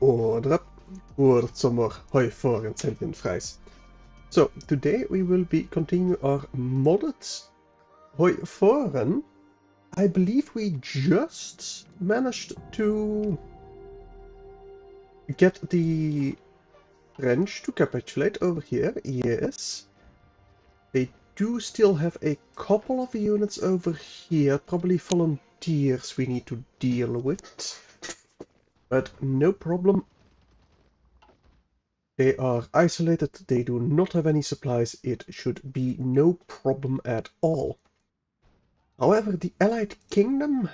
Order up. Ordered some more HOI and sentient fries. So, today we will be continuing our modded HOI. I believe we just managed to get the French to capitulate over here. Yes. They do still have a couple of units over here, probably volunteers we need to deal with. But no problem. They are isolated, they do not have any supplies, it should be no problem at all. However, the Allied Kingdom,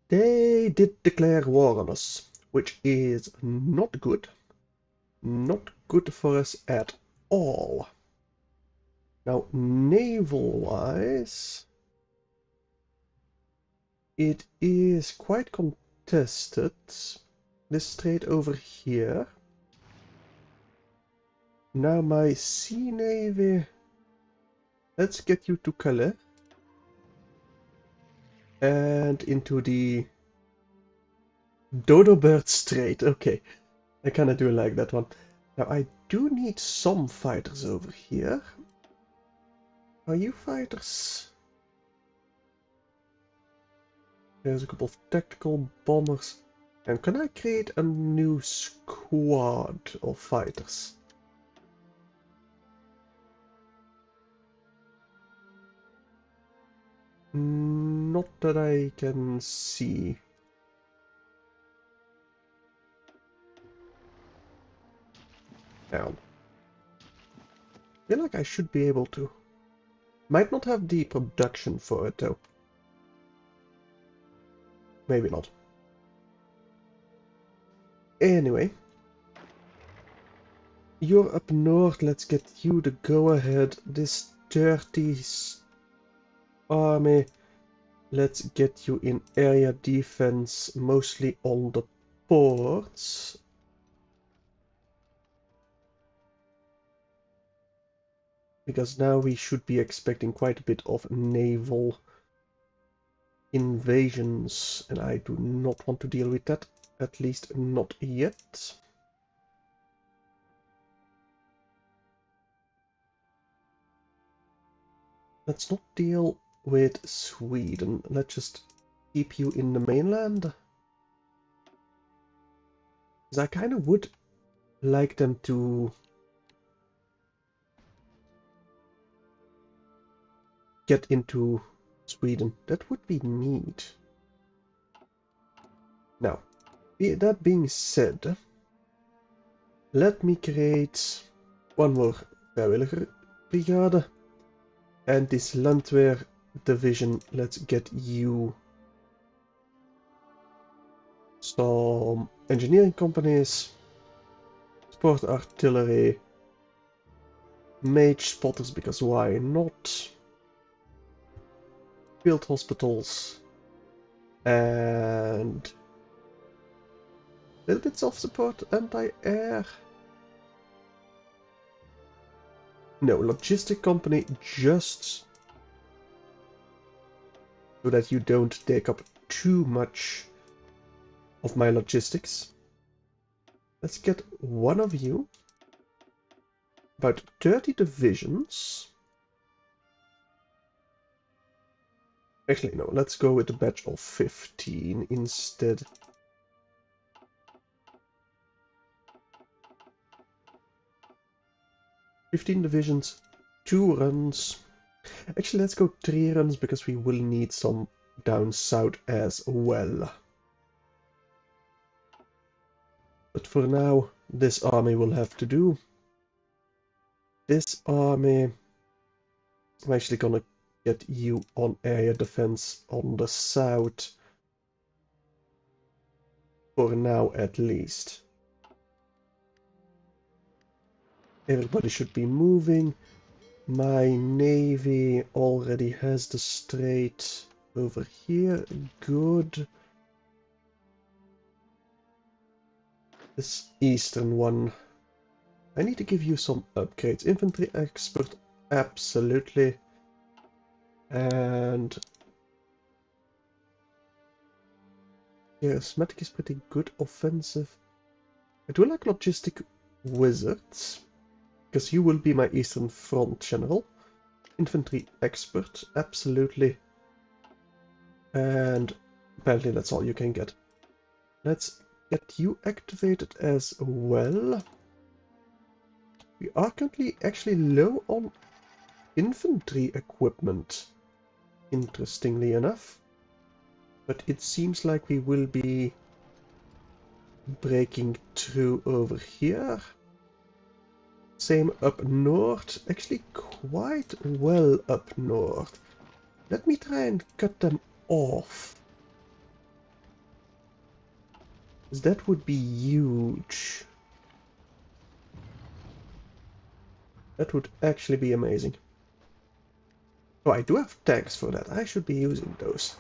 they did declare war on us, which is not good. Not good for us at all. Now, naval-wise, it is quite contested. This strait over here. Now my sea navy, let's get you to Calais. And into the Dodo Bird Strait. Okay, I kinda do like that one. Now I do need some fighters over here. Are you fighters? There's a couple of tactical bombers. And can I create a new squad of fighters? Not that I can see. Down. I feel like I should be able to. Might not have the production for it though. Maybe not. Anyway. You're up north, let's get you the go-ahead. This 30s army, let's get you in area defense, mostly on the ports. Because now we should be expecting quite a bit of naval invasions, and I do not want to deal with that, at least not yet. Let's not deal with Sweden. Let's just keep you in the mainland. Because I kind of would like them to get into Sweden. That would be neat. Now, that being said, let me create one more vrijwilliger brigade. And this landweer division, let's get you some engineering companies, support artillery, mage spotters, because why not? Field hospitals, and little bits of support anti-air. No, logistic company, just so that you don't take up too much of my logistics. Let's get one of you. About 30 divisions. Actually, no, let's go with a batch of 15 instead. "15 divisions, 2 runs. Actually, let's go 3 runs because we will need some down south as well. But for now, this army will have to do. This army, I'm actually gonna get you on area defense on the south. For now, at least. Everybody should be moving. My navy already has the strait over here. Good. This eastern one. I need to give you some upgrades. Infantry expert, absolutely. And charismatic is pretty good. Offensive. I do like logistic wizards, because you will be my Eastern Front general. Infantry expert, absolutely. And apparently that's all you can get. Let's get you activated as well. We are currently actually low on infantry equipment, interestingly enough. But it seems like we will be breaking through over here. Same up north, actually quite well up north. Let me try and cut them off. That would be huge. That would actually be amazing. Oh, I do have tanks for that. I should be using those.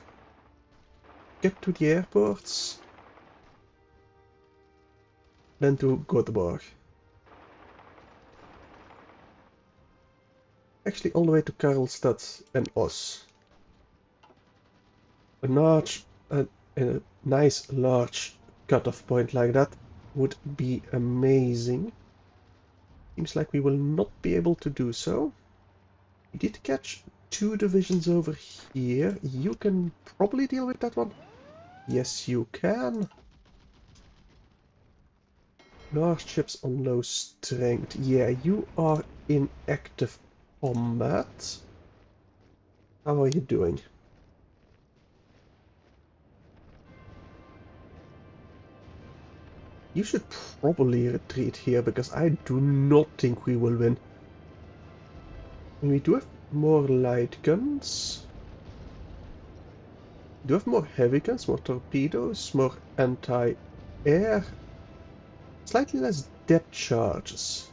Get to the airports. Then to Göteborg. Actually, all the way to Karlstad and Oss. A nice large cutoff point like that would be amazing. Seems like we will not be able to do so. We did catch 2 divisions over here. You can probably deal with that one. Yes, you can. Large ships on low strength. Yeah, you are in active combat. How are you doing? You should probably retreat here, because I do not think we will win. And we do have more light guns. We do have more heavy guns, more torpedoes, more anti-air. Slightly less depth charges.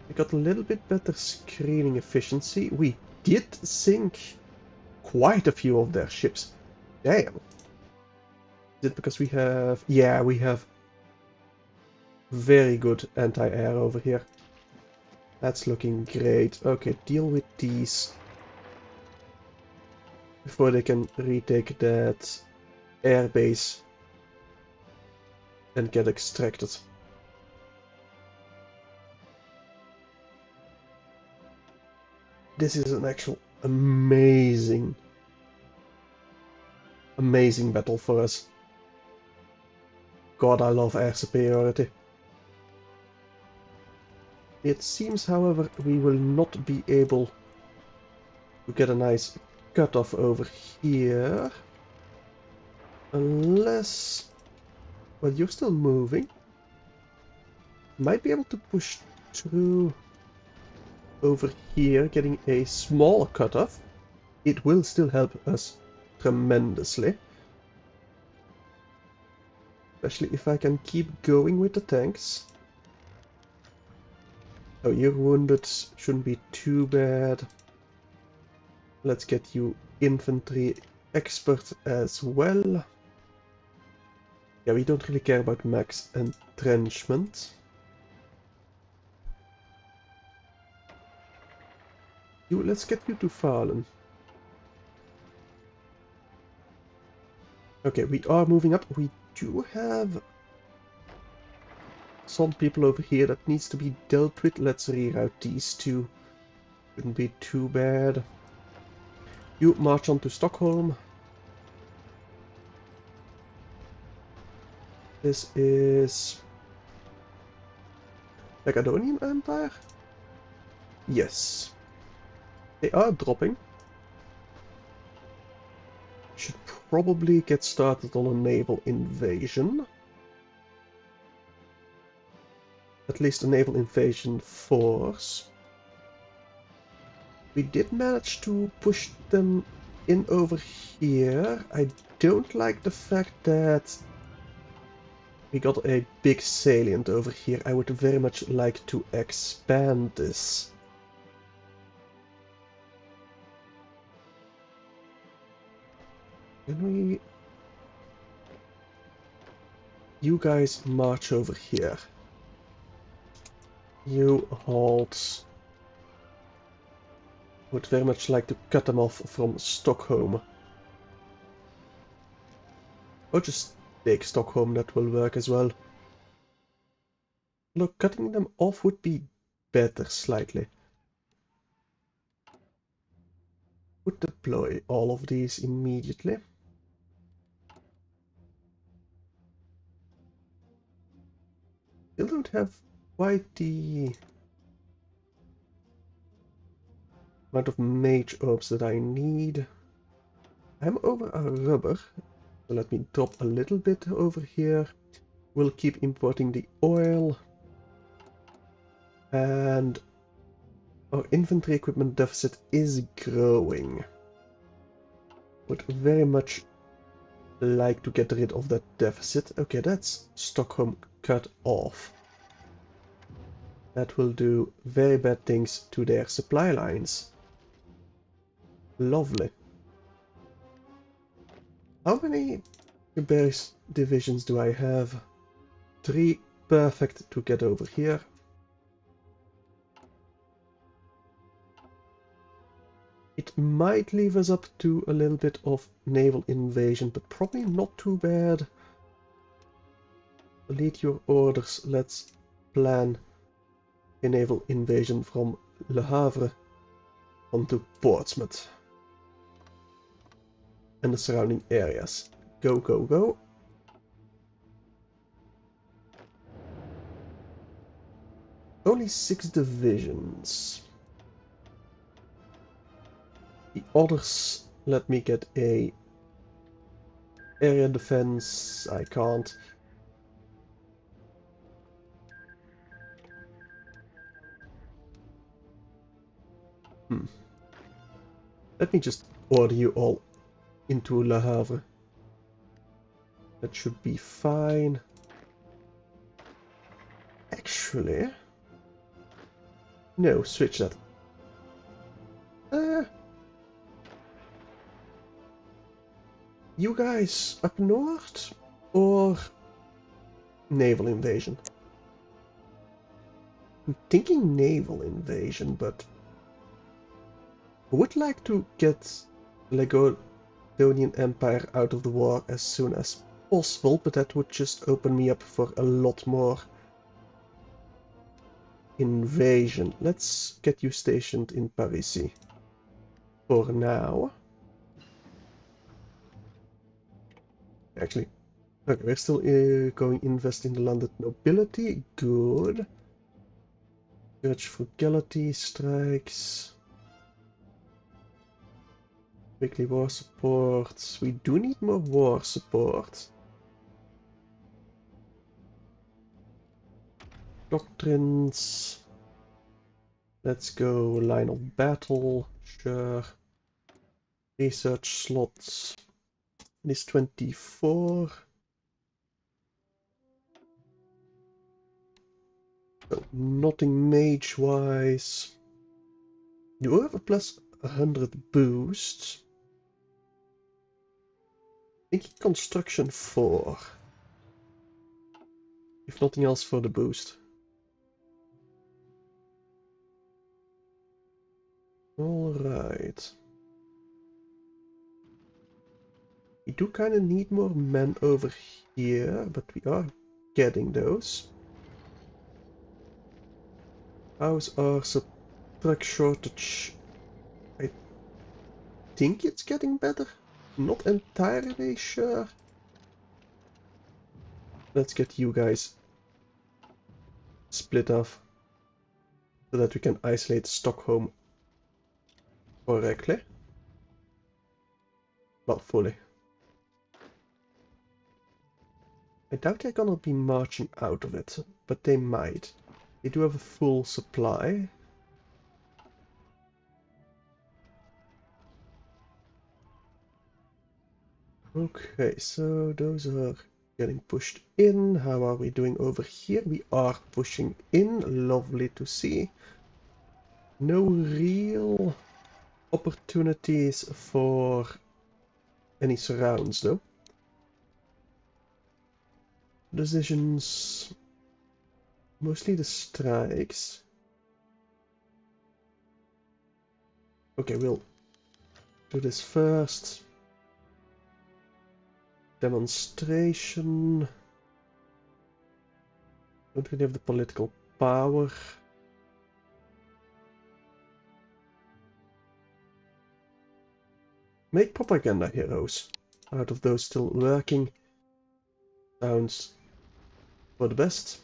We got a little bit better screening efficiency. We did sink quite a few of their ships. Damn. Is it because we have... Yeah, we have very good anti-air over here. That's looking great. Okay, deal with these before they can retake that airbase and get extracted. this is an actual amazing battle for us. God, I love air superiority. It seems, however, we will not be able to get a nice cutoff over here. Unless... well, you're still moving. Might be able to push through over here, getting a small cutoff. It will still help us tremendously. Especially if I can keep going with the tanks. Oh, you're wounded. Shouldn't be too bad. Let's get you infantry expert as well. Yeah, we don't really care about max entrenchment. Let's get you to Fallen. Okay, we are moving up. We do have some people over here that needs to be dealt with. Let's reroute these two. Shouldn't be too bad. You march on to Stockholm. This is Macedonian Empire? Yes. They are dropping. Should probably get started on a naval invasion. At least a naval invasion force. We did manage to push them in over here. I don't like the fact that we got a big salient over here. I would very much like to expand this. Can we... you guys march over here. You halt. Would very much like to cut them off from Stockholm. Or just take Stockholm, that will work as well. Look, cutting them off would be better slightly. Would deploy all of these immediately. Still don't have quite the amount of mage orbs that I need. I'm over a rubber, so let me drop a little bit over here. We'll keep importing the oil. And our infantry equipment deficit is growing. Would very much like to get rid of that deficit. Okay, that's Stockholm cut off. That will do very bad things to their supply lines. Lovely. How many base divisions do I have? 3. Perfect to get over here. It might leave us up to a little bit of naval invasion, but probably not too bad. Lead your orders. Let's plan a naval invasion from Le Havre onto Portsmouth and the surrounding areas. Go, go, go. Only 6 divisions. The others, let me get a area defense. I can't. Let me just order you all into Le Havre. That should be fine. Actually... no, switch that. You guys up north? Or naval invasion? I'm thinking naval invasion, but I would like to get Macedonian Empire out of the war as soon as possible, but that would just open me up for a lot more invasion. Let's get you stationed in Parisi. for now. Actually, okay, we're still going to invest in the landed nobility. Good. Church frugality strikes. Weekly war support. We do need more war support. Doctrines. Let's go line of battle. Sure. Research slots. This 24. So nothing mage-wise. You have a plus 100 boost. Thinking construction 4. If nothing else for the boost. Alright. We do kind of need more men over here, but we are getting those. How's our truck shortage? I think it's getting better. Not entirely sure. Let's get you guys split off so that we can isolate Stockholm correctly. Not fully. I doubt they're gonna be marching out of it, but they might. They do have a full supply. Okay, so those are getting pushed in. How are we doing over here? We are pushing in. Lovely to see. No real opportunities for any surrounds, though. Decisions. Mostly the strikes. Okay, we'll do this first. Demonstration. Don't really have the political power. Make propaganda heroes out of those still working. Sounds for the best.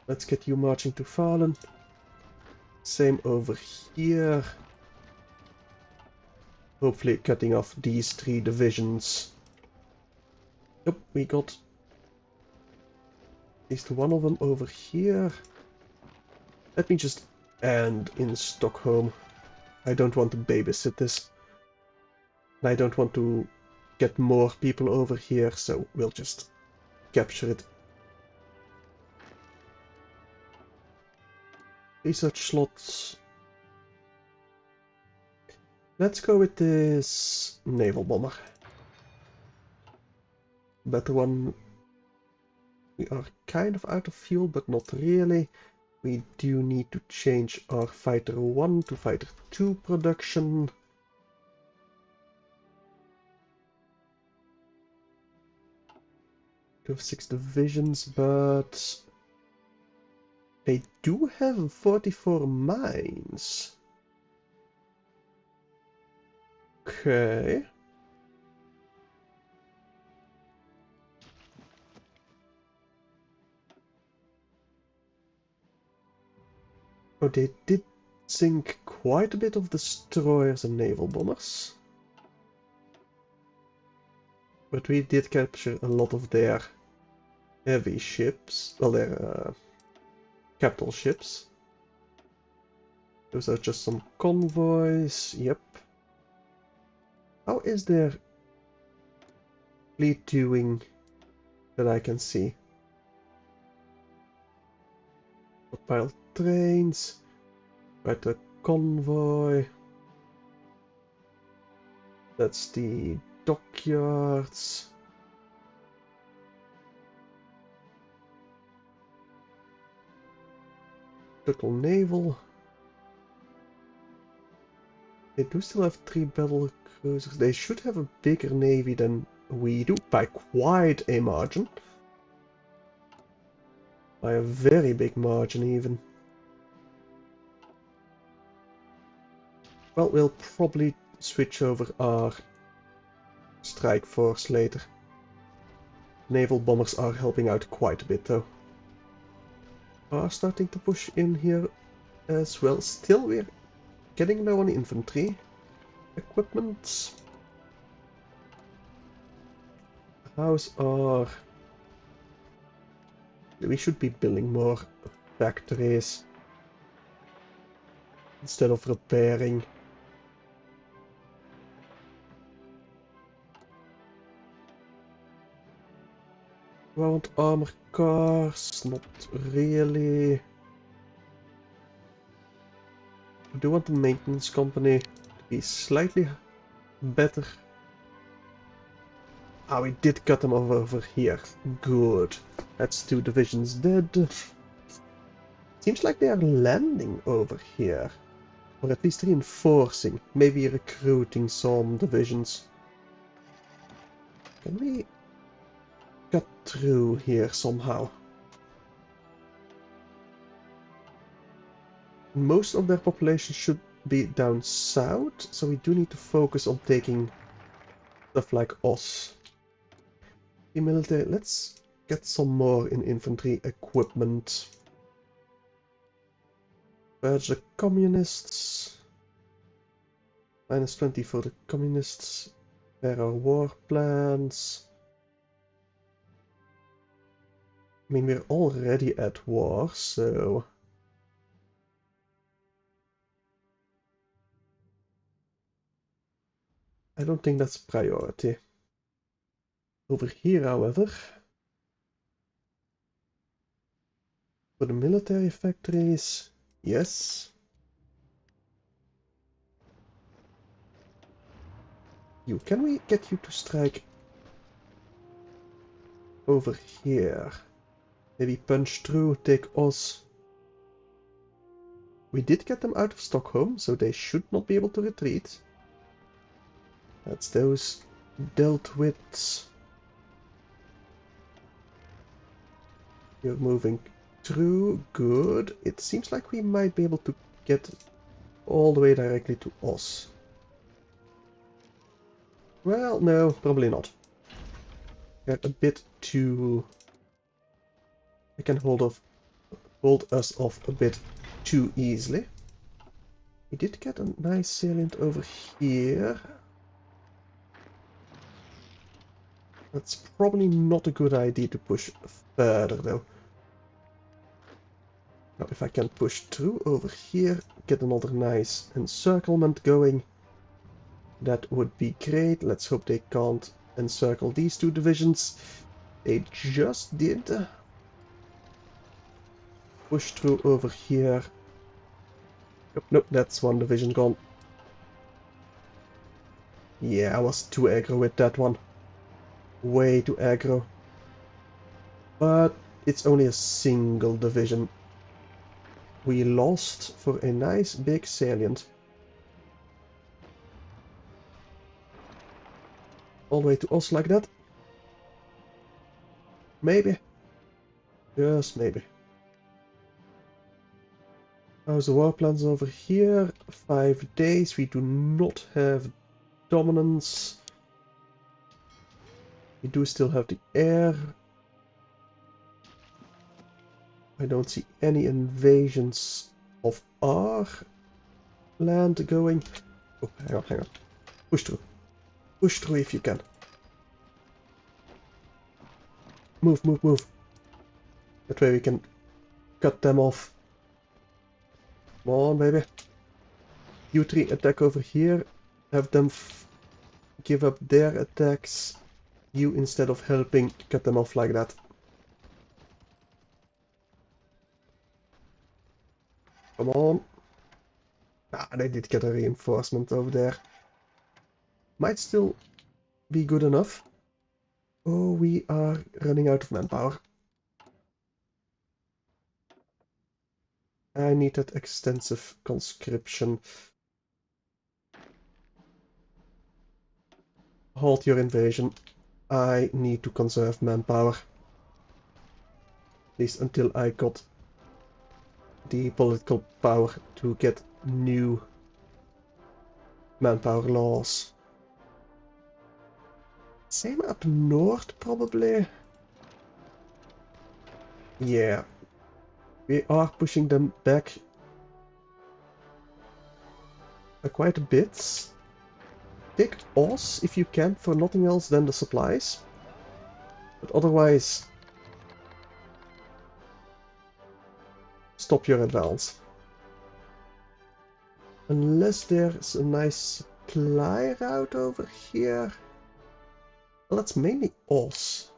Let's get you marching to Fallen. Same over here. Hopefully cutting off these 3 divisions. Yep, we got at least one of them over here. Let me just end in Stockholm. I don't want to babysit this. I don't want to get more people over here, so we'll just capture it. Research slots. Let's go with this naval bomber. Better one. We are kind of out of fuel, but not really. We do need to change our Fighter 1 to Fighter 2 production. We have 6 divisions, but they do have 44 mines. Okay. Oh, they did sink quite a bit of destroyers and naval bombers. But we did capture a lot of their heavy ships, well, their capital ships. Those are just some convoys, yep. How is their fleet doing that I can see? Piled trains, right, a convoy. That's the dockyards. Total naval. They do still have 3 battle cruisers. They should have a bigger navy than we do, by quite a margin. By a very big margin, even. Well, we'll probably switch over our strike force later. Naval bombers are helping out quite a bit though. Are starting to push in here as well. Still, we're getting low on infantry equipment. How's our... We should be building more factories instead of repairing. Do I want armor cars? Not really. I do want the maintenance company to be slightly better. Ah, we did cut them over here. Good. That's 2 divisions dead. Seems like they are landing over here. Or at least reinforcing. Maybe recruiting some divisions. Can we cut through here somehow? Most of their population should be down south, so we do need to focus on taking stuff like Oz. The military, let's get some more in infantry equipment. Purge the communists. -20 for the communists. There are war plans. I mean, we're already at war, so... I don't think that's a priority. Over here, however, for the military factories, yes. Can we get you to strike over here? Maybe punch through, take Oz. We did get them out of Stockholm, so they should not be able to retreat. That's those dealt with. You're moving through, good. It seems like we might be able to get all the way directly to Oz. Well, no, probably not. They're a bit too... I can hold us off a bit too easily. We did get a nice salient over here. That's probably not a good idea to push further though. Now if I can push through over here, get another nice encirclement going, that would be great. Let's hope they can't encircle these 2 divisions. They just did. Push through over here. Nope, nope, that's 1 division gone. Yeah, I was too aggro with that one. Way too aggro. But it's only a single division. We lost for a nice big salient. All the way to us like that. Maybe. Just maybe. How's the war plans over here? 5 days. We do not have dominance. We do still have the air. I don't see any invasions of our land going. Oh, hang on, hang on. Push through. Push through if you can. Move, move, move. That way we can cut them off. Come on, baby. You 3 attack over here. Have them give up their attacks. You, instead of helping, cut them off like that. Come on. Ah, they did get a reinforcement over there. Might still be good enough. Oh, we are running out of manpower. I need that extensive conscription. Halt your invasion. I need to conserve manpower. At least until I got the political power to get new manpower laws. Same up north, probably. Yeah. We are pushing them back quite a bit. Take Oz if you can for nothing else than the supplies. But otherwise, stop your advance. Unless there's a nice supply route over here. Well, that's mainly Oz.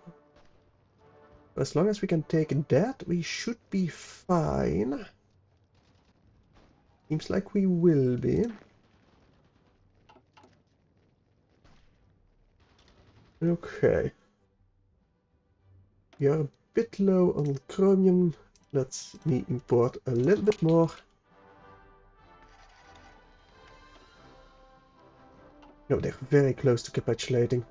As long as we can take that, we should be fine. Seems like we will be. Okay. We are a bit low on chromium. Let me import a little bit more. No, they're very close to capitulating.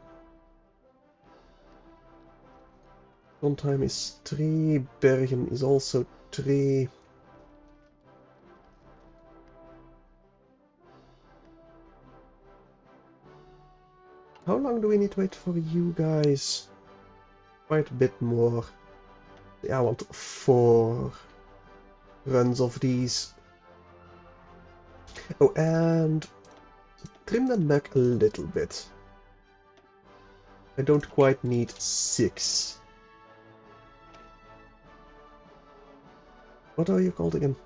Trondheim is 3, Bergen is also 3. How long do we need to wait for you guys? Quite a bit more. Yeah, I want 4 runs of these. Oh, and trim them back a little bit. I don't quite need 6. What are you called again?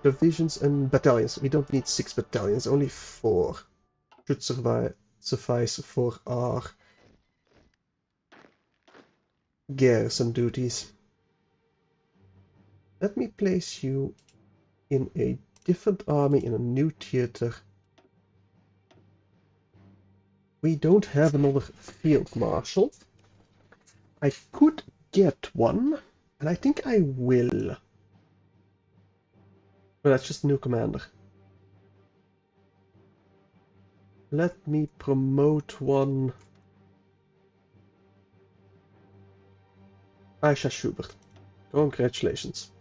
Divisions and battalions. We don't need 6 battalions, only 4. Should suffice for our garrison duties. Let me place you in a different army in a new theater. We don't have another field marshal. I could get one, and I think I will. But that's just a new commander. Let me promote one. Aisha Schubert. Congratulations.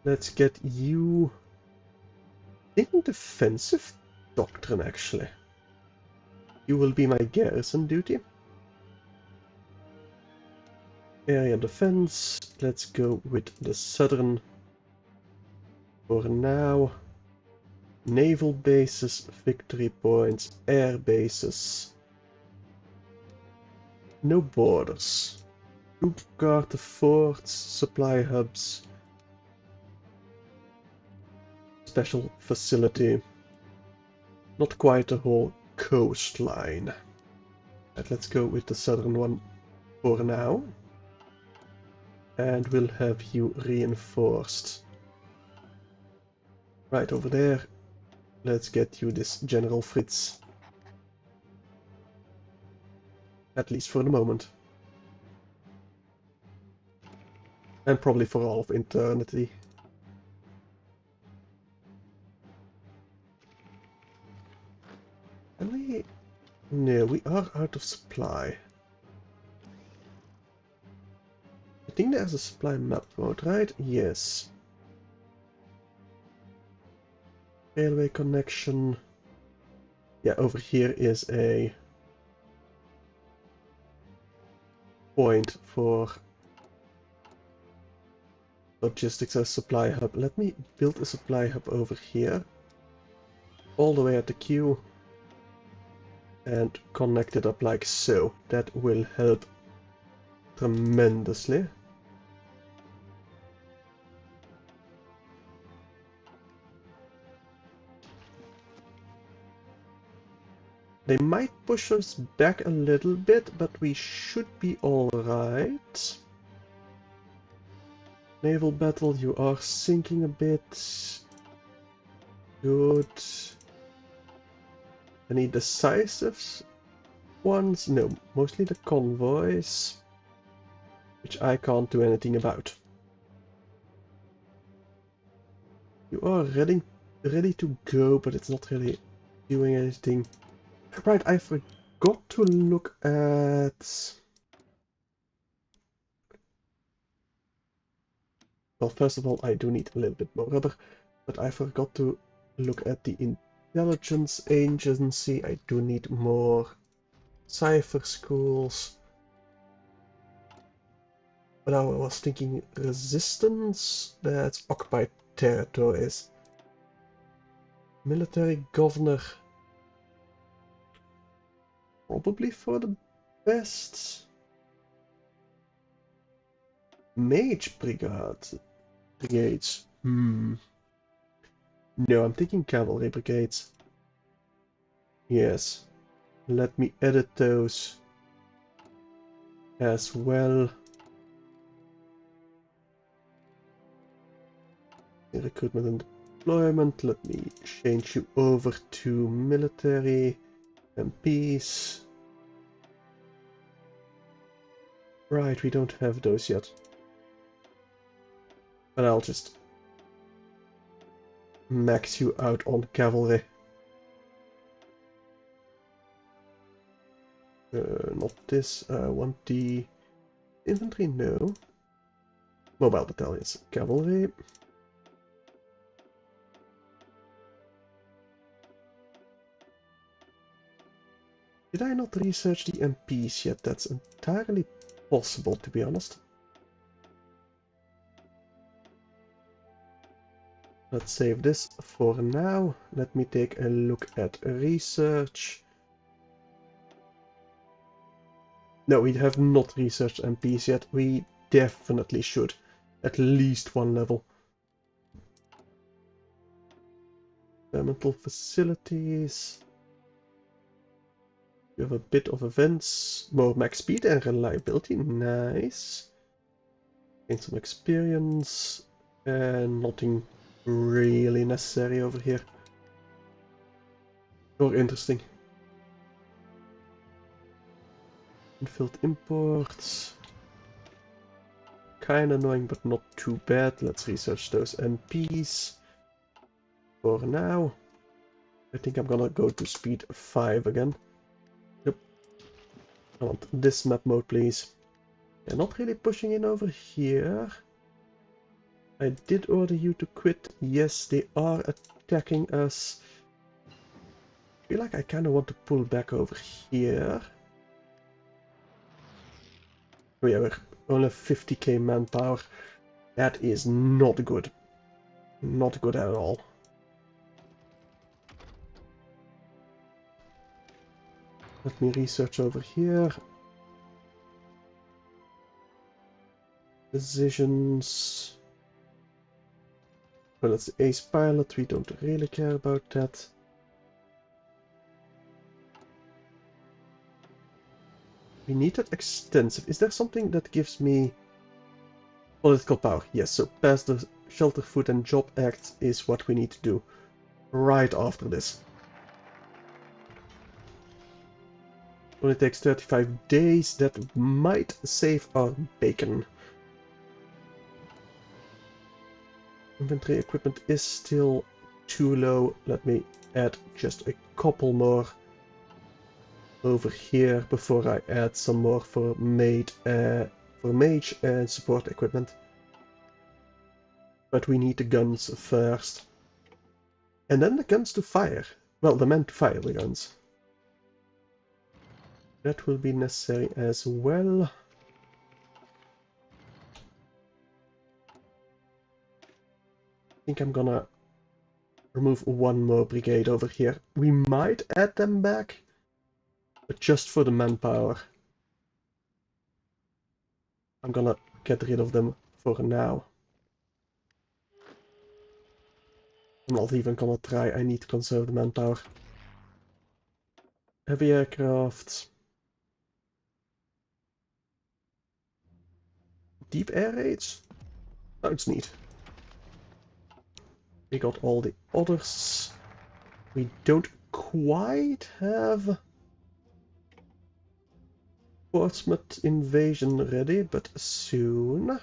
Let's get you thinking defensive doctrine, actually. You will be my garrison duty. Area defense. Let's go with the southern for now. Naval bases, victory points, air bases. No borders. Troop guard, forts, supply hubs. Special facility. Not quite a whole coastline. Right, let's go with the southern one for now. And we'll have you reinforced. Right over there. Let's get you this General Fritz. At least for the moment. And probably for all of eternity. And we... No, we are out of supply. I think there's a supply map mode, right? Yes. Railway connection. Yeah, over here is a point for logistics as supply hub. Let me build a supply hub over here. All the way at the queue. And connect it up like so. That will help tremendously. They might push us back a little bit, but we should be alright. Naval battle, you are sinking a bit. Good. Any decisive ones? No, mostly the convoys, which I can't do anything about. You are ready to go, but it's not really doing anything. Right, I forgot to look at Well, first of all, I do need a little bit more rubber, but I forgot to look at the intelligence agency. I do need more cipher schools. But now I was thinking resistance, that's occupied territories. Military governor, probably for the best. Mage brigades. No, I'm thinking cavalry brigades. Yes, let me edit those as well. Recruitment and deployment, let me change you over to military and peace. Right, we don't have those yet. But I'll just max you out on cavalry. Not this, I want the infantry, no. Mobile battalions, cavalry. Did I not research the MPs yet? That's entirely possible, to be honest. Let's save this for now. Let me take a look at research. No, we have not researched MPs yet. We definitely should. At least one level. Experimental facilities. We have a bit of events. More max speed and reliability. Nice. Gain some experience. And nothing really necessary over here. Or interesting. Infilled imports. Kinda annoying, but not too bad. Let's research those MPs. For now. I think I'm gonna go to speed 5 again. Yep. I want this map mode, please. They're not really pushing in over here. I did order you to quit. Yes, they are attacking us. I feel like I kind of want to pull back over here. Oh yeah, we're only 50k manpower. That is not good. Not good at all. Let me research over here. Decisions. Well, it's the ace pilot. We don't really care about that. We need that extensive. Is there something that gives me political power? Yes, so pass the Shelter, Food and Job Act is what we need to do right after this. Only takes 35 days. That might save our bacon. Inventory equipment is still too low. Let me add just a couple more over here before I add some more for mage and support equipment. But we need the guns first. And then the guns to fire. Well, the men to fire the guns. That will be necessary as well. I think I'm gonna remove one more brigade over here. We might add them back, but just for the manpower. I'm gonna get rid of them for now. I'm not even gonna try, I need to conserve the manpower. Heavy aircraft. Deep air raids? Sounds neat. We got all the others. We don't quite have Portsmouth invasion ready, but soon.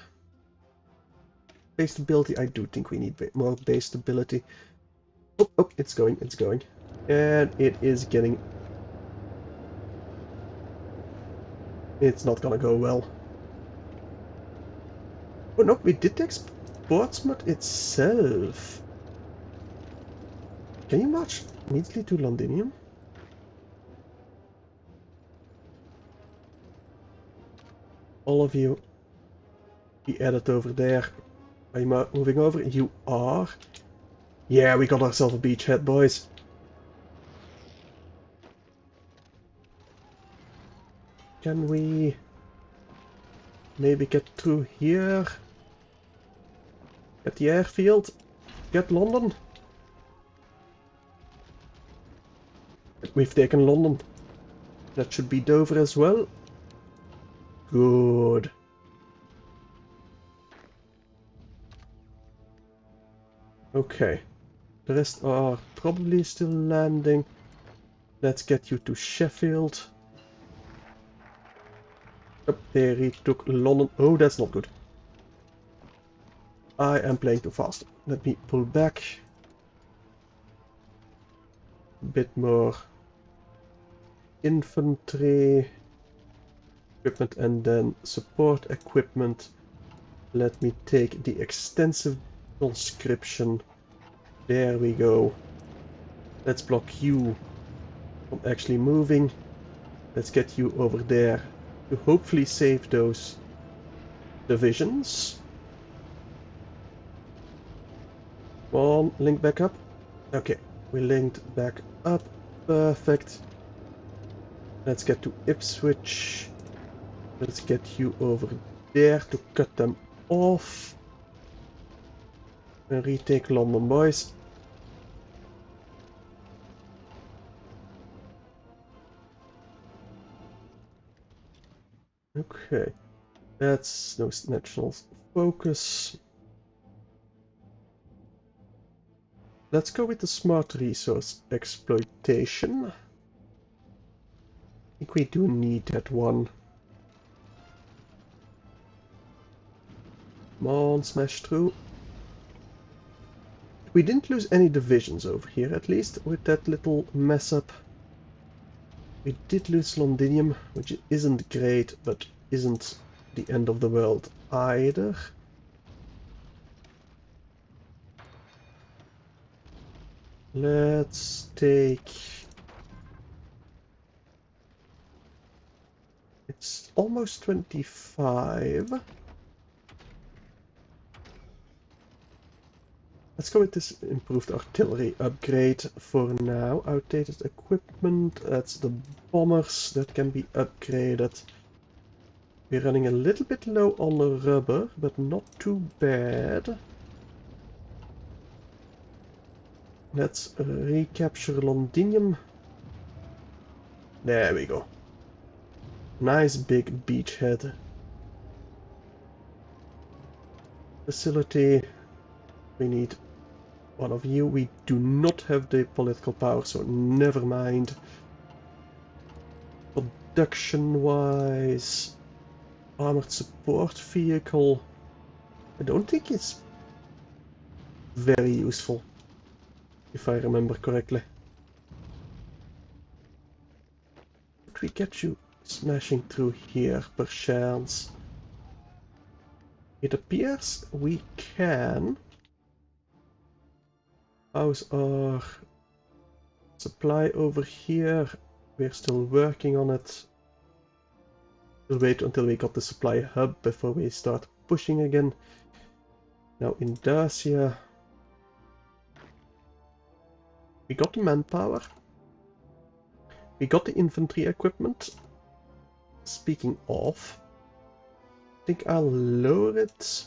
Base stability, I do think we need more base stability. Oh, oh, it's going, it's going. And it is getting... It's not gonna go well. Oh no, we did take Portsmouth itself. Can you march immediately to Londinium? All of you be added over there. Are you moving over? You are. Yeah, we got ourselves a beachhead, boys. Can we maybe get through here? Get the airfield? Get London? We've taken London. That should be Dover as well. Good. Okay. The rest are probably still landing. Let's get you to Sheffield. Up there he took London. Oh, that's not good. I am playing too fast. Let me pull back. A bit more infantry equipment and then support equipment. Let me take the extensive conscription. There we go. Let's block you from actually moving. Let's get you over there to hopefully save those divisions. Come on, link back up. Okay, we linked back up. Perfect. Let's get to Ipswich. Let's get you over there to cut them off. And retake London, boys. Okay, that's no national focus. Let's go with the smart resource exploitation. I think we do need that one. Come on, smash through. We didn't lose any divisions over here, at least, with that little mess up. We did lose Londinium, which isn't great, but isn't the end of the world either. Let's take... It's almost 25. Let's go with this improved artillery upgrade for now. Outdated equipment, that's the bombers that can be upgraded. We're running a little bit low on the rubber, but not too bad. Let's recapture Londinium. There we go. Nice big beachhead. Facility. We need one of you. We do not have the political power, so never mind. Production-wise, armored support vehicle. I don't think it's very useful, if I remember correctly. Could we get you smashing through here, perchance? It appears we can. How's our supply over here? We're still working on it. We'll wait until we got the supply hub before we start pushing again. Now in Dacia, we got the manpower. We got the infantry equipment. Speaking of, I think I'll lower it.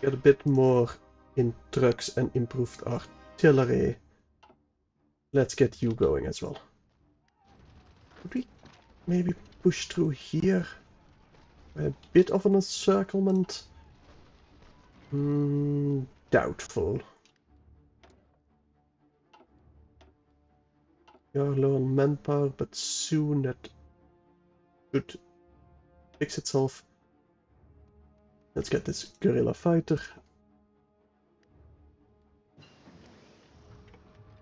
Get a bit more in trucks and improved artillery. Let's get you going as well. Could we maybe push through here? A bit of an encirclement. Doubtful. We are low on manpower, but soon that should fix itself. Let's get this guerrilla fighter.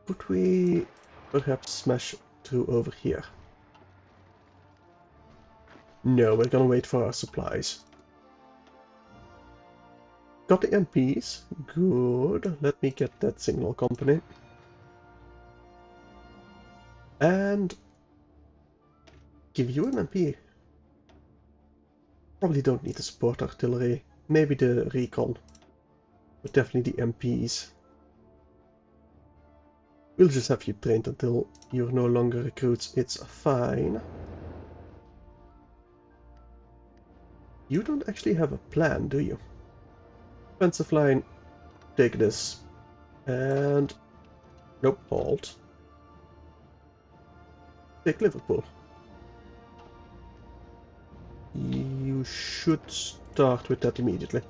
Could we perhaps smash through over here? No, we're gonna wait for our supplies. Got the MPs. Good. Let me get that signal company. And give you an MP. Probably don't need the support artillery. Maybe the recon. But definitely the MPs. We'll just have you trained until you're no longer recruits. It's fine. You don't actually have a plan, do you? Offensive line, take this. And... nope, halt. Take Liverpool. You should start with that immediately.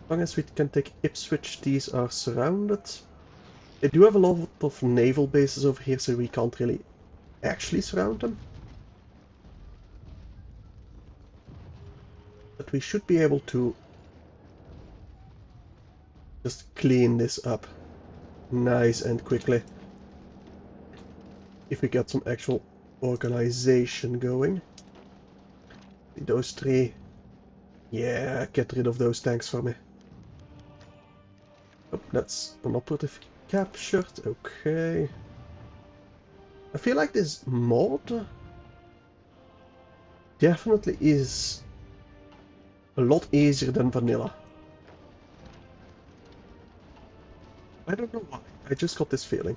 As long as we can take Ipswich, these are surrounded. They do have a lot of naval bases over here, so we can't really actually surround them. But we should be able to just clean this up nice and quickly. If we get some actual organization going. Those three. Yeah, get rid of those tanks for me. Oh, that's an operative captured. Okay. I feel like this mod definitely is a lot easier than vanilla. I don't know why. I just got this feeling.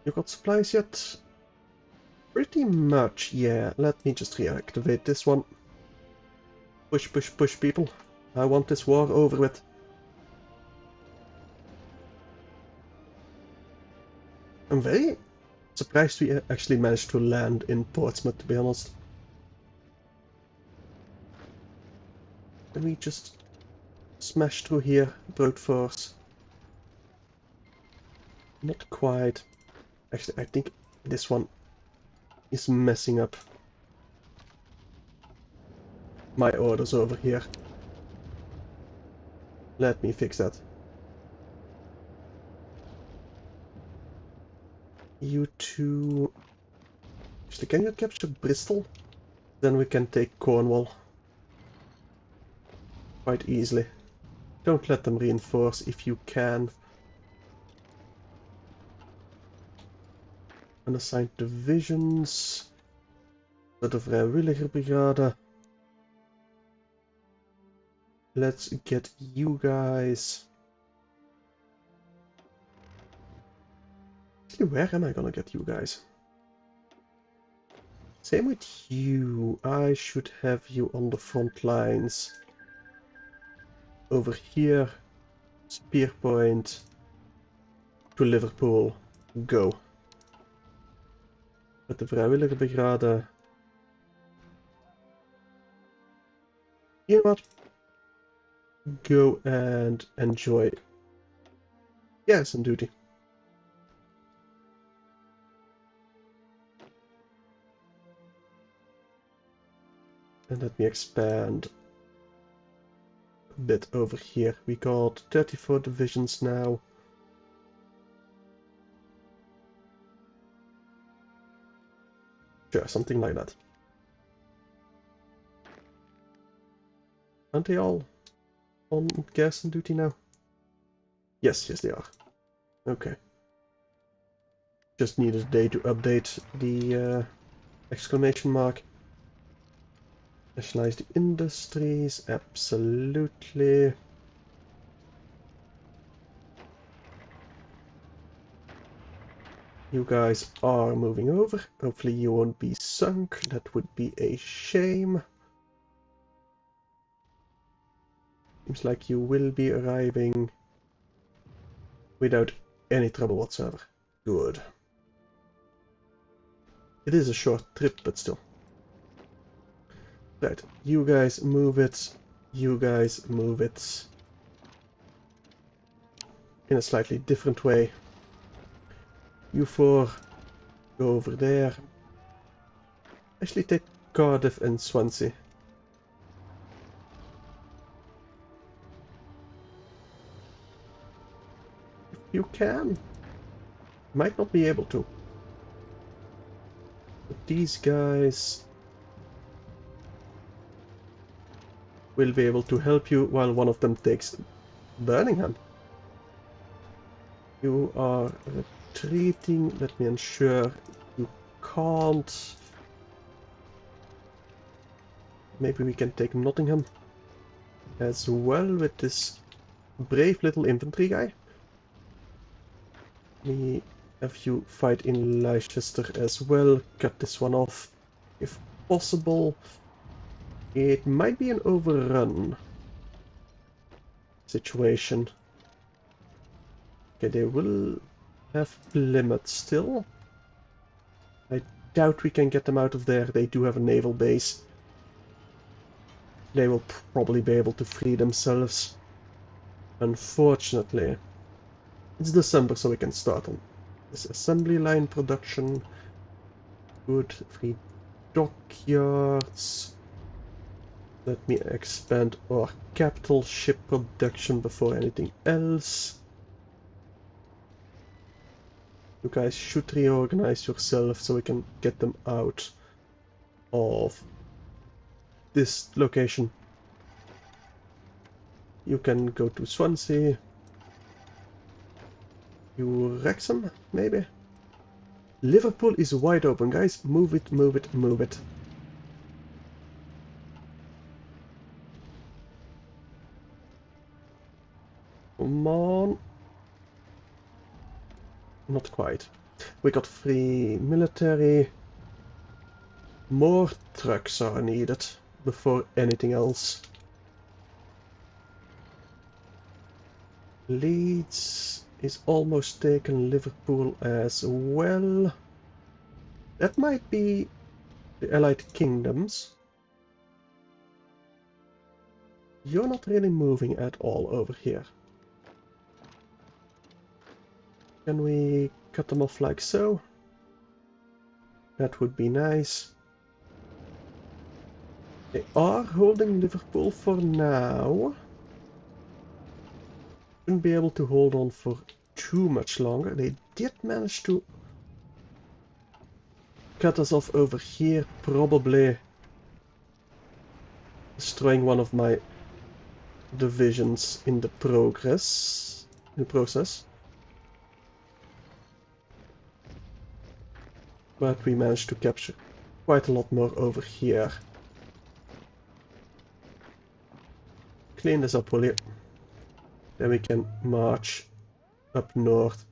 You got supplies yet? Pretty much, yeah. Let me just reactivate this one. Push, push, push, people. I want this war over with. I'm very surprised we actually managed to land in Portsmouth, to be honest. Can we just smash through here, brute force? Not quite. Actually, I think this one is messing up my orders over here. Let me fix that. You two... Actually, can you capture Bristol? Then we can take Cornwall. Quite easily. Don't let them reinforce if you can. Unassigned divisions. De Vrijwilliger Brigade. Let's get you guys. Actually, where am I gonna get you guys? Same with you. I should have you on the front lines. Over here. Spear point. To Liverpool. Go. Met de Vrijwilliger Brigade. You know what? Go and enjoy garrison duty. And let me expand a bit over here. We got 34 divisions now. Sure, something like that. Aren't they all on garrison duty now? Yes, yes they are. Okay. Just needed a day to update the exclamation mark. Nationalize the industries, absolutely. You guys are moving over. Hopefully you won't be sunk. That would be a shame. Seems like you will be arriving without any trouble whatsoever. Good. It is a short trip, but still. Right, you guys move it. You guys move it. In a slightly different way. You four go over there. Actually take Cardiff and Swansea. If you can. Might not be able to. These guys will be able to help you while one of them takes Birmingham. You are retreating. Let me ensure you can't. Maybe we can take Nottingham as well with this brave little infantry guy. Me have you fight in Leicester as well. Cut this one off if possible. It might be an overrun situation. Okay, they will have Plymouth still. I doubt we can get them out of there. They do have a naval base. They will probably be able to free themselves. Unfortunately. It's December, so we can start on this assembly line production. Good. 3 dockyards. Let me expand our capital ship production before anything else. You guys should reorganize yourself so we can get them out of this location. You can go to Swansea. You Wrexham, maybe? Liverpool is wide open, guys. Move it, move it, move it. Come on. Not quite. We got free military. More trucks are needed before anything else. Leeds is almost taken. Liverpool as well. That might be the Allied Kingdoms. You're not really moving at all over here. Can we cut them off like so? That would be nice. They are holding Liverpool for now. Shouldn't be able to hold on for too much longer. They did manage to cut us off over here, probably destroying one of my divisions in the process. But we managed to capture quite a lot more over here. Clean this up, will you? Then we can march up north.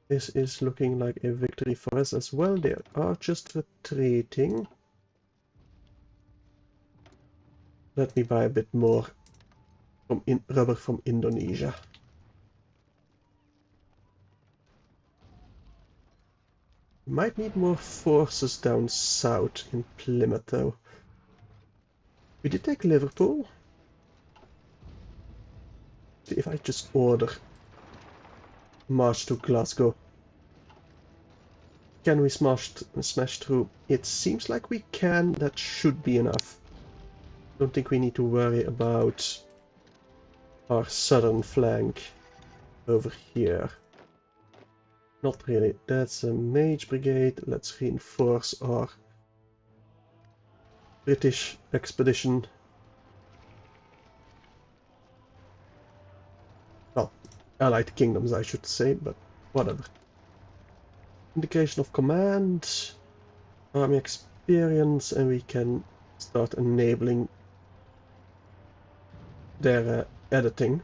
This is looking like a victory for us as well. They are just retreating. Let me buy a bit more rubber from Indonesia. Might need more forces down south in Plymouth though. We did take Liverpool. See if I just order march to Glasgow. Can we smash through? It seems like we can. That should be enough. Don't think we need to worry about our southern flank over here. Not really. That's a mage brigade. Let's reinforce our British expedition. Well, Allied Kingdoms I should say, but whatever. Indication of command, army experience, and we can start enabling their editing.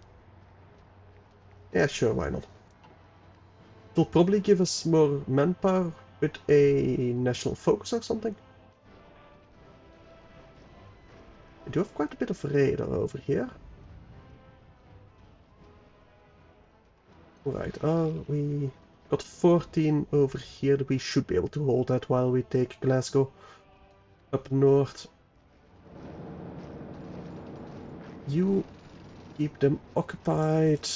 Yeah, sure, why not? It'll probably give us more manpower with a national focus or something. We do have quite a bit of radar over here. Right, we got 14 over here. We should be able to hold that while we take Glasgow up north. You keep them occupied.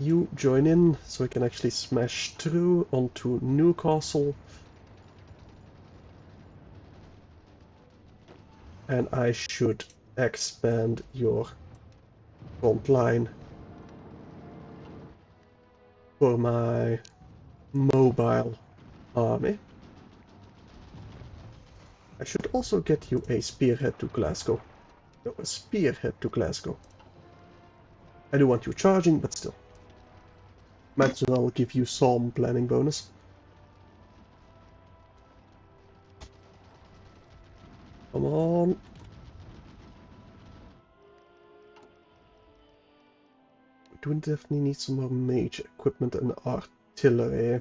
You join in so we can actually smash through onto Newcastle. And I should expand your front line for my mobile army. I should also get you a spearhead to Glasgow. No, a spearhead to Glasgow. I do want you charging, but still. Might as well give you some planning bonus. Come on. We do definitely need some more mage equipment and artillery.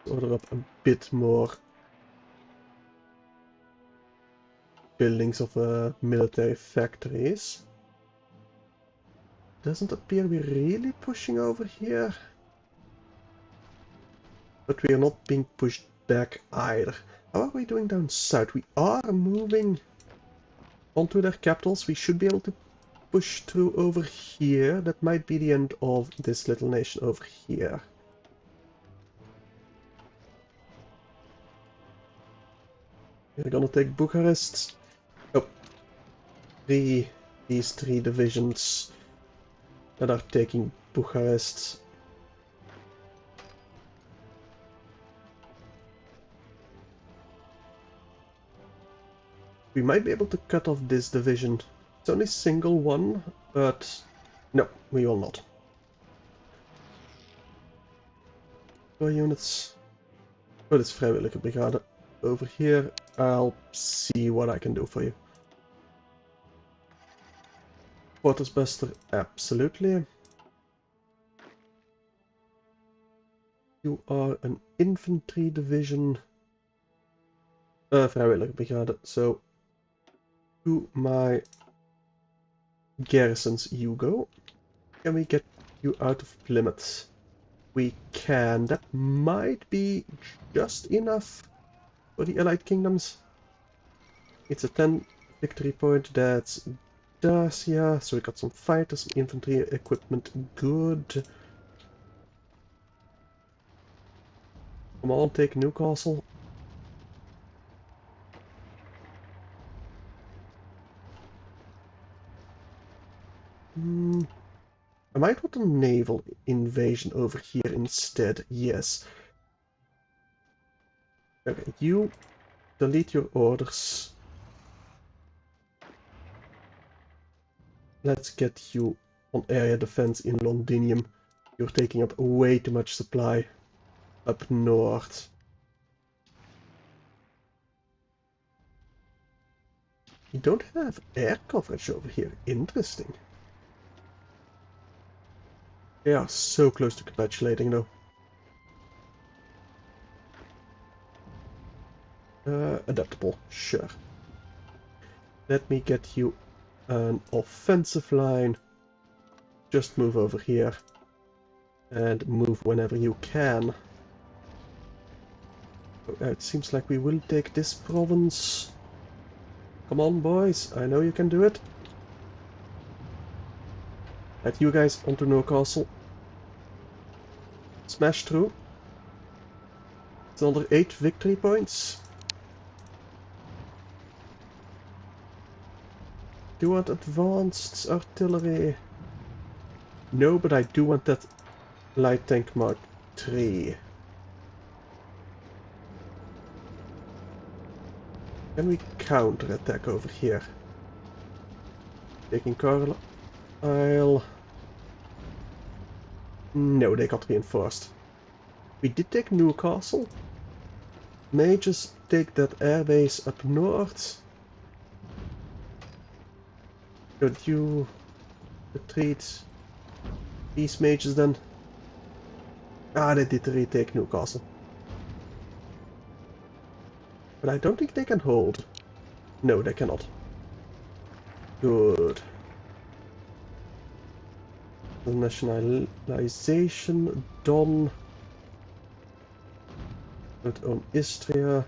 Order up a bit more buildings of military factories. Doesn't appear we're really pushing over here. But we are not being pushed back either. How are we doing down south? We are moving onto their capitals. We should be able to push through over here. That might be the end of this little nation over here. We're gonna take Bucharest. Oh. These three divisions that are taking Bucharest. We might be able to cut off this division. It's only a single one, but no, we will not. Four units. Oh, this vrijwillige brigade. Over here, I'll see what I can do for you. Quartersbuster, absolutely. You are an infantry division. Vrijwillige brigade, so to my garrisons you go. Can we get you out of Plymouth? We can. That might be just enough for the Allied Kingdoms. It's a 10 victory point. That's Dacia. So we got some fighters, some infantry equipment. Good. Come on, take Newcastle. I might want a naval invasion over here instead. Yes. Okay, you delete your orders. Let's get you on area defense in Londinium. You're taking up way too much supply up north. You don't have air coverage over here. Interesting. They are so close to capitulating though. Adaptable, sure. Let me get you an offensive line. Just move over here. And move whenever you can. It seems like we will take this province. Come on, boys. I know you can do it. Let you guys onto Newcastle. Smash through. It's another 8 victory points. Do you want advanced artillery? No, but I do want that light tank Mark III. Can we counter-attack over here? Taking Carlisle. No, they got reinforced. We did take Newcastle. May just take that airbase up north. Could you retreat these mages then? Ah, they did retake Newcastle. But I don't think they can hold. No, they cannot. Good. The nationalization done. Don't own Istria.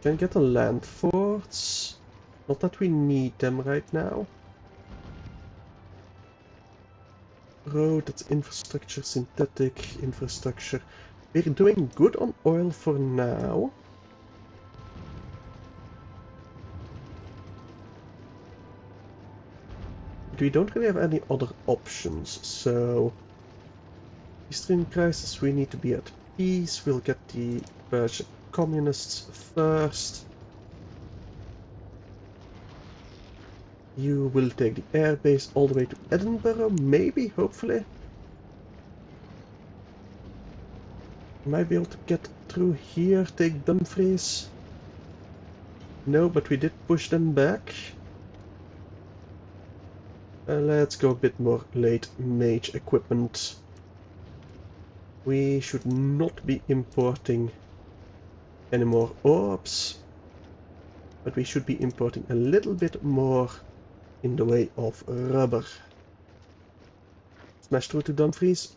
Can get the land forts. Not that we need them right now. Road, that's infrastructure, synthetic infrastructure. We're doing good on oil for now. We don't really have any other options, so... Eastern crisis, we need to be at peace. We'll get the Persian communists first. You will take the airbase all the way to Edinburgh, maybe, hopefully. Might be able to get through here, take Dumfries. No, but we did push them back. Let's go a bit more late mage equipment. We should not be importing any more orbs, but we should be importing a little bit more in the way of rubber. Smash through to Dumfries.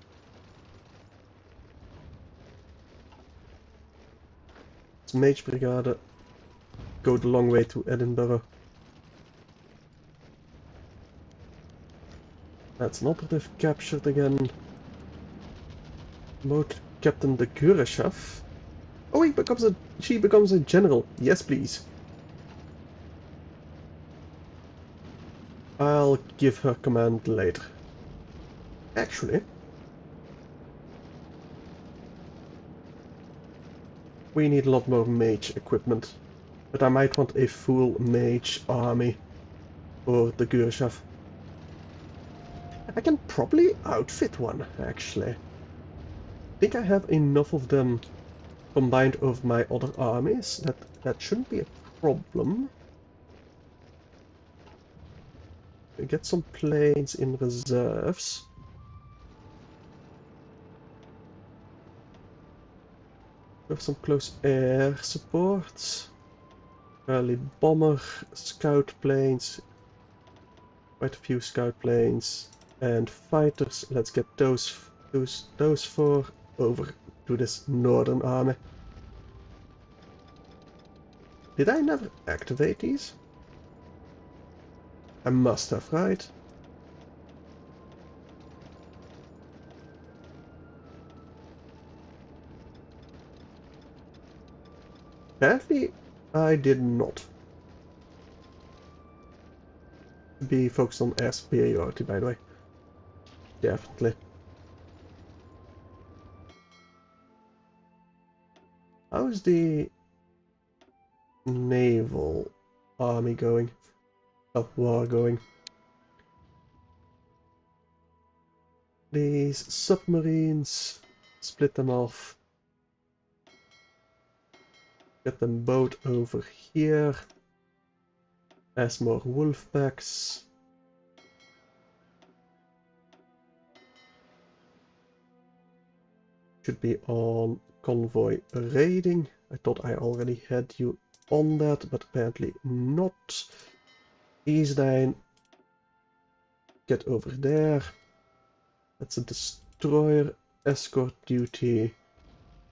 It's Mage Brigade. Go the long way to Edinburgh. That's an operative captured again. Promote Captain de Gureshov. Oh, she becomes a general. Yes, please. I'll give her command later. Actually, we need a lot more mage equipment, but I might want a full mage army for the Gureshov. I can probably outfit one, actually. I think I have enough of them combined with my other armies. That shouldn't be a problem. We get some planes in reserves. We have some close air support. Early bomber, scout planes. Quite a few scout planes. And fighters. Let's get those four over to this northern army. Did I never activate these? I must have, right? Apparently, I did not. Be focused on air superiority, by the way. Definitely. How's the naval army going? War going? These submarines, split them off. Get them both over here. As more wolf packs. Should be on convoy raiding. I thought I already had you on that, but apparently not. Easdine, get over there. That's a destroyer, escort duty,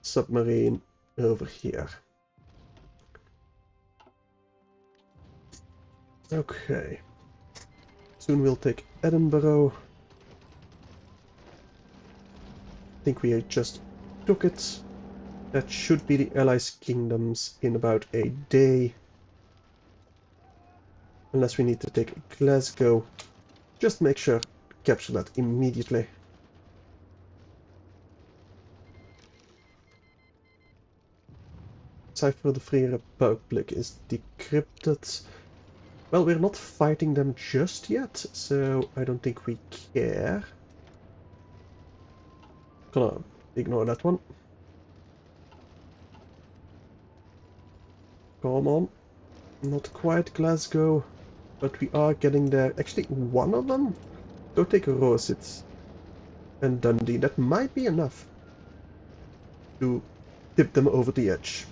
submarine over here. Okay. Soon we'll take Edinburgh. I think we just took it. That should be the Allies' kingdoms in about a day. Unless we need to take Glasgow. Just make sure to capture that immediately. Cipher of the Free Republic is decrypted. Well, we're not fighting them just yet, so I don't think we care. Gonna ignore that one. Come on. Not quite Glasgow, but we are getting there. Actually, one of them? Go take Rositz and Dundee. That might be enough to tip them over the edge.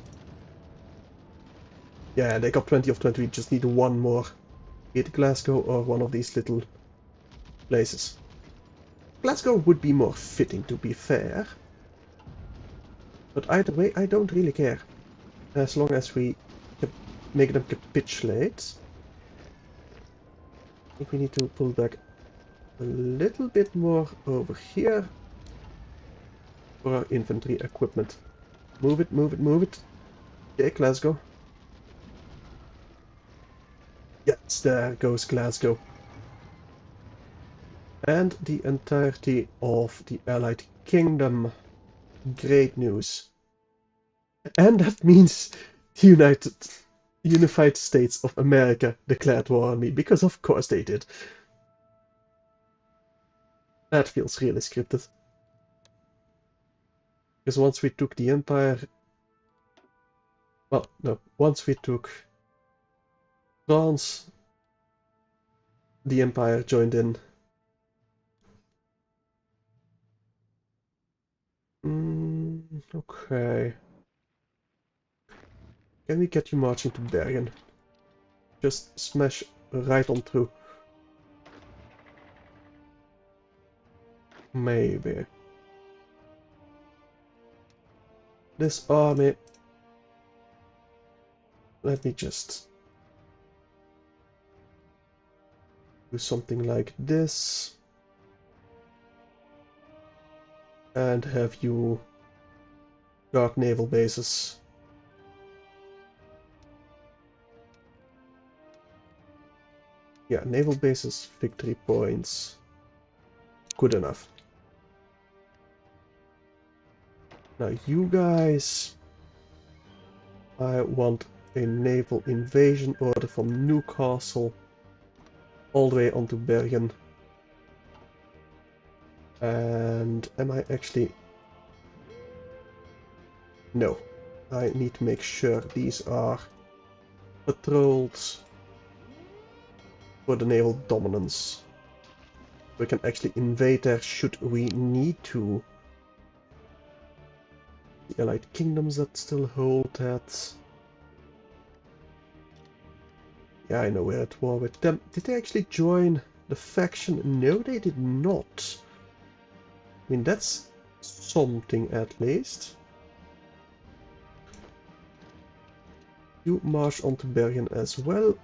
Yeah, they got 20 of 20. We just need one more. Either Glasgow or one of these little places. Glasgow would be more fitting, to be fair. But either way, I don't really care. As long as we make them capitulate. I think we need to pull back a little bit more over here for our infantry equipment. Move it, move it, move it. Okay, Glasgow. Yes, there goes Glasgow. and the entirety of the Allied Kingdom. Great news. And that means the Unified States of America declared war on me, because of course they did. That feels really scripted. Because once we took the Empire... Well, no, once we took France, the Empire joined in. Okay. Can we get you marching to Bergen? Just smash right on through. Maybe. This army... Let me just do something like this. And have you guard naval bases. Yeah, naval bases, victory points. Good enough. Now you guys... I want a naval invasion order from Newcastle all the way onto Bergen. And am I actually... No. I need to make sure these are patrols for the naval dominance. We can actually invade there should we need to. The Allied Kingdoms that still hold that. Yeah, I know we're at war with them. Did they actually join the faction? No, they did not. I mean, that's something at least. You march onto Bergen as well.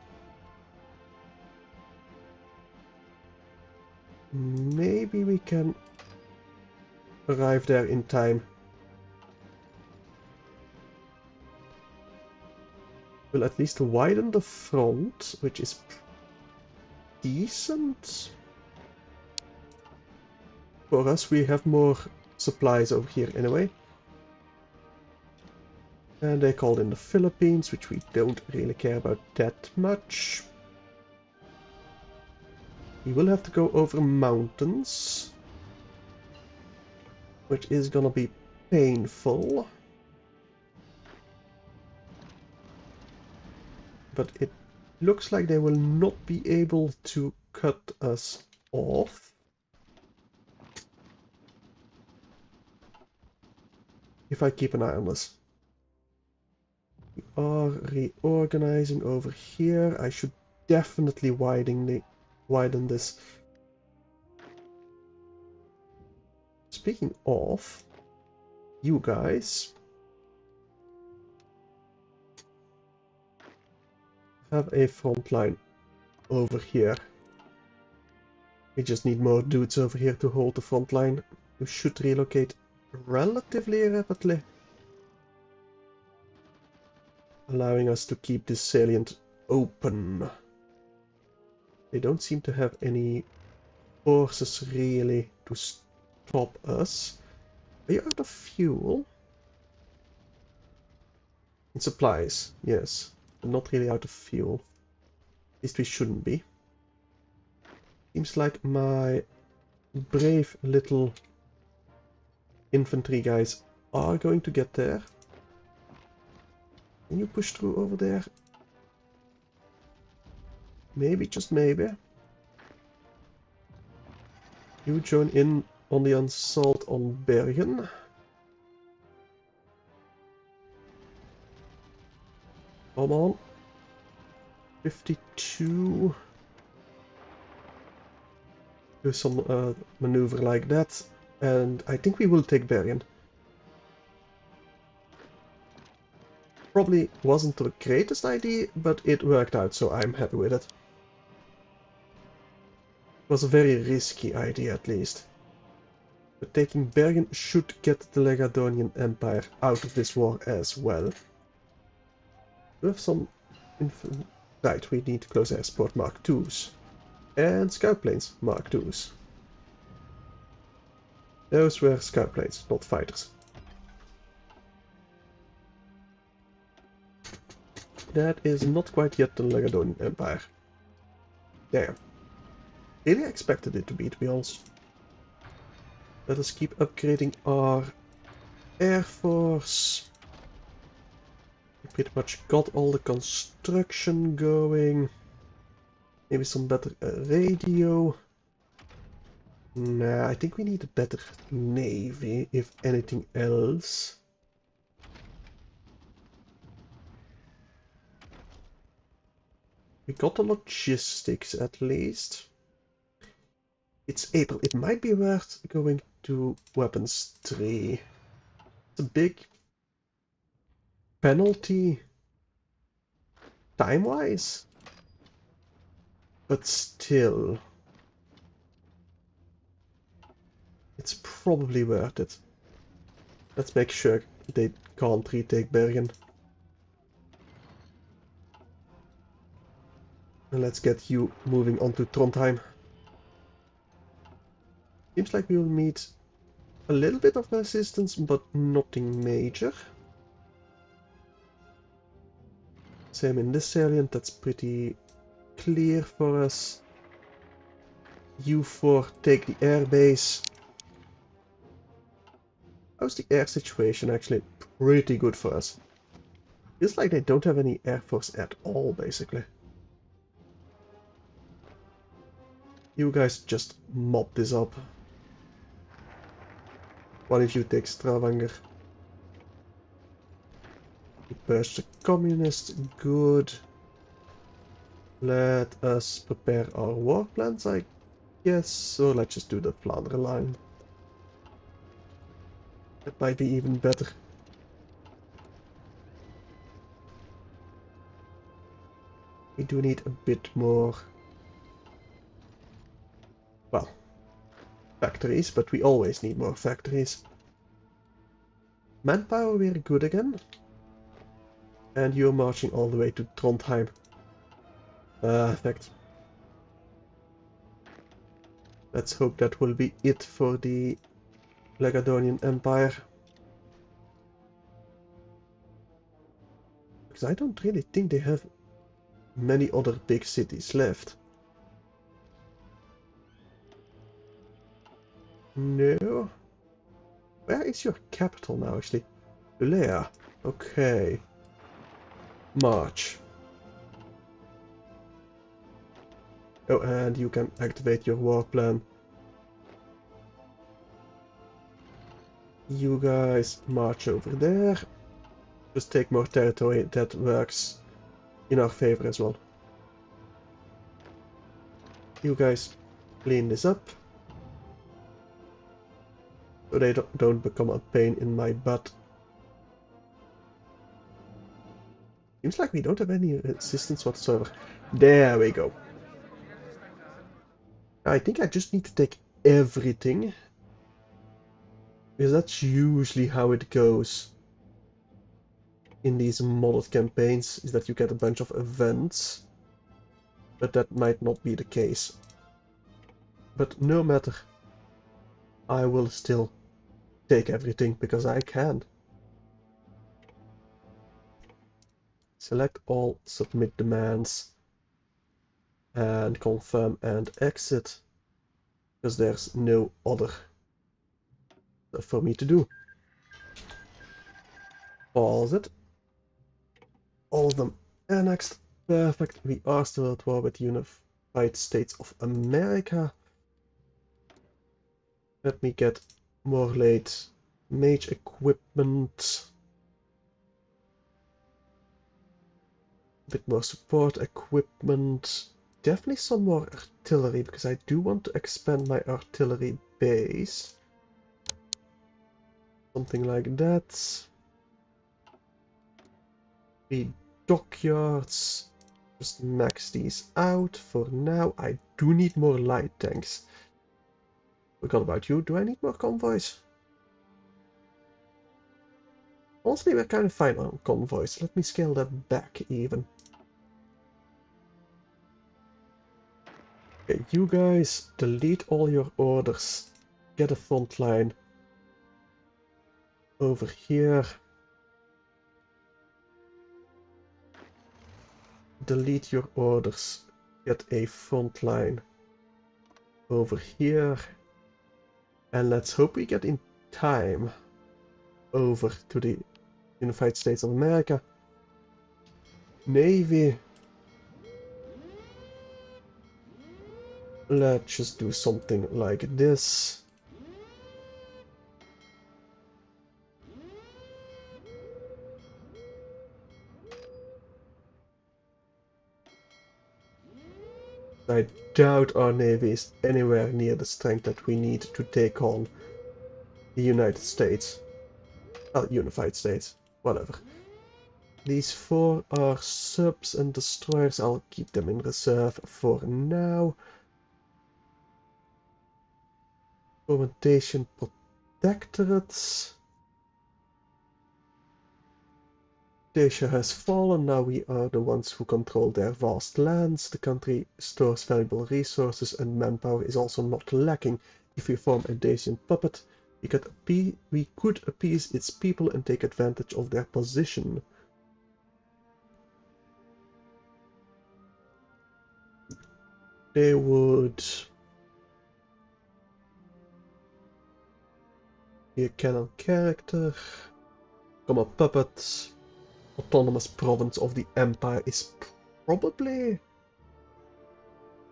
Maybe we can arrive there in time. Will at least widen the front, which is decent. For us, we have more supplies over here anyway. And they called in the Philippines, which we don't really care about that much. We will have to go over mountains, which is gonna be painful. But it looks like they will not be able to cut us off. If I keep an eye on this. We are reorganizing over here. I should definitely widen this. Speaking of, you guys have a front line over here. We just need more dudes over here to hold the front line. We should relocate relatively rapidly, allowing us to keep this salient open. They don't seem to have any forces really to stop us. Are you out of fuel? And supplies, yes. But not really out of fuel. At least we shouldn't be. Seems like my brave little infantry guys are going to get there. Can you push through over there? Maybe, just maybe. You join in on the assault on Bergen. Come on. 52. Do some maneuver like that. And I think we will take Bergen. Probably wasn't the greatest idea, but it worked out, so I'm happy with it. It was a very risky idea, at least. But taking Bergen should get the Legadonian Empire out of this war as well. We have some... Right, we need close air support Mark IIs. And scout planes Mark IIs. Those were scout planes, not fighters. That is not quite yet the Lagadonian Empire. There. Really expected it to be honest. Let us keep upgrading our Air Force. We pretty much got all the construction going. Maybe some better radio. Nah, I think we need a better navy, if anything else. We got the logistics at least. It's April. It might be worth going to weapons 3. It's a big penalty time-wise, but still. It's probably worth it. Let's make sure they can't retake Bergen. And let's get you moving on to Trondheim. Seems like we will meet a little bit of resistance, but nothing major. Same in this salient, that's pretty clear for us. You 4 take the airbase. How's the air situation? Actually pretty good for us. Feels like they don't have any air force at all, basically. You guys just mop this up. One of you takes Stavanger. You purge the communists. Good. Let us prepare our war plans, I guess. So let's just do the Flandre line. That might be even better. We do need a bit more, well, factories, but we always need more factories. Manpower, we're good again. And you're marching all the way to Trondheim. Perfect. Let's hope that will be it for the Lagadonian Empire. Because I don't really think they have many other big cities left. No. Where is your capital now, actually? Ulea. Okay. March. Oh, and you can activate your war plan. You guys march over there. Just take more territory. That works in our favor as well. You guys clean this up. So they don't become a pain in my butt. Seems like we don't have any resistance whatsoever. There we go. I think I just need to take everything. Because that's usually how it goes in these modded campaigns, is that you get a bunch of events. But that might not be the case. But no matter, I will still take everything because I can. Select all, submit demands, and confirm and exit. Because there's no other stuff for me to do. Pause it. All of them annexed. Perfect. We are still at war with the United States of America. Let me get more late mage equipment. A bit more support equipment. Definitely some more artillery, because I do want to expand my artillery base. Something like that. The dockyards. Just max these out for now. I do need more light tanks. Forgot about you. Do I need more convoys? Honestly, we're kind of fine on convoys. Let me scale that back even. Okay, you guys delete all your orders get a front line over here. Delete your orders. Get a front line over here. And let's hope we get in time over to the United States of America. Navy. Let's just do something like this. I doubt our Navy is anywhere near the strength that we need to take on the United States. Unified States. Whatever. These 4 are subs and destroyers. I'll keep them in reserve for now. Fermentation protectorates. Asia has fallen, now we are the ones who control their vast lands. The country stores valuable resources and manpower is also not lacking. If we form a Dacian puppet, we could appease its people and take advantage of their position. They would be a canon character, become a puppet. Autonomous province of the Empire is probably a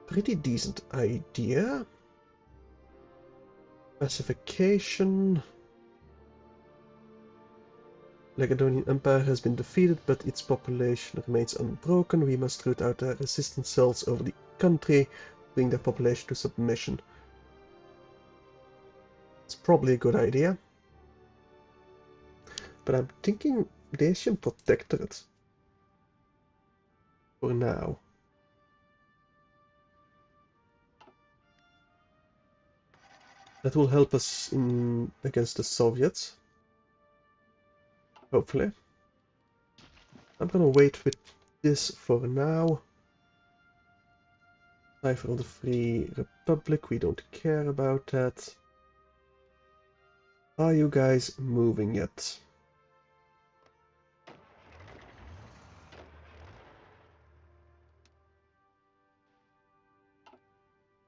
pretty decent idea. Pacification. Lacedemonian Empire has been defeated, but its population remains unbroken. We must root out the resistance cells over the country, bring their population to submission. It's probably a good idea. But I'm thinking Dacian Protectorate for now. That will help us against the Soviets. Hopefully. I'm gonna wait with this for now. Cipher of the Free Republic, we don't care about that. Are you guys moving yet?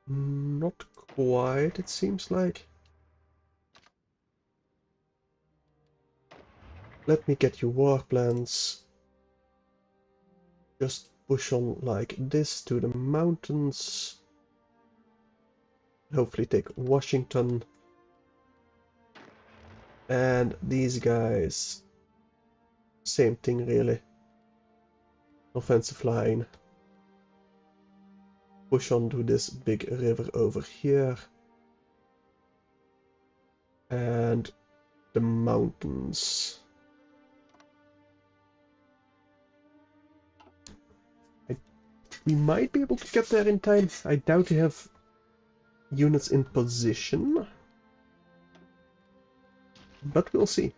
Not quite, it seems like. Let me get you war plans. Just push on like this to the mountains. Hopefully take Washington. And these guys, same thing really. Offensive line. Push on to this big river over here. And the mountains. We might be able to get there in time. I doubt we have units in position. But we'll see.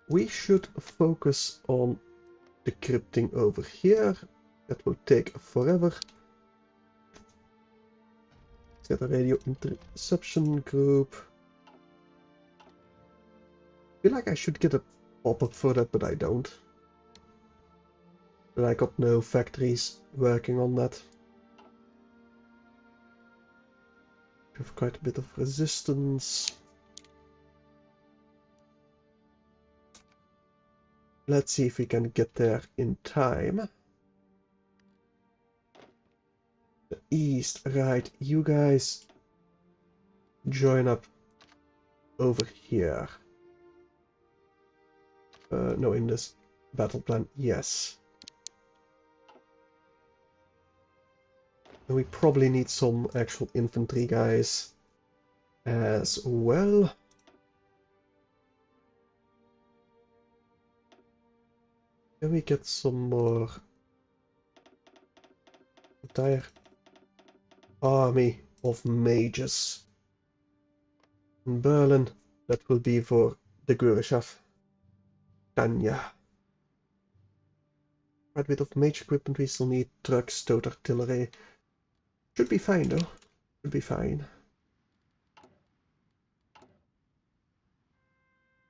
We should focus on decrypting over here. That will take forever. Let's get a radio interception group. I feel like I should get a pop-up for that, but I don't. But I got no factories working on that. We have quite a bit of resistance. Let's see if we can get there in time. The east, right, you guys join up over here. No, in this battle plan, yes. And we probably need some actual infantry guys as well. Can we get some more entire army of mages? In Berlin, that will be for the Gurushav. Tanya. Quite a bit of mage equipment, we still need trucks, stout artillery. Should be fine though. Should be fine.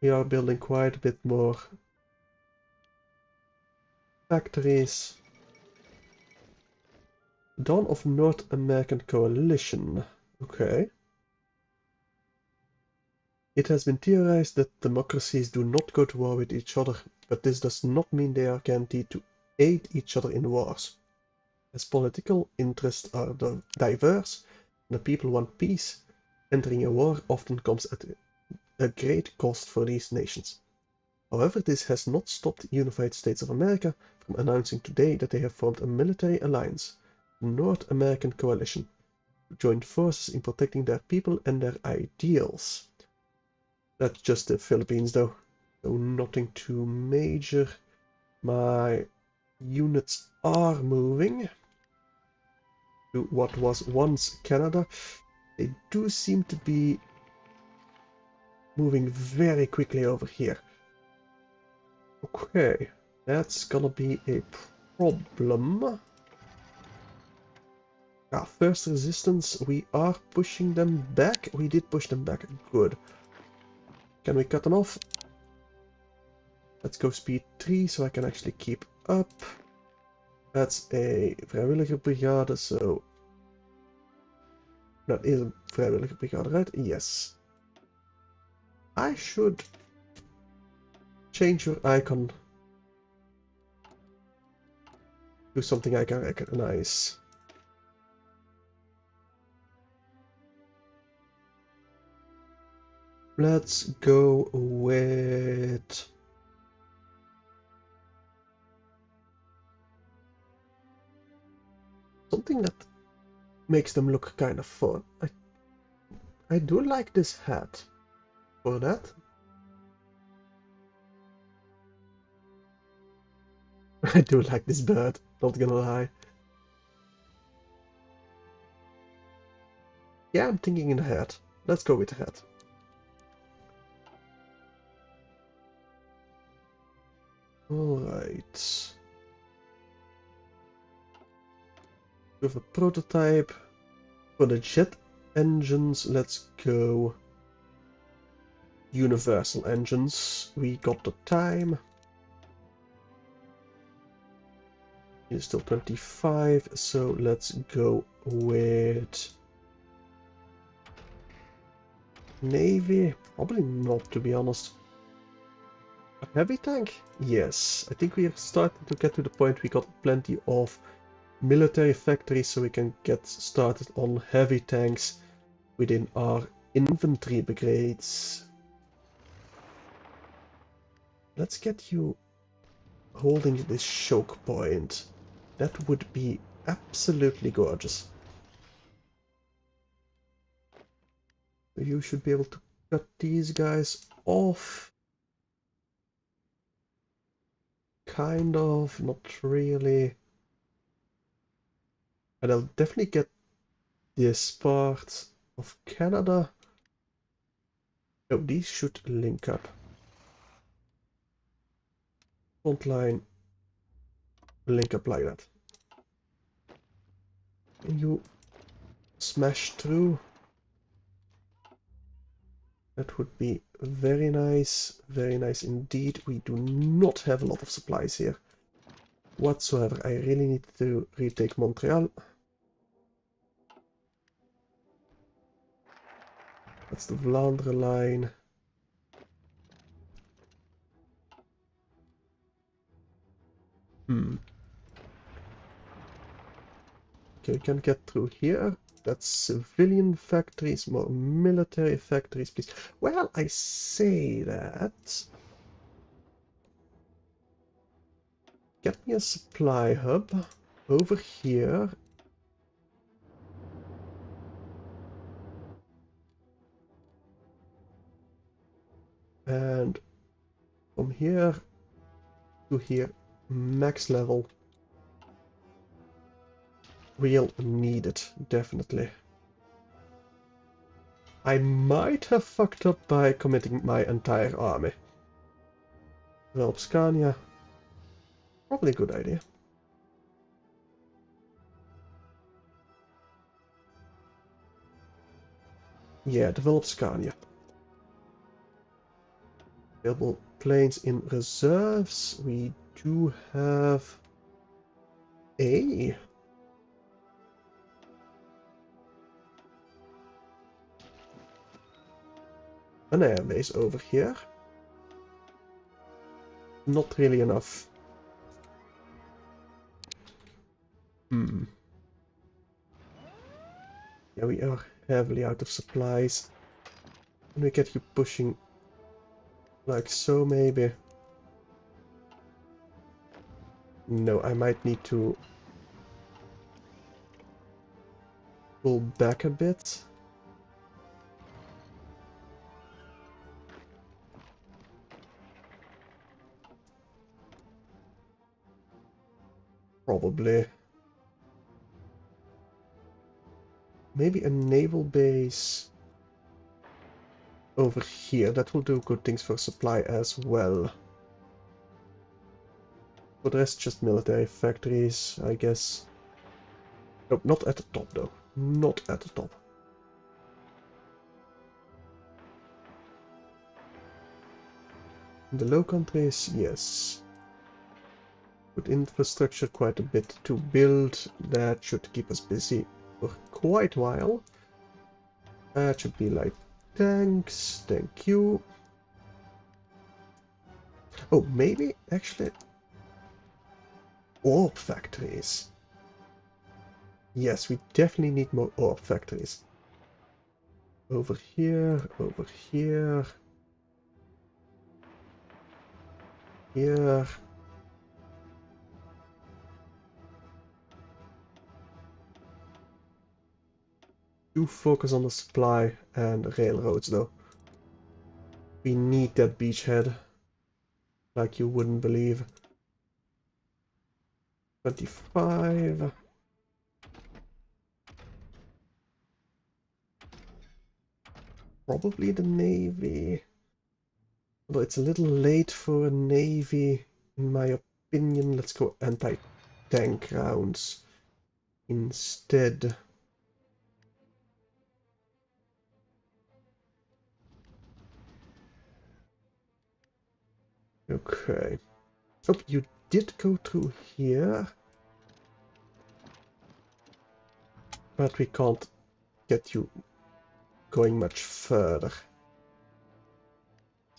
We are building quite a bit more factories. Dawn of North American Coalition. Okay. It has been theorized that democracies do not go to war with each other, but this does not mean they are guaranteed to aid each other in wars. As political interests are diverse, and the people want peace, entering a war often comes at a great cost for these nations. However, this has not stopped the United States of America from announcing today that they have formed a military alliance, the North American Coalition, to join forces in protecting their people and their ideals. That's just the Philippines though, so nothing too major. My units are moving to what was once Canada. They do seem to be moving very quickly over here. Okay, that's gonna be a problem. First resistance, we are pushing them back. We did push them back, good. Can we cut them off? Let's go speed 3 so I can actually keep up. That's a vrijwillige brigade, so... Dat is een vrijwillige brigade, right? Yes. I should change your icon to something I can recognize. Let's go with... something that makes them look kind of fun. I do like this hat for that. I do like this bird, not gonna lie. Yeah, I'm thinking in the hat. Let's go with the hat. Alright. With a prototype. For the jet engines, let's go universal engines. We got the time. It's still 25, so let's go with Navy. Probably not, to be honest. A heavy tank? Yes. I think we are starting to get to the point we got plenty of military factories, so we can get started on heavy tanks within our infantry brigades. Let's get you holding this choke point. That would be absolutely gorgeous. You should be able to cut these guys off. Kind of, not really. And I'll definitely get this part of Canada. Oh, these should link up. Front line, link up like that. And you smash through. That would be very nice indeed. We do not have a lot of supplies here whatsoever. I really need to retake Montreal. That's the Vlaanderen line. Okay, we can get through here. That's civilian factories, more military factories, please. Well, I say that. Get me a supply hub over here. And from here to here, max level. We'll need it, definitely. I might have fucked up by committing my entire army. Develop Scania. Probably a good idea. Yeah, develop Scania. Available planes in reserves. We do have a an airbase over here. Not really enough. Yeah, we are heavily out of supplies. Can we get you pushing like so, maybe? No, I might need to pull back a bit. Probably. Maybe a naval base over here. That will do good things for supply as well. For the rest, just military factories, I guess. Nope, not at the top though. Not at the top. In the low countries, yes. With infrastructure quite a bit to build. That should keep us busy for quite a while. That should be like tanks, thank you. Oh, maybe actually orb factories. Yes, we definitely need more orb factories. Over here, here. Do focus on the supply and railroads though. We need that beachhead. Like you wouldn't believe. 25. Probably the Navy. Although it's a little late for a Navy, in my opinion. Let's go anti-tank rounds instead. Okay. Oh, you did go through here. But we can't get you going much further.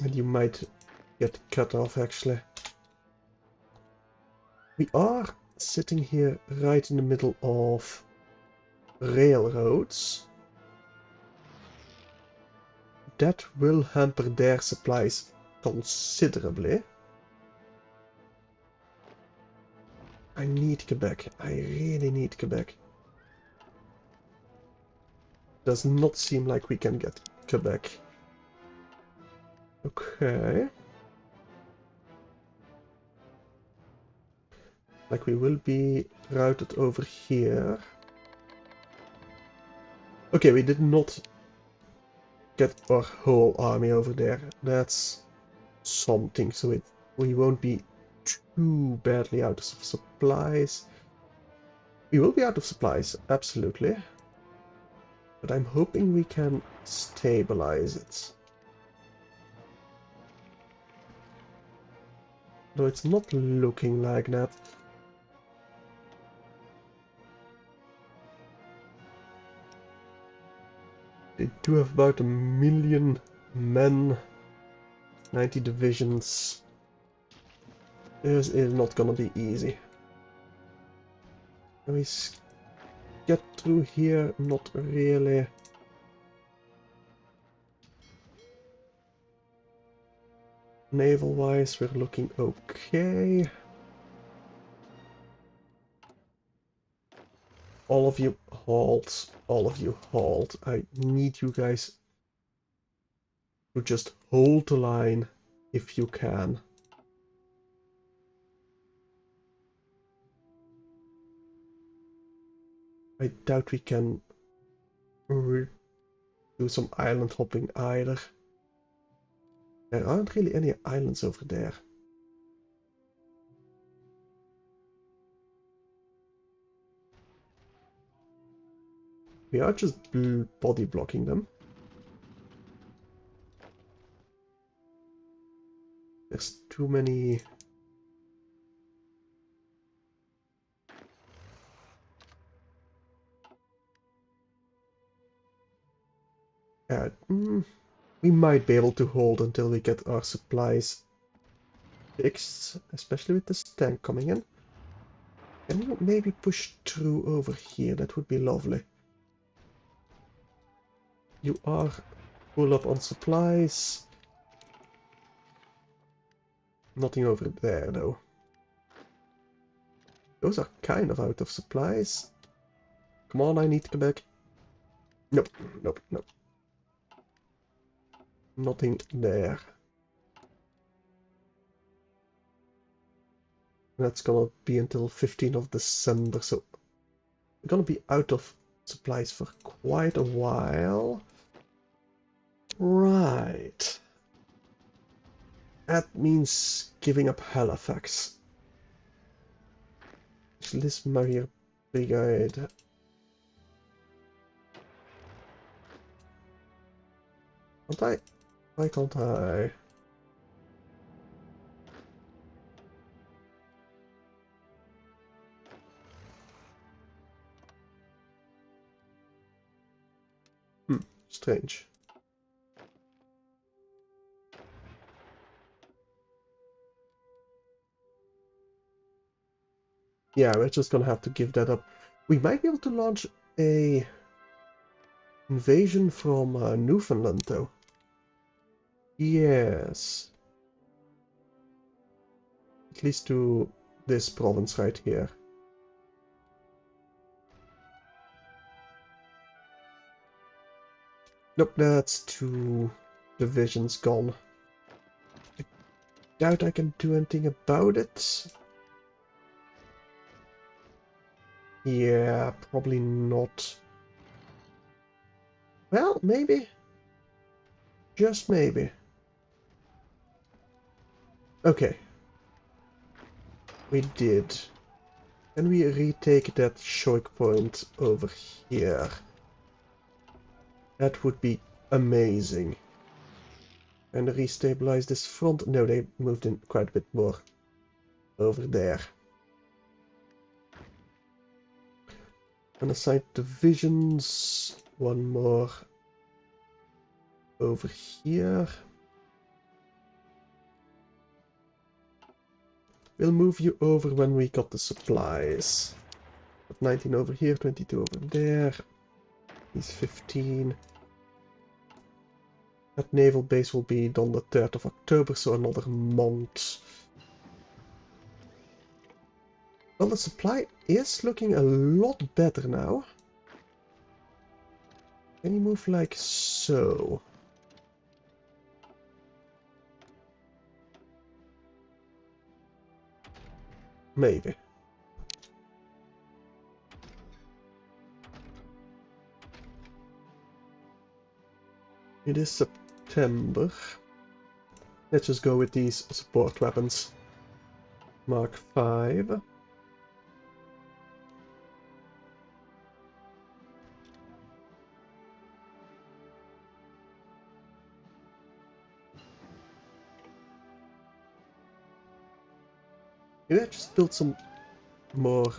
And you might get cut off, actually. We are sitting here right in the middle of railroads. That will hamper their supplies considerably. I need Quebec. I really need Quebec. Does not seem like we can get Quebec. Okay. Like we will be routed over here. Okay, we did not get our whole army over there. That's something, so we won't be too badly out of supplies. We will be out of supplies, absolutely. But I'm hoping we can stabilize it. Though it's not looking like that. They do have about 1 million men, 90 divisions. This is not gonna be easy. Can we get through here? Not really. Naval-wise, we're looking okay. All of you halt. All of you halt. I need you guys to just hold the line if you can. I doubt we can do some island hopping either. There aren't really any islands over there. We are just body blocking them. There's too many... we might be able to hold until we get our supplies fixed, especially with this tank coming in. Can you maybe push through over here? That would be lovely. You are full up on supplies. Nothing over there, though. Those are kind of out of supplies. Come on, I need to come back. Nope, nope, nope. Nothing there. That's gonna be until 15th of December, so we're gonna be out of supplies for quite a while. Right. That means giving up Halifax. This Maria Brigade. Can't I? Why can't I? Strange. Yeah, we're just gonna have to give that up. We might be able to launch a invasion from Newfoundland, though. Yes. At least to this province right here. Nope, that's 2 divisions gone. I doubt I can do anything about it. Yeah, probably not. Well, maybe. Just maybe. Okay. We did. Can we retake that choke point over here? That would be amazing. And restabilize this front. No, they moved in quite a bit more over there. And assign divisions. One more over here. We'll move you over when we got the supplies. Got 19 over here, 22 over there. He's 15. That naval base will be on the 3rd of October, so another month. Well, the supply is looking a lot better now. Can you move like so? Maybe. It is September. Let's just go with these support weapons. Mark 5. Maybe I just build some more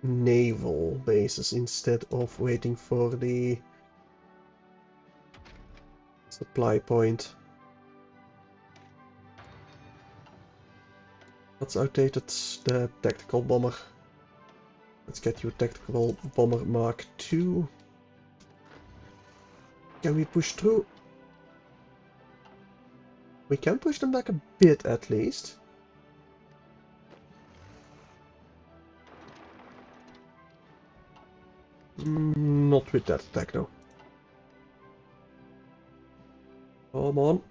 naval bases instead of waiting for the supply point. That's outdated, the tactical bomber. Let's get you a tactical bomber Mark 2. Can we push through? We can push them back a bit at least. Not with that attack though. Come on.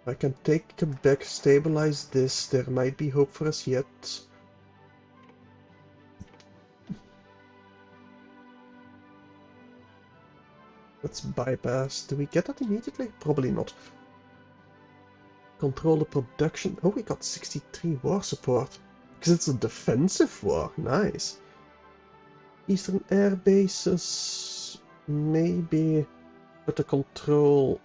I can take them back, stabilize this. There might be hope for us yet. Let's bypass. Do we get that immediately? Probably not. Control the production. Oh, we got 63 war support. Because it's a defensive war. Nice. Eastern air bases. Maybe. But the controlled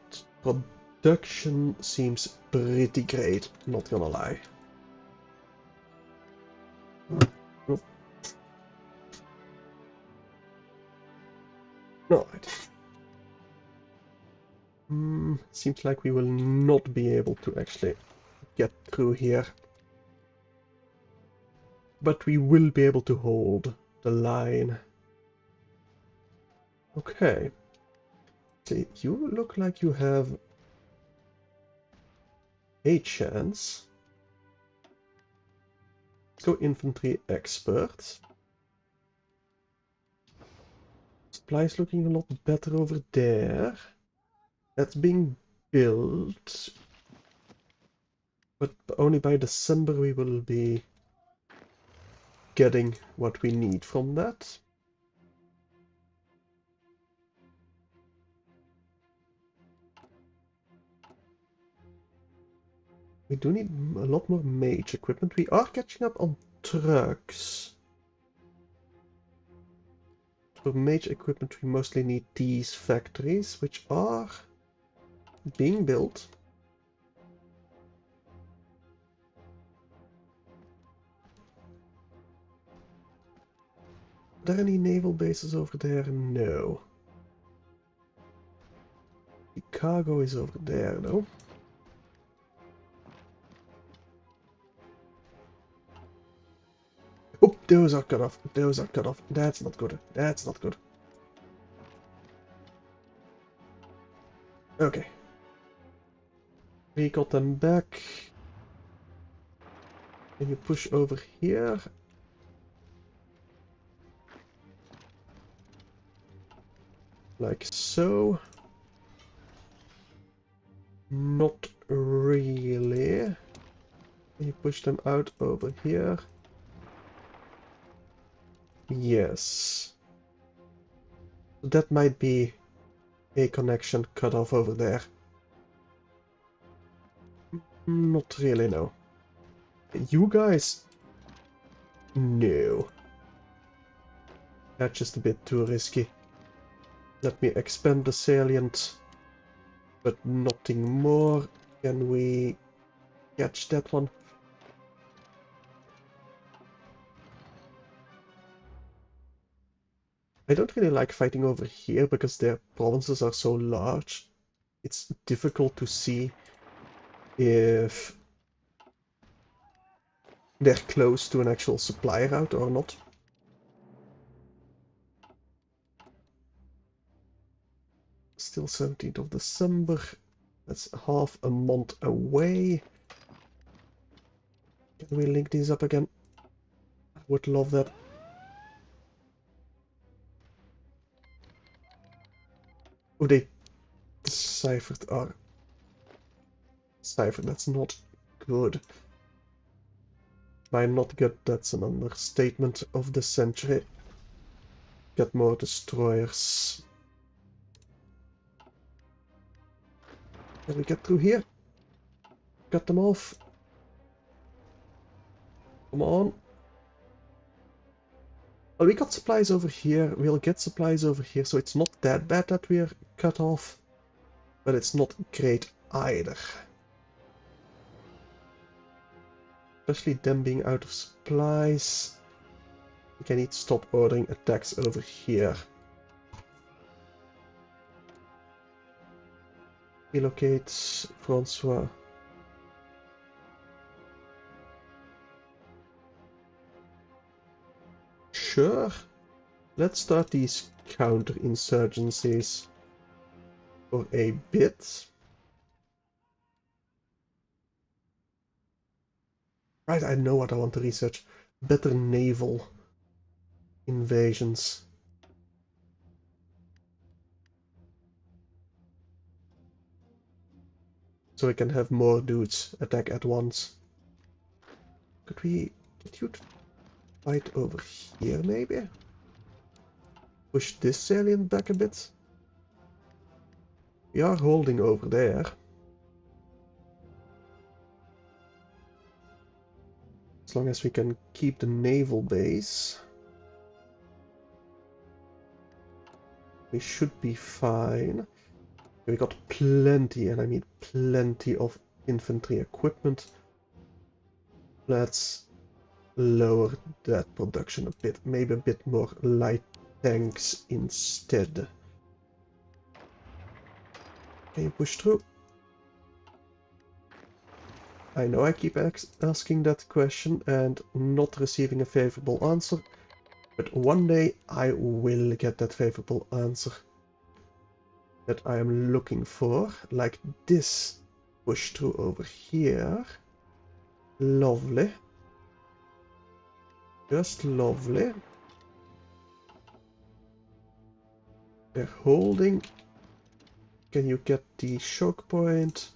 production seems pretty great, not gonna lie. Oh. Alright. Seems like we will not be able to actually get through here. But we will be able to hold the line. Okay. See, you look like you have a chance. Let's go infantry expert. Supplies looking a lot better over there. That's being built. But only by December we will be getting what we need from that. We do need a lot more mage equipment. We are catching up on trucks. For mage equipment we mostly need these factories, which are being built. Are there any naval bases over there? No. The cargo is over there though. Oh, those are cut off. Those are cut off. That's not good. That's not good. Okay. We got them back. And you push over here. Like so. Not really. And you push them out over here. Yes. That might be a connection cut off over there. Not really, no. You guys? No. That's just a bit too risky. Let me expand the salient. But nothing more. Can we catch that one? I don't really like fighting over here because their provinces are so large. It's difficult to see if they're close to an actual supply route or not. Still 17th of December. That's half a month away. Can we link these up again? I would love that. Oh, they deciphered our cipher. That's not good. By not good, that's an understatement of the century. Get more destroyers. Can we get through here? Cut them off. Come on. Well, we got supplies over here. We'll get supplies over here, so it's not that bad that we're cut off. But it's not great either. Especially them being out of supplies. I need to stop ordering attacks over here. Relocate Francois. Sure. Let's start these counter-insurgencies for a bit. Right, I know what I want to research. Better naval invasions. So we can have more dudes attack at once. Could we get you to fight over here, maybe? Push this salient back a bit. We are holding over there. As long as we can keep the naval base, we should be fine. We got plenty, and I mean plenty of infantry equipment. Let's lower that production a bit. Maybe a bit more light tanks instead. Can you push through? I know I keep asking that question and not receiving a favorable answer, but one day I will get that favorable answer that I am looking for, like this push through over here. Lovely. Just lovely. They're holding. Can you get the choke point?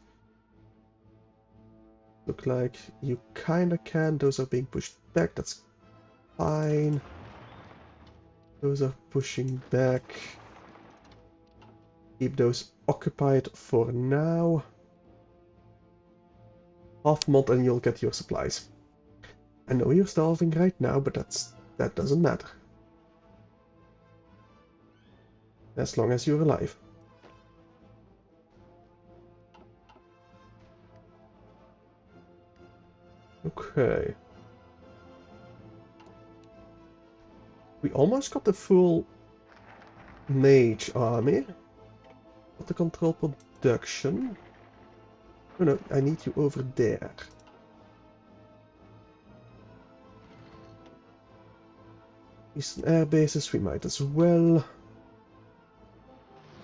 Look like you kinda can. Those are being pushed back. That's fine. Those are pushing back. Keep those occupied for now. Half mod and you'll get your supplies. I know you're starving right now, but that doesn't matter. As long as you're alive. Okay. We almost got the full mage army. Got the control production. Oh no, I need you over there. Eastern air bases, we might as well.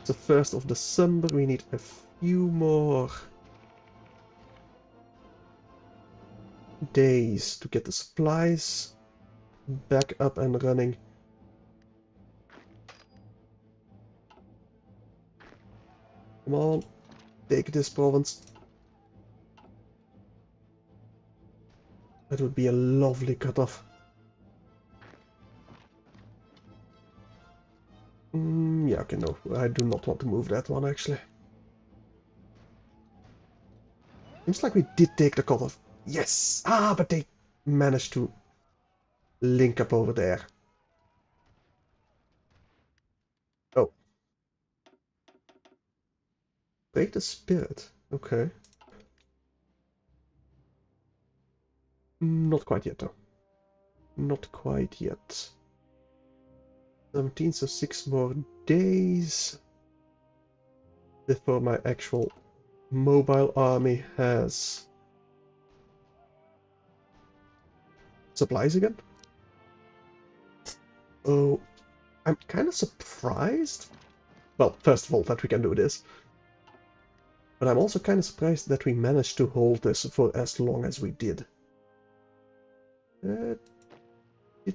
It's the 1st of December, we need a few more days to get the supplies back up and running. Come on, take this province. That would be a lovely cutoff. Yeah, okay, no, I do not want to move that one actually. Seems like we did take the cutoff. Yes! Ah, but they managed to link up over there. Oh. Break the spirit. Okay. Not quite yet, though. Not quite yet. 17, so 6 more days before my actual mobile army has supplies again. Oh, I'm kind of surprised. Well, first of all, that we can do this. But I'm also kind of surprised that we managed to hold this for as long as we did. Did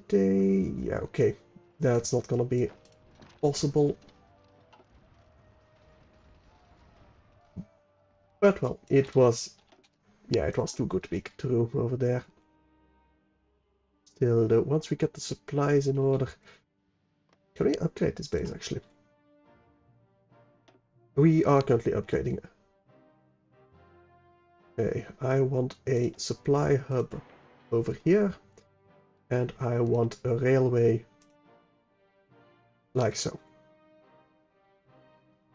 they? Yeah, okay. That's not gonna be possible. But well, it was... Yeah, it was too good to be true over there. Still, though, once we get the supplies in order... Can we upgrade this base, actually? We are currently upgrading. Okay, I want a supply hub over here. And I want a railway like so.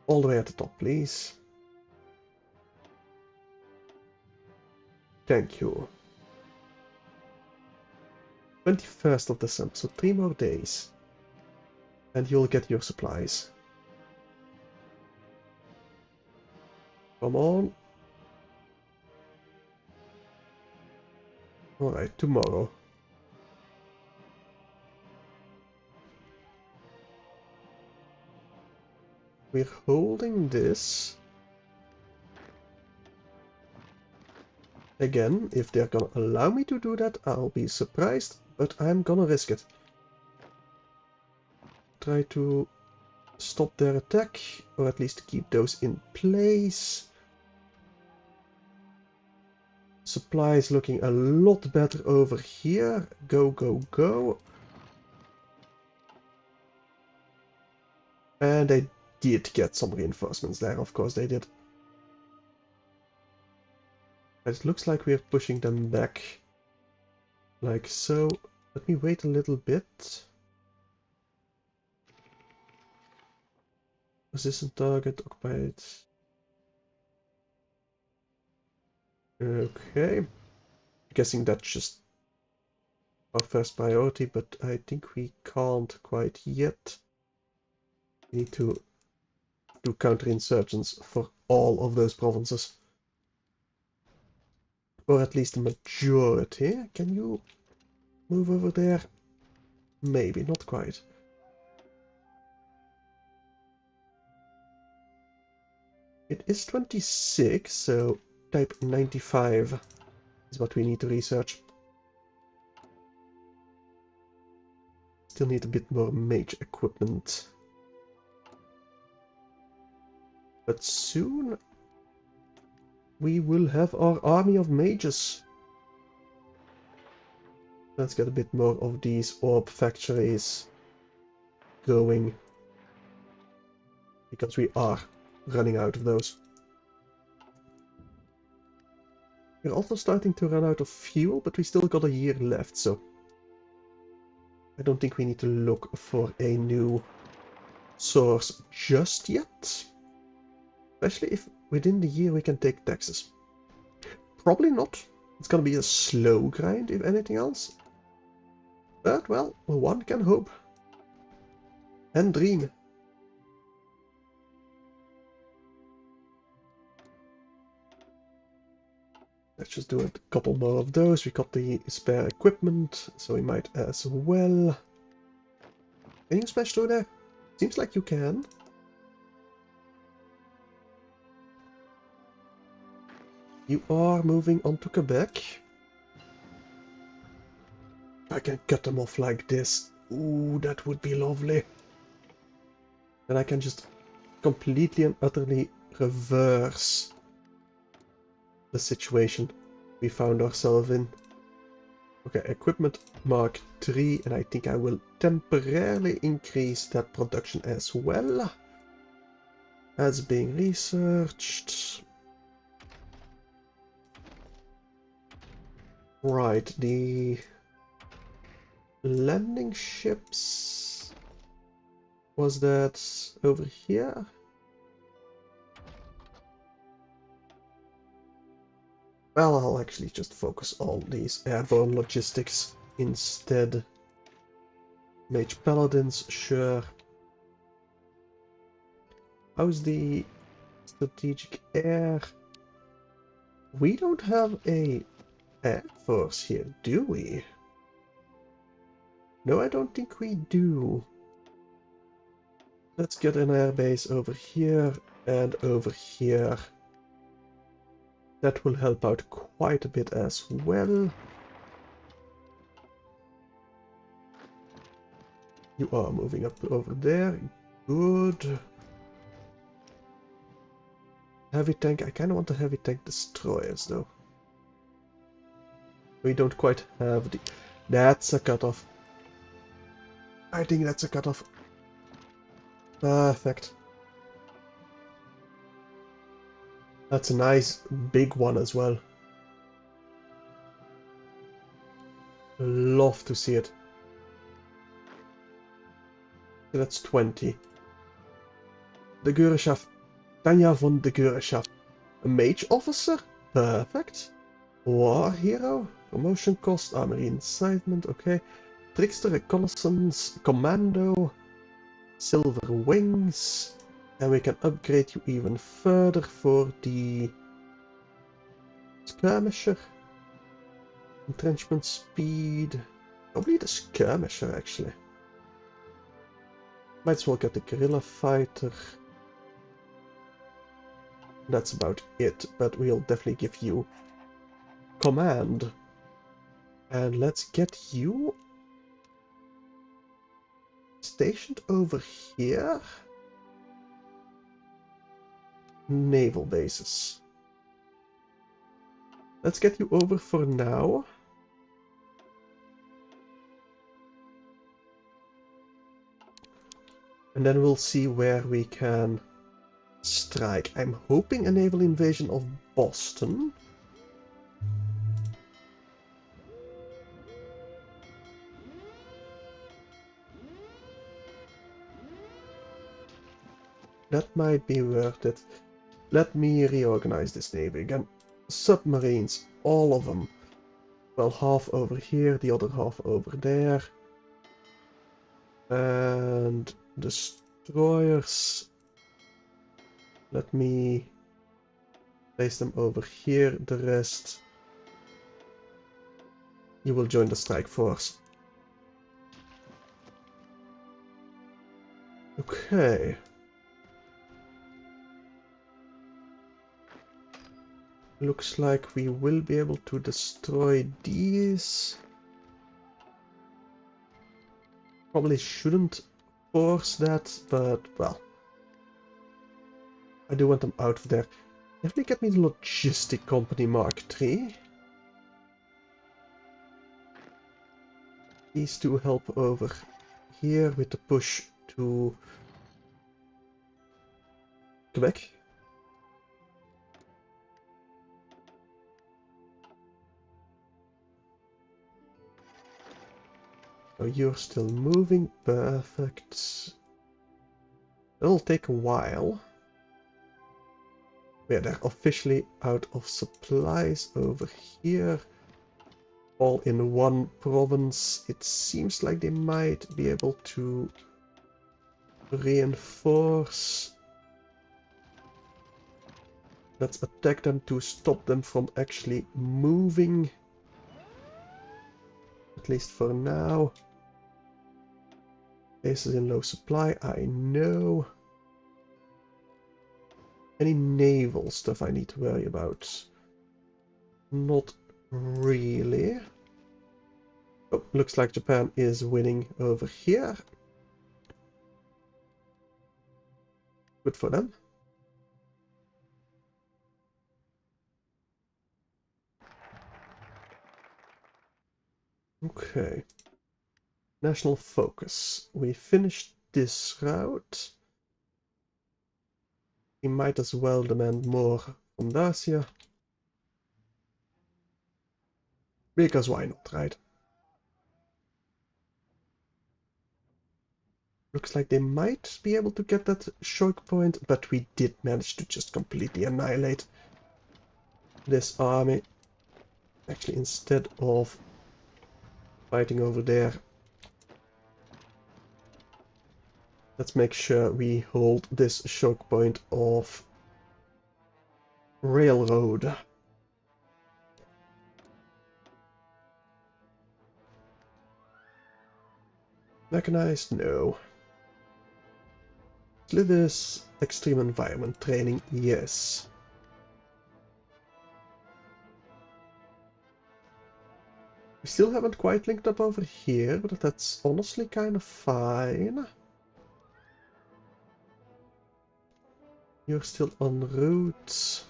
All the way at the top, please. Thank you. 21st of December, so 3 more days. And you'll get your supplies. Come on. Alright, tomorrow. We're holding this. Again, if they're gonna allow me to do that, I'll be surprised, but I'm gonna risk it. Try to stop their attack, or at least keep those in place. Supplies looking a lot better over here. Go, go, go. And they did get some reinforcements there, of course they did. It looks like we're pushing them back. Like so. Let me wait a little bit. Resistant target occupied. Okay. Guessing that's just our first priority, but I think we can't quite yet. We need to do counterinsurgents for all of those provinces. Or at least the majority. Can you move over there? Maybe, not quite. It is 26, so type 95 is what we need to research. Still need a bit more mage equipment. But soon we will have our army of mages. Let's get a bit more of these orb factories going. Because we are running out of those. We're also starting to run out of fuel, but we still got a year left, so I don't think we need to look for a new source just yet. Especially if within the year we can take taxes. Probably not. It's gonna be a slow grind, if anything else. But, well, one can hope. And dream. Let's just do a couple more of those. We got the spare equipment, so we might as well. Can you smash through there? Seems like you can. You are moving on to Quebec. I can cut them off like this. Ooh, that would be lovely. Then I can just completely and utterly reverse the situation we found ourselves in. Okay, equipment Mark 3, and I think I will temporarily increase that production as well. As being researched. Right, the landing ships. Was that over here? Well, I'll actually just focus on these airborne logistics instead. Mage Paladins, sure. How's the strategic air? We don't have a air force here, do we? No, I don't think we do. Let's get an airbase over here and over here. That will help out quite a bit as well. You are moving up over there. Good. Heavy tank. I kind of want the heavy tank destroyers though. We don't quite have the... That's a cutoff. I think that's a cutoff. Perfect. That's a nice big one as well. Love to see it. That's 20. De Gureshaf. Tanya von de Gureshaf. A mage officer? Perfect. War hero. Promotion cost. Armory incitement. Okay. Trickster, reconnaissance, commando. Silver wings. And we can upgrade you even further for the skirmisher. Entrenchment speed. Probably the skirmisher actually. Might as well get the guerrilla fighter. That's about it, but we'll definitely give you command. And let's get you stationed over here. Naval bases. Let's get you over for now. And then we'll see where we can strike. I'm hoping a naval invasion of Boston. That might be worth it. Let me reorganize this navy again. Submarines, all of them. Well, half over here, the other half over there. And destroyers. Let me place them over here. The rest, you will join the strike force. Okay. Looks like we will be able to destroy these. Probably shouldn't force that, but well. I do want them out of there. Definitely get me the Logistic Company Mark III. These two help over here with the push to Quebec. So you're still moving, perfect. It'll take a while. Yeah, they're officially out of supplies over here. All in one province. It seems like they might be able to reinforce. Let's attack them to stop them from actually moving. At least for now. Bases in low supply, I know. Any naval stuff I need to worry about? Not really. Oh, looks like Japan is winning over here. Good for them. Okay. National focus. We finished this route. We might as well demand more from Dacia. Because why not, right? Looks like they might be able to get that choke point, but we did manage to just completely annihilate this army. Actually, instead of fighting over there, let's make sure we hold this choke point of railroad. Mechanized? No. Slithers, extreme environment training? Yes. We still haven't quite linked up over here, but that's honestly kind of fine. You're still en route.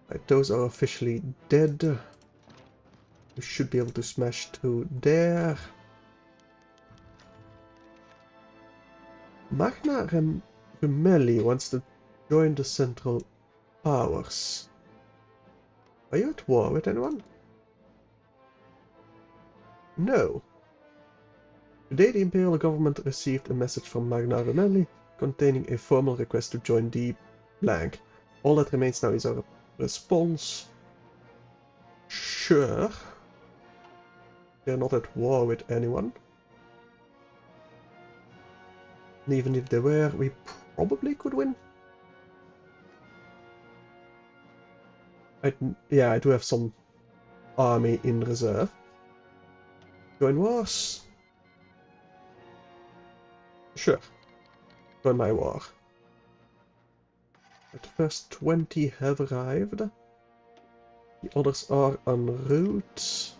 Right, those are officially dead. We should be able to smash through there. Magna Gemelli wants to join the Central Powers. Are you at war with anyone? No. Today the Imperial government received a message from Magna Gemelli containing a formal request to join the blank. All that remains now is our response. Sure. They're not at war with anyone. And even if they were, we probably could win. Yeah, I do have some army in reserve. Join wars? Sure. Join my war. The first 20 have arrived. The others are en route.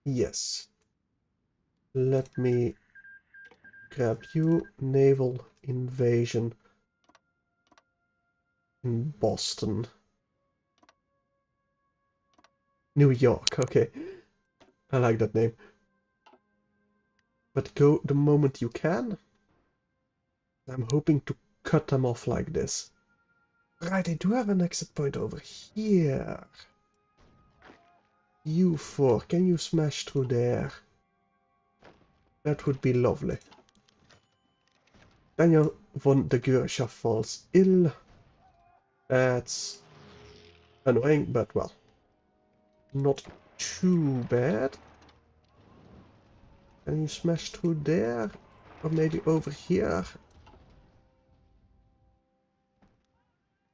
Yes. Let me grab you. Naval invasion in Boston. New York, okay. I like that name. But go the moment you can. I'm hoping to cut them off like this. Right, I do have an exit point over here. You 4, can you smash through there? That would be lovely. Daniel von de Gurscha falls ill. That's annoying, but well, not too bad. Can you smash through there? Or maybe over here?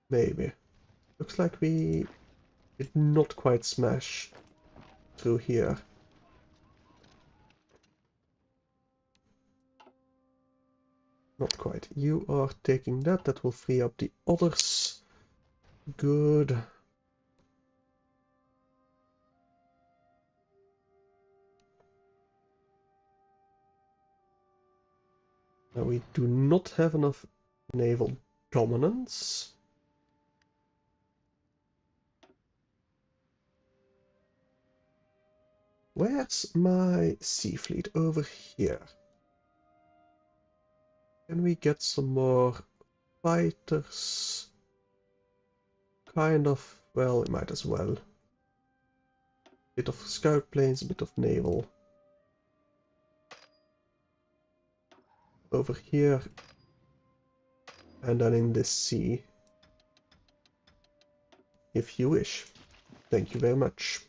Maybe. Looks like we did not quite smash through here. Not quite. You are taking that. That will free up the others. Good. Now we do not have enough naval dominance. Where's my sea fleet? Over here. Can we get some more fighters? Kind of. Well, we might as well. Bit of scout planes, a bit of naval. Over here. And then in this sea. If you wish. Thank you very much.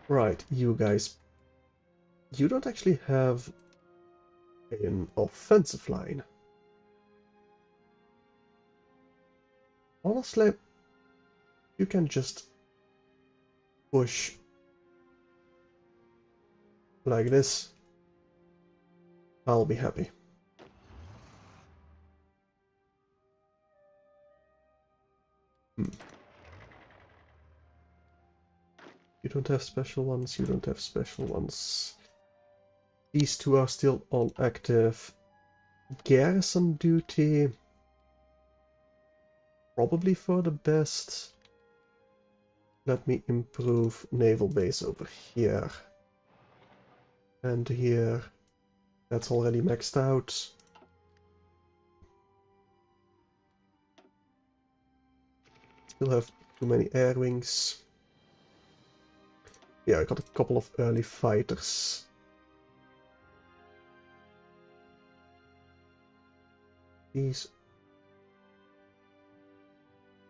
Right, you guys. You don't actually have an offensive line. Honestly, you can just push like this. I'll be happy. You don't have special ones, you don't have special ones. These two are still on active garrison duty. Probably for the best. Let me improve naval base over here. And here. That's already maxed out. Still have too many air wings. Yeah, I got a couple of early fighters. These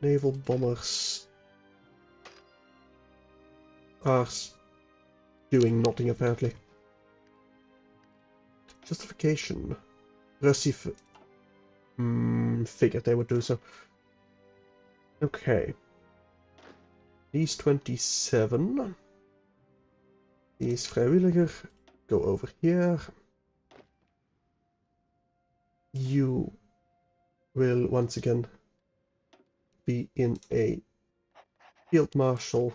naval bombers are doing nothing apparently. Justification. Figured they would do so. Okay. These 27. These vrijwilliger. Go over here. You will once again be in a field marshal.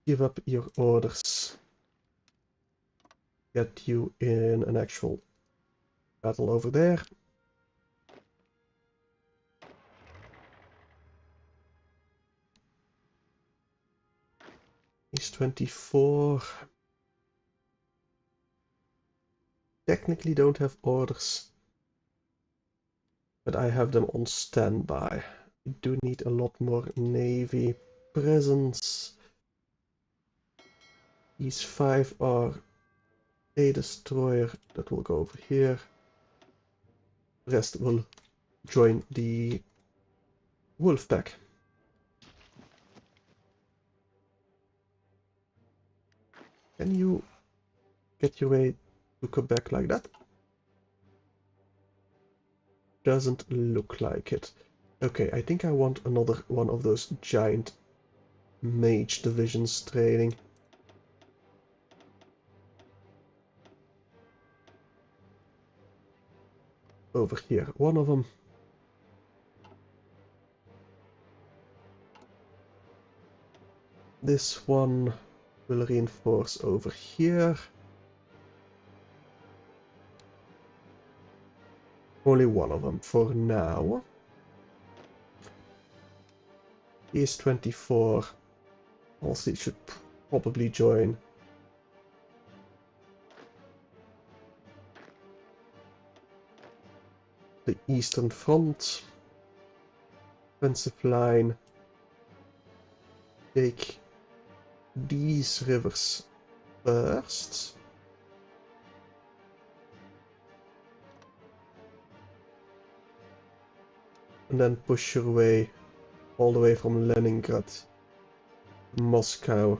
Give up your orders. Get you in an actual battle over there. He's 24. Technically don't have orders, but I have them on standby. We do need a lot more navy presence. These 5 are a destroyer that will go over here. The rest will join the wolf pack. Can you get your way to Quebec like that? Doesn't look like it. Okay, I think I want another one of those giant mage divisions training. Over here, one of them. This one will reinforce over here. Only one of them for now. He is 24. Also, he should probably join. the eastern front. Offensive line. Take these rivers first. And then push your way all the way from Leningrad to Moscow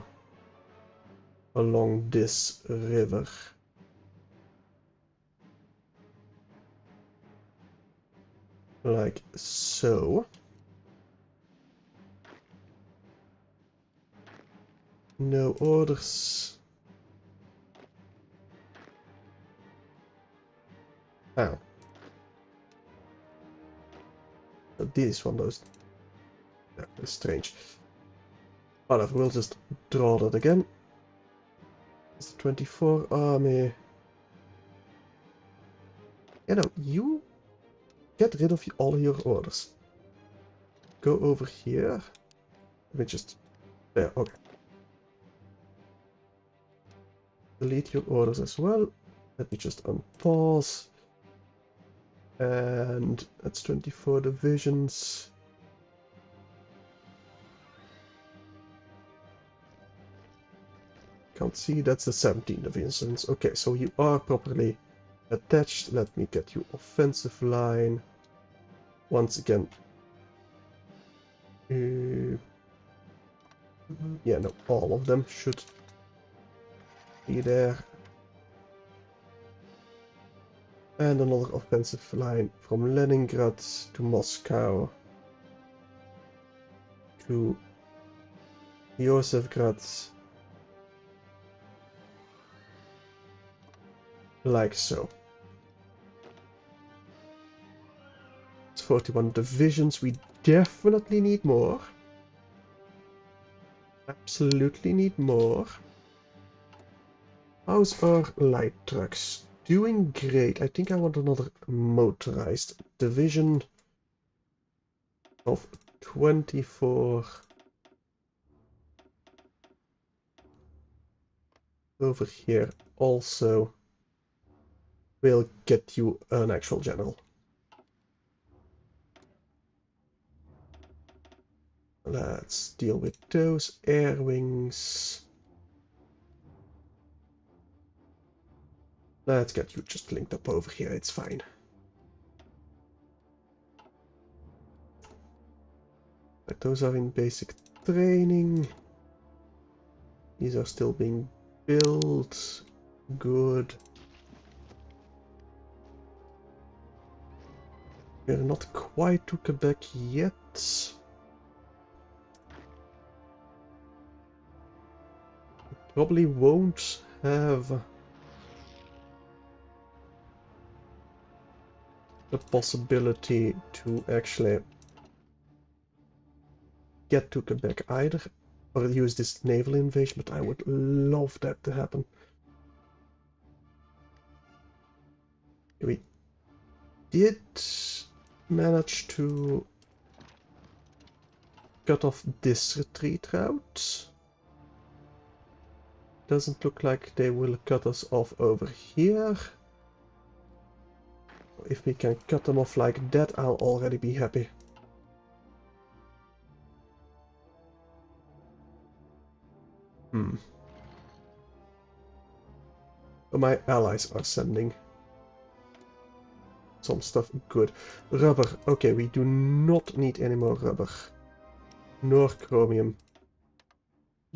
along this river. Like so. No orders. Oh. But this one those. That's strange. Whatever, we'll just draw that again. It's the 24 army. You know, you get rid of all your orders. Go over here. Let me just... There, okay. Delete your orders as well. Let me just unpause. And that's 24 divisions. Can't see, that's the 17 divisions. Okay, so you are properly attached. Let me get you offensive line. Once again. Yeah, no, all of them should be there. And another offensive line from Leningrad to Moscow to Yosefgrad, like so. It's 41 divisions, we definitely need more. Absolutely need more. How's our light trucks? Doing great. I think I want another motorized division of 24 over here. Also will get you an actual general. Let's deal with those air wings. Let's get you just linked up over here, it's fine. But those are in basic training. These are still being built. Good. We're not quite to Quebec yet. Probably won't have the possibility to actually get to Quebec either, or use this naval invasion, but I would love that to happen. We did manage to cut off this retreat route. Doesn't look like they will cut us off over here. If we can cut them off like that, I'll already be happy. But my allies are sending some stuff good. Rubber. Okay, we do not need any more rubber. Nor chromium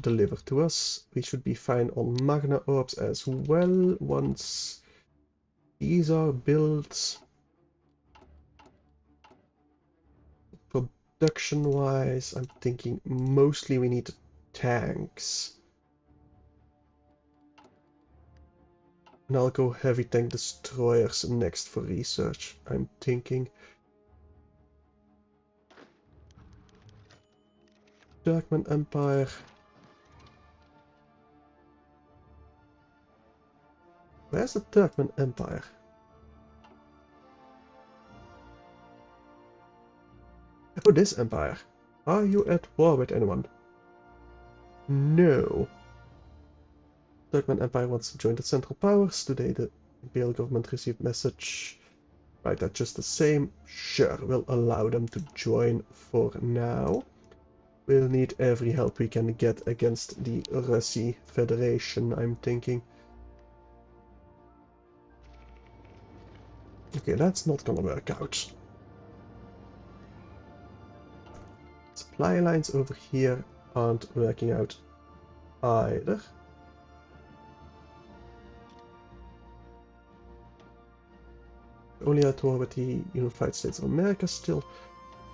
delivered to us. We should be fine on magna orbs as well once these are built. Production wise, I'm thinking mostly we need tanks. And I'll go heavy tank destroyers next for research, I'm thinking. Turkmen Empire. Where's the Turkmen Empire? Oh, this empire. Are you at war with anyone? No. Turkmen Empire wants to join the Central Powers. Today the Imperial government received message Right, that's just the same. Sure, we'll allow them to join for now. We'll need every help we can get against the Russi Federation, I'm thinking. Okay, that's not gonna work out. Supply lines over here aren't working out either. Only at war with the United States of America still.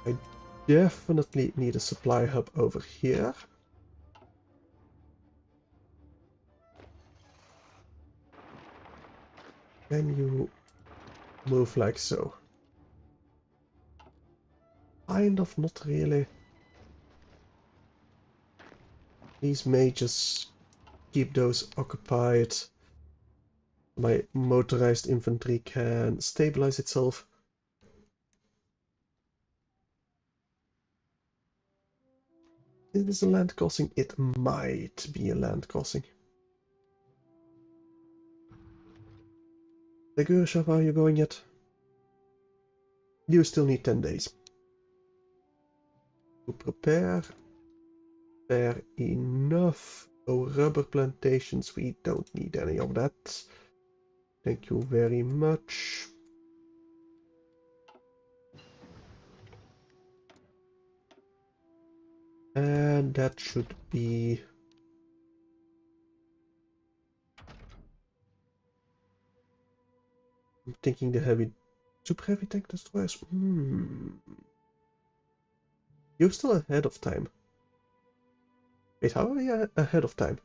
I definitely need a supply hub over here. Can you move like so? Kind of, not really. These may just keep those occupied. My motorized infantry can stabilize itself. Is this a land crossing? It might be a land crossing. Legurshov, are you going yet? You still need 10 days. To prepare. Fair enough. Oh, rubber plantations, we don't need any of that. Thank you very much. And that should be... I'm thinking the heavy... Super heavy tank destroyers? You're still ahead of time. Wait, how are we ahead of time?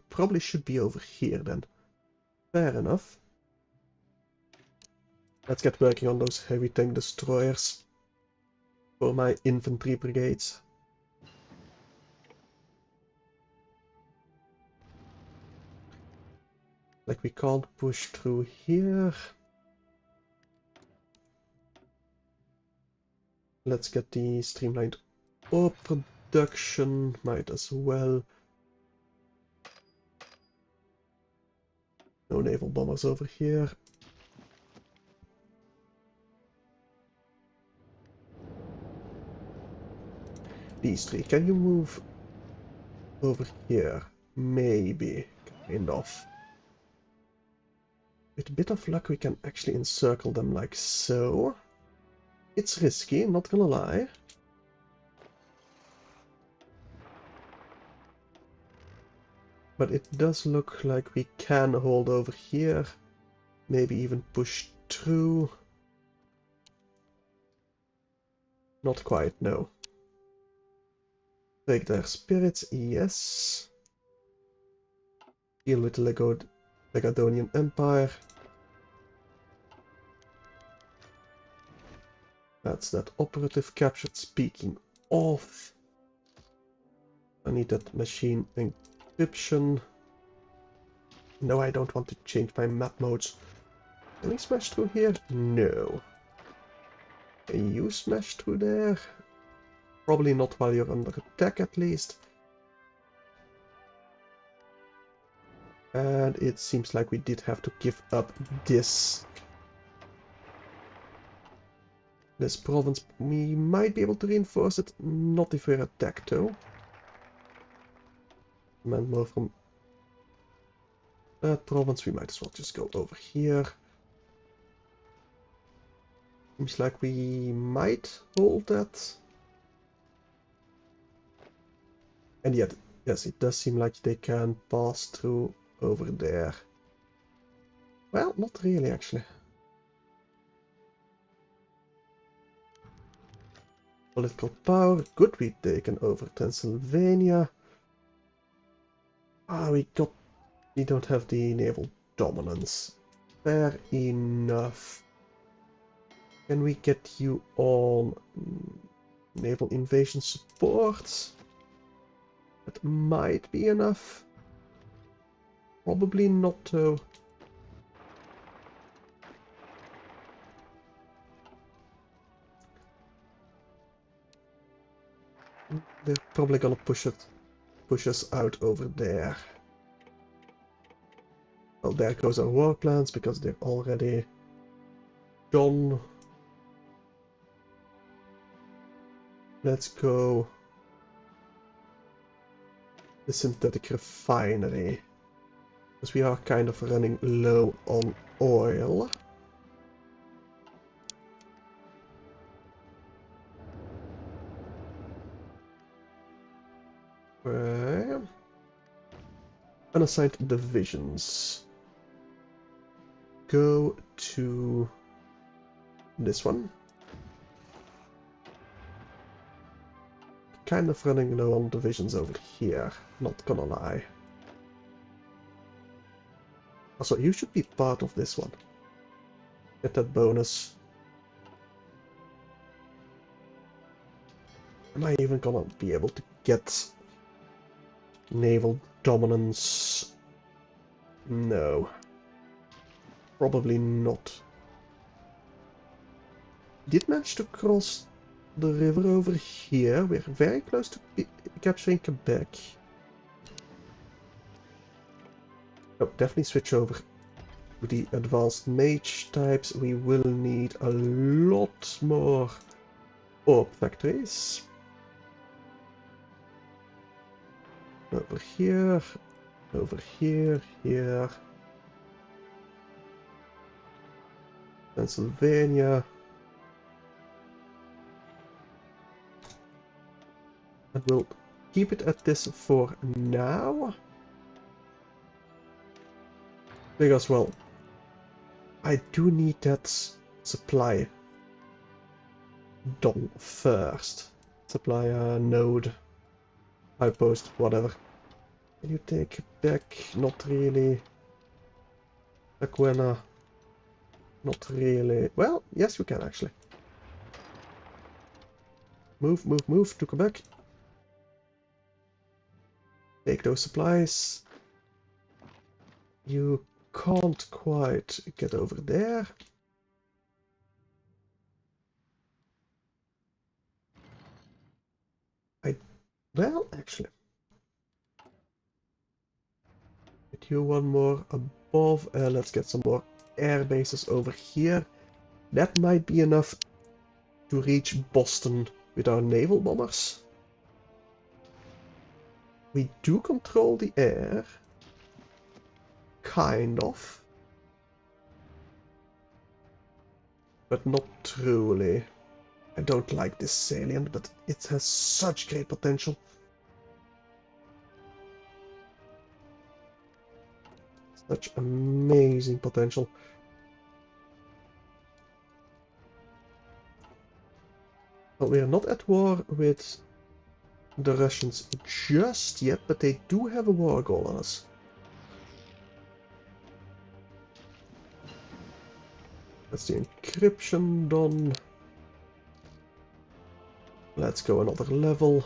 Probably should be over here then. Fair enough. Let's get working on those heavy tank destroyers for my infantry brigades. Like we can't push through here. Let's get the streamlined ore production, might as well. No naval bombers over here. These three, can you move over here? Maybe, kind of. With a bit of luck we can actually encircle them like so. It's risky, not gonna lie. But it does look like we can hold over here. Maybe even push through. Not quite, no. Break their spirits, yes. Deal with the Lagodonian Empire. That's that operative captured. Speaking of, I need that machine encryption. No, I don't want to change my map modes. Can we smash through here? No. Can you smash through there? Probably not while you're under attack, at least. And it seems like we did have to give up this province. We might be able to reinforce it, not if we're attacked though. Demand more from that province, we might as well just go over here. Seems like we might hold that. And yet, yes, it does seem like they can pass through over there. Well, not really actually. Political power, good, we've taken over Transylvania. Ah, we don't have the naval dominance. Fair enough. Can we get you on naval invasion support? That might be enough. Probably not though. They're probably gonna push us out over there. Well, there goes our war plans because they're already gone. Let's go the synthetic refinery. Because we are kind of running low on oil. Unassigned divisions. Go to this one. Kind of running low on divisions over here, not gonna lie. Also, you should be part of this one. Get that bonus. Am I even gonna be able to get naval dominance? No. Probably not. Did manage to cross the river over here. We're very close to capturing Quebec. Oh, definitely switch over to the advanced mage types. We will need a lot more orb factories. Over here, here. Pennsylvania. And we'll keep it at this for now. Because, well, I do need that supply done first. Supply node, outpost, whatever. Can you take back? Not really. Aquena. Not really. Well, yes, you can actually. Move to Quebec. Take those supplies. You can't quite get over there. Well, actually. Get you one more above. Let's get some more air bases over here. That might be enough to reach Boston with our naval bombers. We do control the air. Kind of. But not truly. I don't like this salient, but it has such great potential. Such amazing potential. Well, we are not at war with the Russians just yet, but they do have a war goal on us. That's the encryption done. Let's go another level.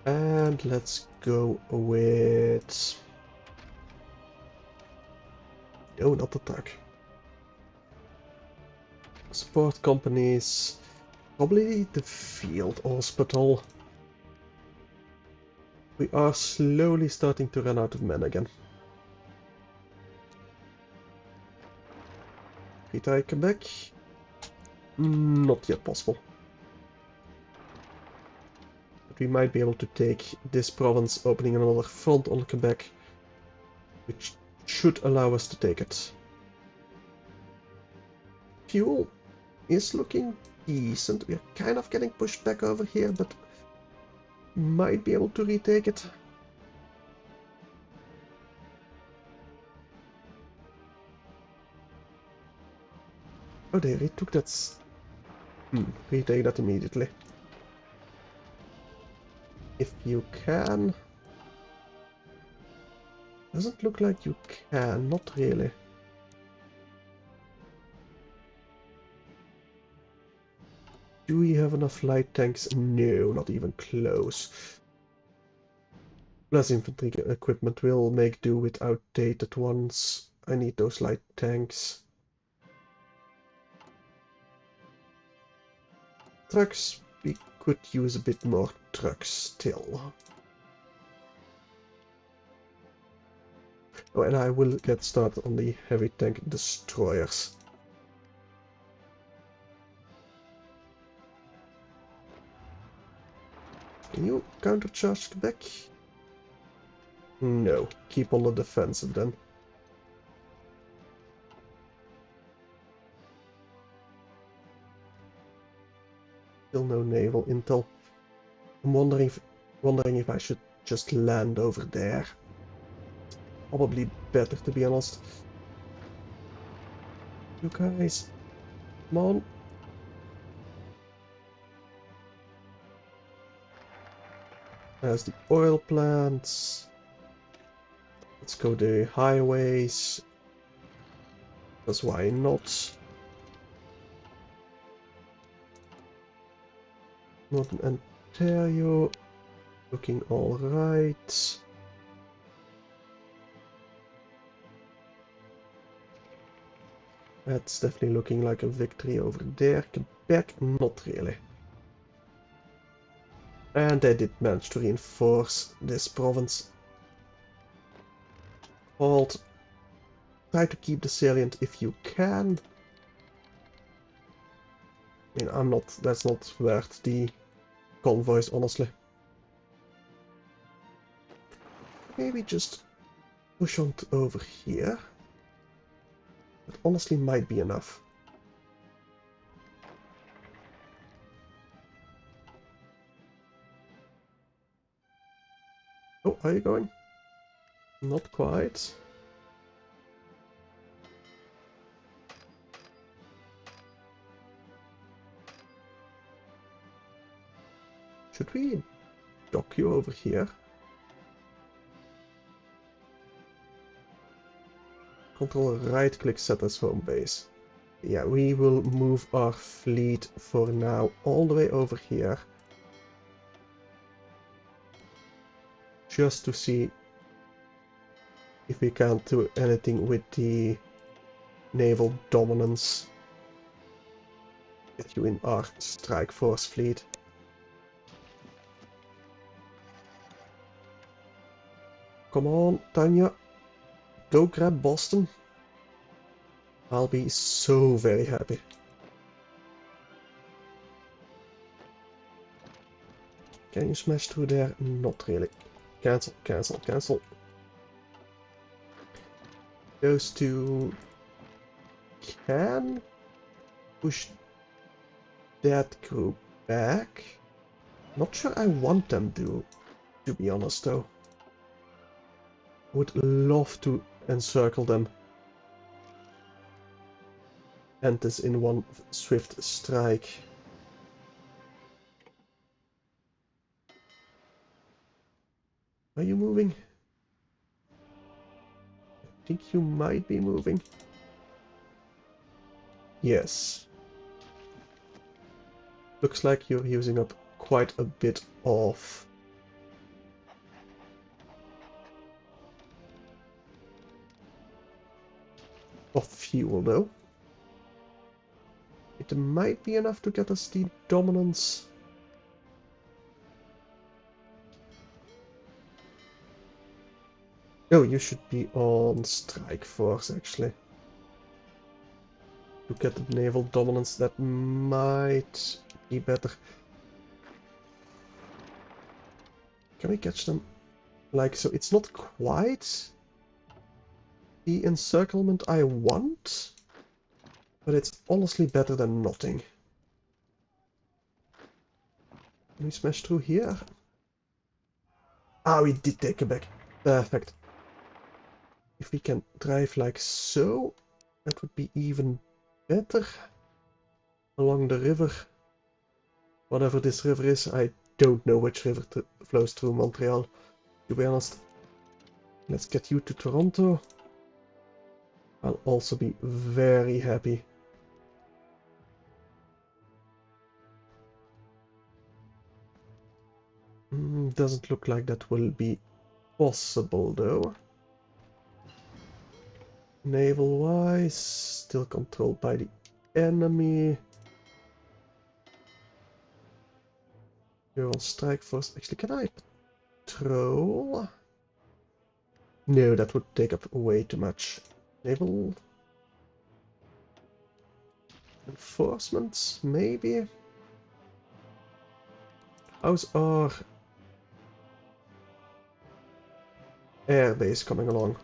And let's go with... No, not attack. Support companies. Probably the field hospital. We are slowly starting to run out of men again. Retire Quebec. Not yet possible. But we might be able to take this province, opening another front on Quebec, which should allow us to take it. Fuel is looking decent. We're kind of getting pushed back over here, but might be able to retake it. Oh, they retook that. Retake that immediately. If you can. Doesn't look like you can, not really. Do we have enough light tanks? No, not even close. Plus infantry equipment will make do with outdated ones. I need those light tanks. Trucks, we could use a bit more trucks still. Oh, and I will get started on the heavy tank destroyers. Can you countercharge back? No. Keep on the defensive then. Still no naval intel. I'm wondering if I should just land over there. Probably better, to be honest. You guys, come on. There's the oil plants. Let's go the highways. Because why not? Northern Ontario. Looking alright. That's definitely looking like a victory over there. Quebec, not really. And they did manage to reinforce this province. Hold. Try to keep the salient if you can. I mean, that's not worth the convoys, honestly. Maybe just push on to over here. That honestly might be enough. Oh, are you going? Not quite. Should we dock you over here? Control right click set as home base. Yeah, we will move our fleet for now all the way over here. Just to see if we can't do anything with the naval dominance. Get you in our strike force fleet. Come on, Tanya. Go grab Boston. I'll be so very happy. Can you smash through there? Not really. Cancel, cancel, cancel. Those two can push that crew back. Not sure I want them to be honest though. Would love to encircle them. End this in one swift strike. Are you moving? I think you might be moving. Yes. Looks like you're using up quite a bit of fuel though. It might be enough to get us the dominance. Oh, you should be on strike force actually. To get the naval dominance, that might be better. Can we catch them? Like so, it's not quite the encirclement I want, but it's honestly better than nothing. Can we smash through here? Ah, we did take it back. Perfect. If we can drive like so, that would be even better. Along the river. Whatever this river is, I don't know which river flows through Montreal, to be honest. Let's get you to Toronto. I'll also be very happy. Doesn't look like that will be possible though. Naval-wise, still controlled by the enemy. You're on strike force. Actually, can I patrol? No, that would take up way too much. Naval enforcement, maybe? How's our airbase coming along.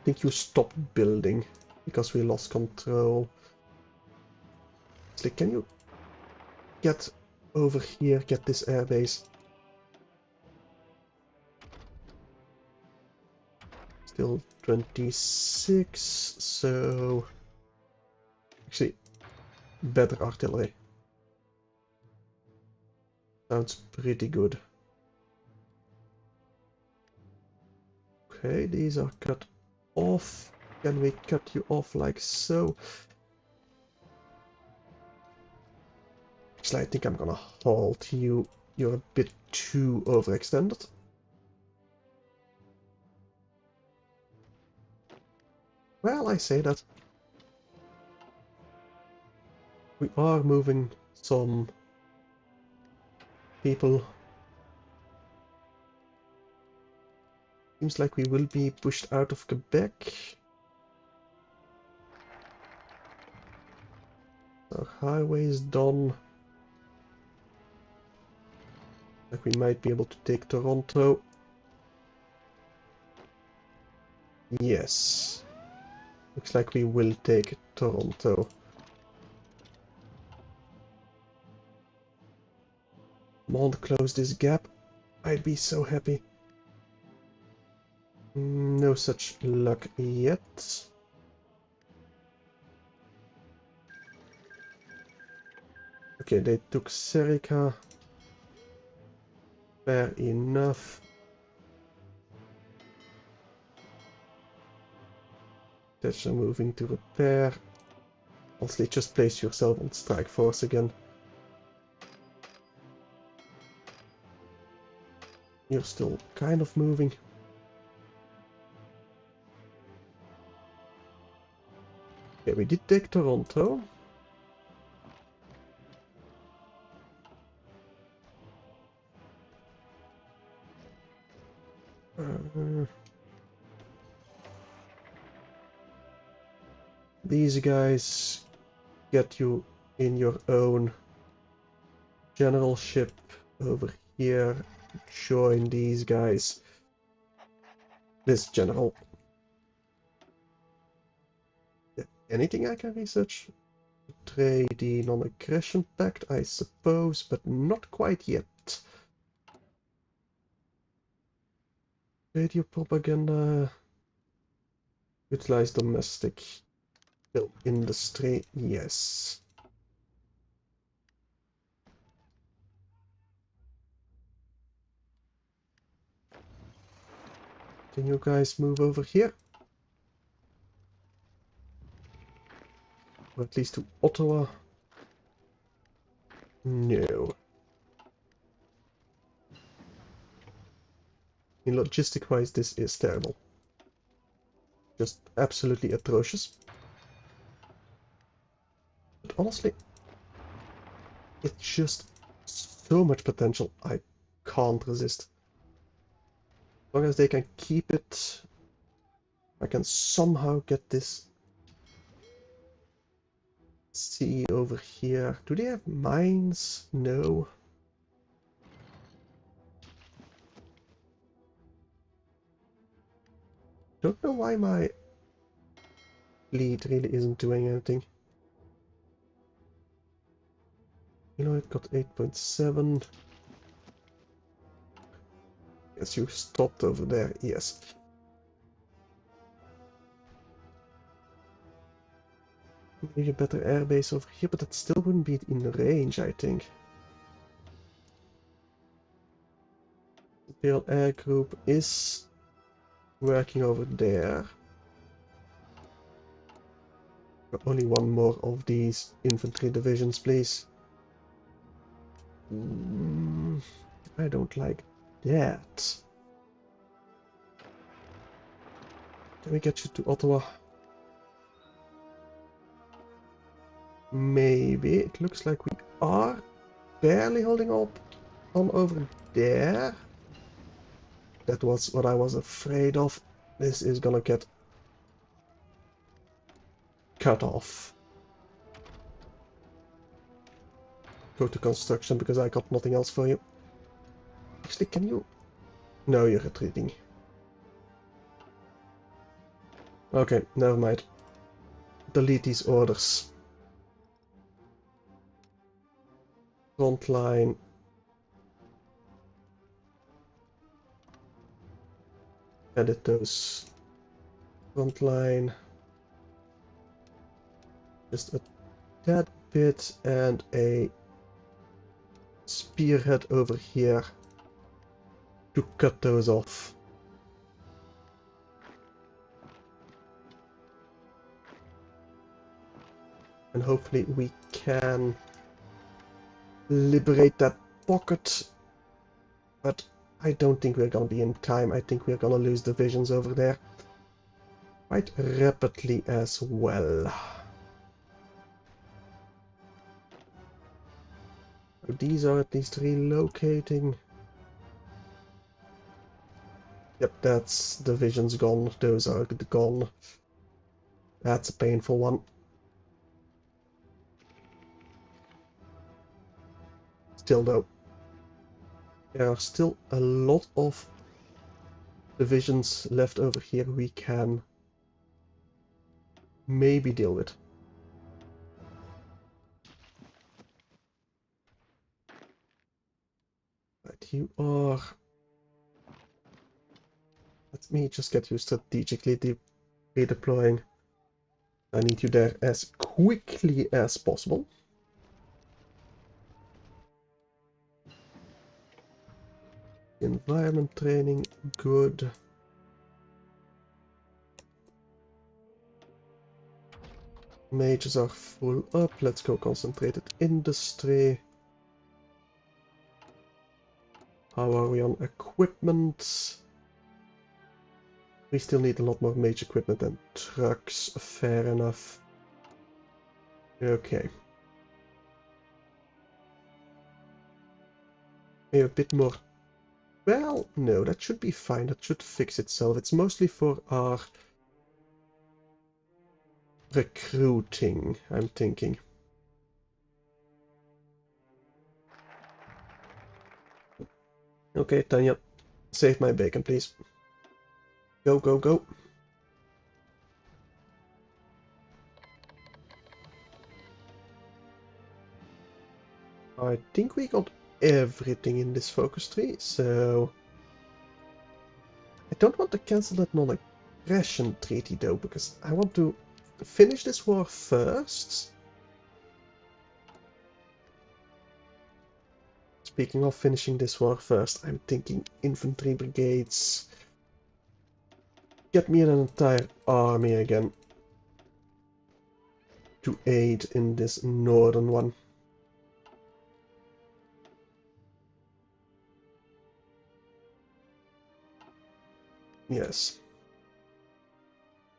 I think you stopped building because we lost control. It's like, can you get over here, get this airbase? Still 26, so actually better artillery. Sounds pretty good. Okay, these are cut off. Can we cut you off like so? Actually, I think I'm gonna halt you. You're a bit too overextended. Well, I say that. We are moving some people. Seems like we will be pushed out of Quebec. Our highway is done. Like we might be able to take Toronto. Yes. Looks like we will take Toronto. Come on, close this gap. I'd be so happy. No such luck yet. Okay, they took Serica. Fair enough. That's moving to repair. Honestly, just place yourself on strike force again. You're still kind of moving. Okay, we did take Toronto. These guys get you in your own generalship over here. Join these guys. This general. Anything I can research? Trade the non-aggression pact, I suppose, but not quite yet. Radio propaganda. Utilize domestic industry, yes. Can you guys move over here? Or at least to Ottawa? No. In logistic-wise, this is terrible. Just absolutely atrocious. But honestly, it's just so much potential. I can't resist. As long as they can keep it, I can somehow get this sea over here. Do they have mines? No. Don't know why my fleet really isn't doing anything. You know, it got 8.7. Yes, you stopped over there, yes. Maybe a better airbase over here, but that still wouldn't be in range, I think. Imperial Air Group is working over there. Only one more of these infantry divisions, please. I don't like that. Can we get you to Ottawa? Maybe. It looks like we are barely holding up on over there. That was what I was afraid of. This is gonna get cut off. Go to construction because I got nothing else for you. Actually, can you No, you're retreating. Okay, never mind. Delete these orders. Front line. Edit those. Front line. Just a tad bit and a spearhead over here to cut those off. And hopefully we can liberate that pocket. But I don't think we're gonna be in time. I think we're gonna lose divisions over there quite rapidly as well. These are at least relocating. Yep, that's divisions gone. Those are gone. That's a painful one. Still though, there are still a lot of divisions left over here we can maybe deal with. Right, you are... Let me just get you strategically redeploying. I need you there as quickly as possible. Environment training, good. Mages are full up. Let's go concentrated industry. How are we on equipment? We still need a lot more mage equipment and trucks. Fair enough. Okay. Maybe a bit more. Well, no, that should be fine. That should fix itself. It's mostly for our recruiting, I'm thinking. Okay, Tanya, save my bacon, please. Go, go, go. I think we got everything in this focus tree, so... I don't want to cancel that non-aggression treaty though, because I want to finish this war first. Speaking of finishing this war first, I'm thinking infantry brigades. Get me an entire army again to aid in this northern one. Yes.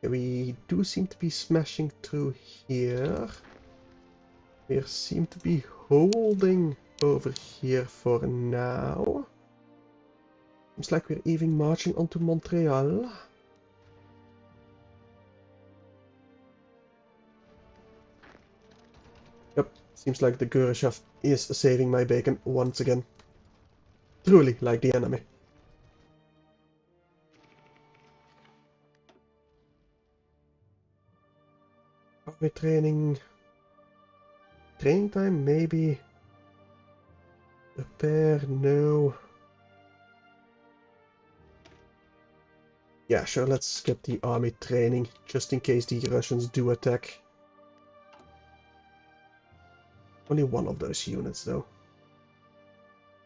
We do seem to be smashing through here. We seem to be holding over here for now. Seems like we're even marching onto Montreal. Yep, seems like the Gorbachev is saving my bacon once again. Truly like the enemy. Are we training? Training time, maybe. Repair, no. Yeah, sure, let's get the army training, just in case the Russians do attack. Only one of those units, though.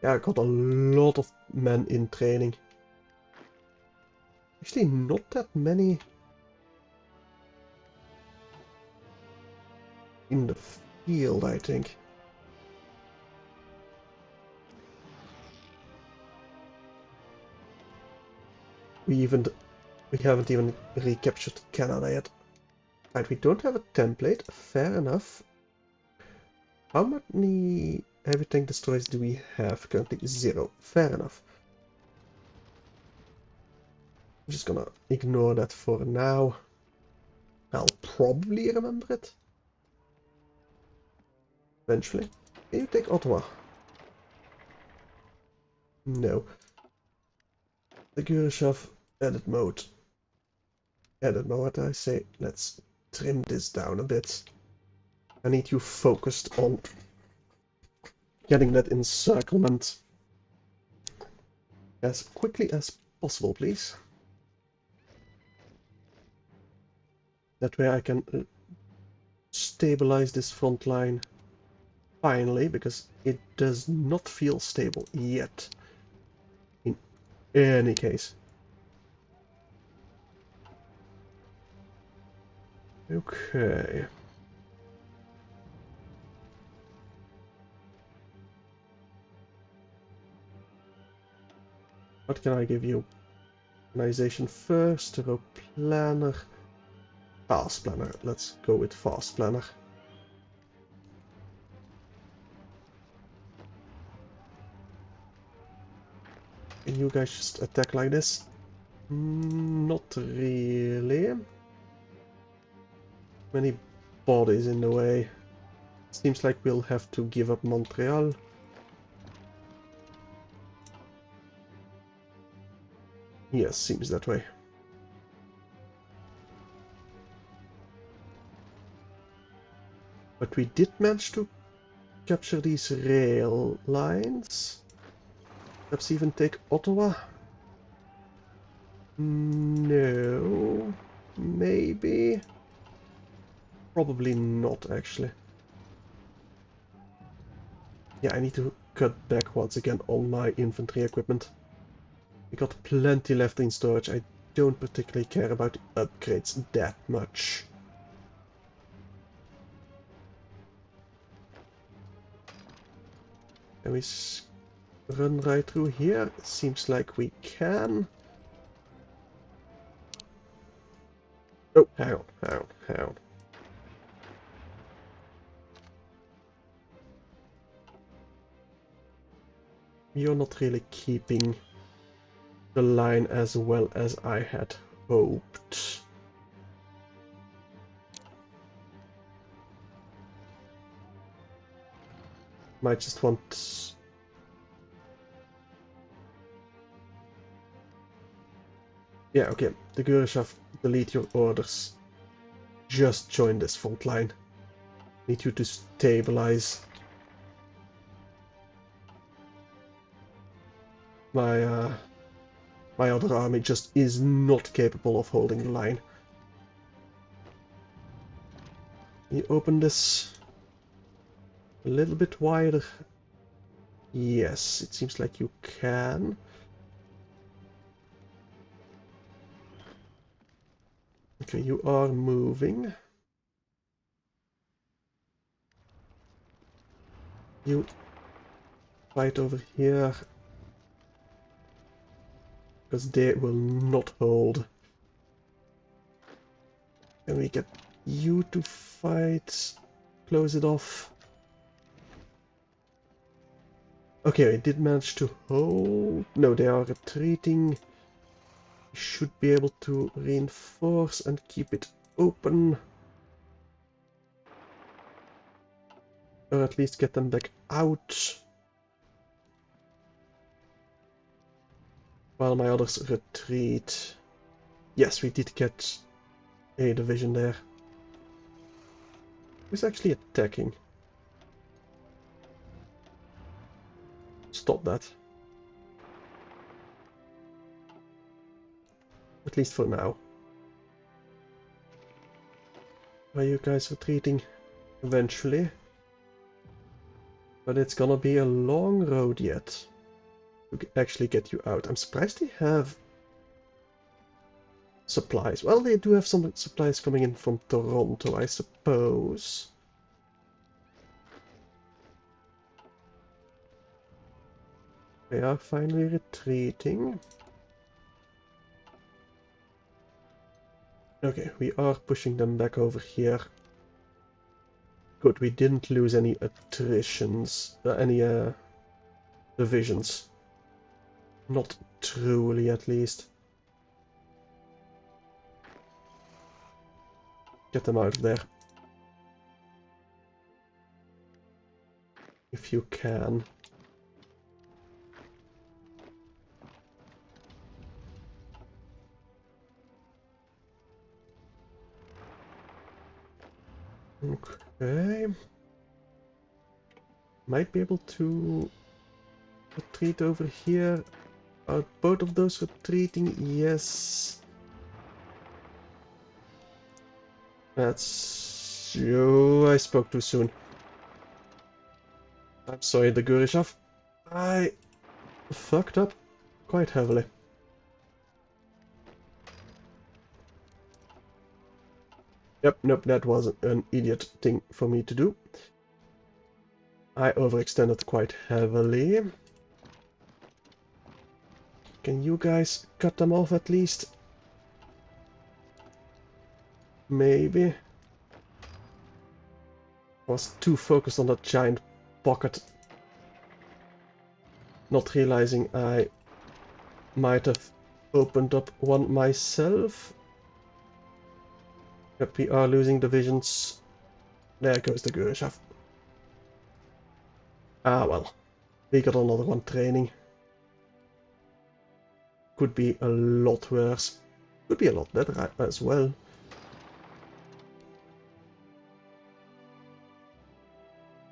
Yeah, I got a lot of men in training. Actually, not that many in the field, I think. We haven't even recaptured Canada yet. Right, we don't have a template. Fair enough. How many heavy tank destroyers do we have? Currently 0. Fair enough. I'm just gonna ignore that for now. I'll probably remember it. Eventually. Can you take Ottawa? No. the Gurushav edit mode. Edit mode, I say. Let's trim this down a bit. I need you focused on getting that encirclement as quickly as possible, please. That way I can stabilize this front line finally, because it does not feel stable yet. In any case. Okay. What can I give you? Organization first, row planner, fast planner. Let's go with fast planner. Can you guys just attack like this? Not really. Many bodies in the way. Seems like we'll have to give up Montreal. Yes, seems that way. But we did manage to capture these rail lines. Perhaps even take Ottawa? No. Maybe. Probably not, actually. Yeah, I need to cut back once again on my infantry equipment. We got plenty left in storage. I don't particularly care about the upgrades that much. Can we run right through here? Seems like we can. Oh, hang on. You're not really keeping the line as well as I had hoped. Might just want... Yeah, okay. The Gurushav, delete your orders. Just join this front line. Need you to stabilize my my other army just is not capable of holding the line. You open this a little bit wider. Yes, it seems like you can. Okay, you are moving. You fight over here. Because they will not hold. Can we get you to fight? Close it off. Okay, I did manage to hold. No, they are retreating. We should be able to reinforce and keep it open. Or at least get them back out. While my others retreat. Yes, we did get a division there. Who's actually attacking? Stop that. At least for now. Are you guys retreating? Eventually. But it's gonna be a long road yet to actually get you out. I'm surprised they have supplies. Well, they do have some supplies coming in from Toronto, I suppose. They are finally retreating. Okay, we are pushing them back over here. Good, we didn't lose any attritions, any divisions. Not truly, at least. Get them out of there. If you can. Okay. Might be able to retreat over here. Are both of those retreating? Yes. That's... Oh, I spoke too soon. I'm sorry, the Gurishov. I fucked up quite heavily. Yep, nope, that was an idiot thing for me to do. I overextended quite heavily. Can you guys cut them off at least? Maybe. I was too focused on that giant pocket, not realizing I might have opened up one myself. Yep, we are losing divisions. There goes the Gurishov. Ah well, we got another one training. Could be a lot worse. Could be a lot better as well.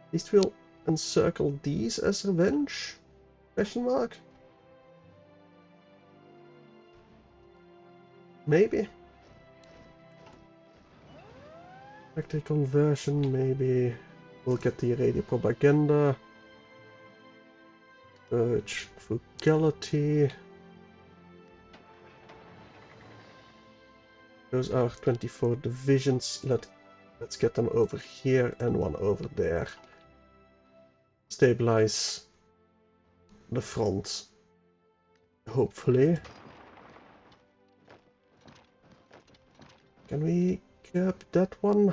At least we'll encircle these as revenge? Question mark? Maybe. Factory conversion, maybe. We'll get the radio propaganda. Urge frugality. Those are 24 divisions. Let's get them over here and one over there. Stabilize the front. Hopefully. Can we grab that one?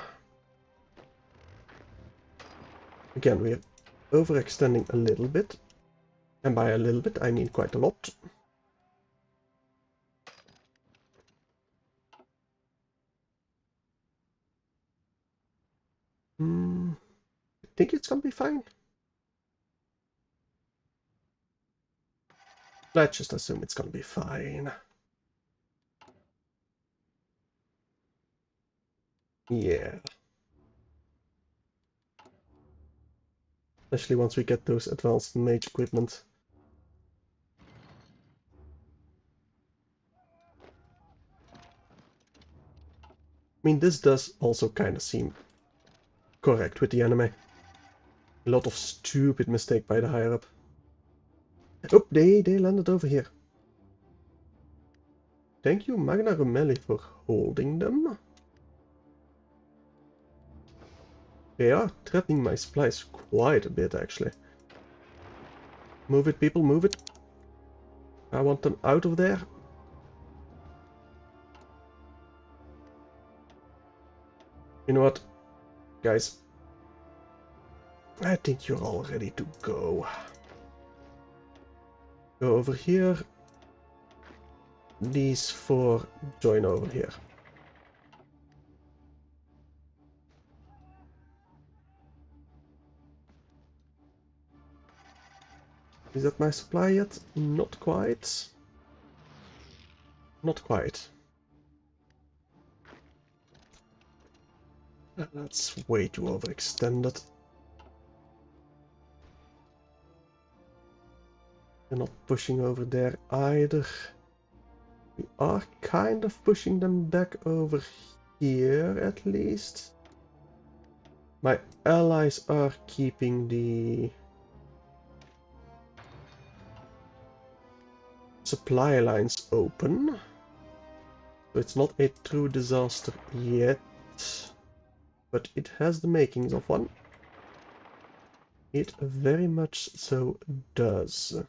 Again, we're overextending a little bit. And by a little bit, I mean quite a lot. I think it's gonna be fine. Let's just assume it's gonna be fine. Yeah. Especially once we get those advanced mage equipment. I mean, this does also kind of seem correct with the anime. A lot of stupid mistake by the higher up. Oh, they landed over here. Thank you, Magna Rumeli, for holding them. They are threatening my supplies quite a bit, actually. Move it, people, move it. I want them out of there. You know what, guys? I think you're all ready to go. Go over here. These four join over here. Is that my supply yet? Not quite. Not quite. That's way too overextended. They're not pushing over there either. We are kind of pushing them back over here, at least. My allies are keeping the supply lines open. So it's not a true disaster yet, but it has the makings of one. It very much so does.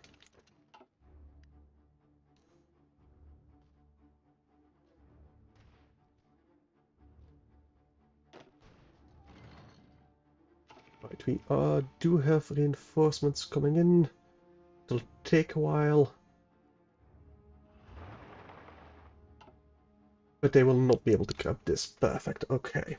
Right, we do have reinforcements coming in. It'll take a while. But they will not be able to grab this. Perfect, okay.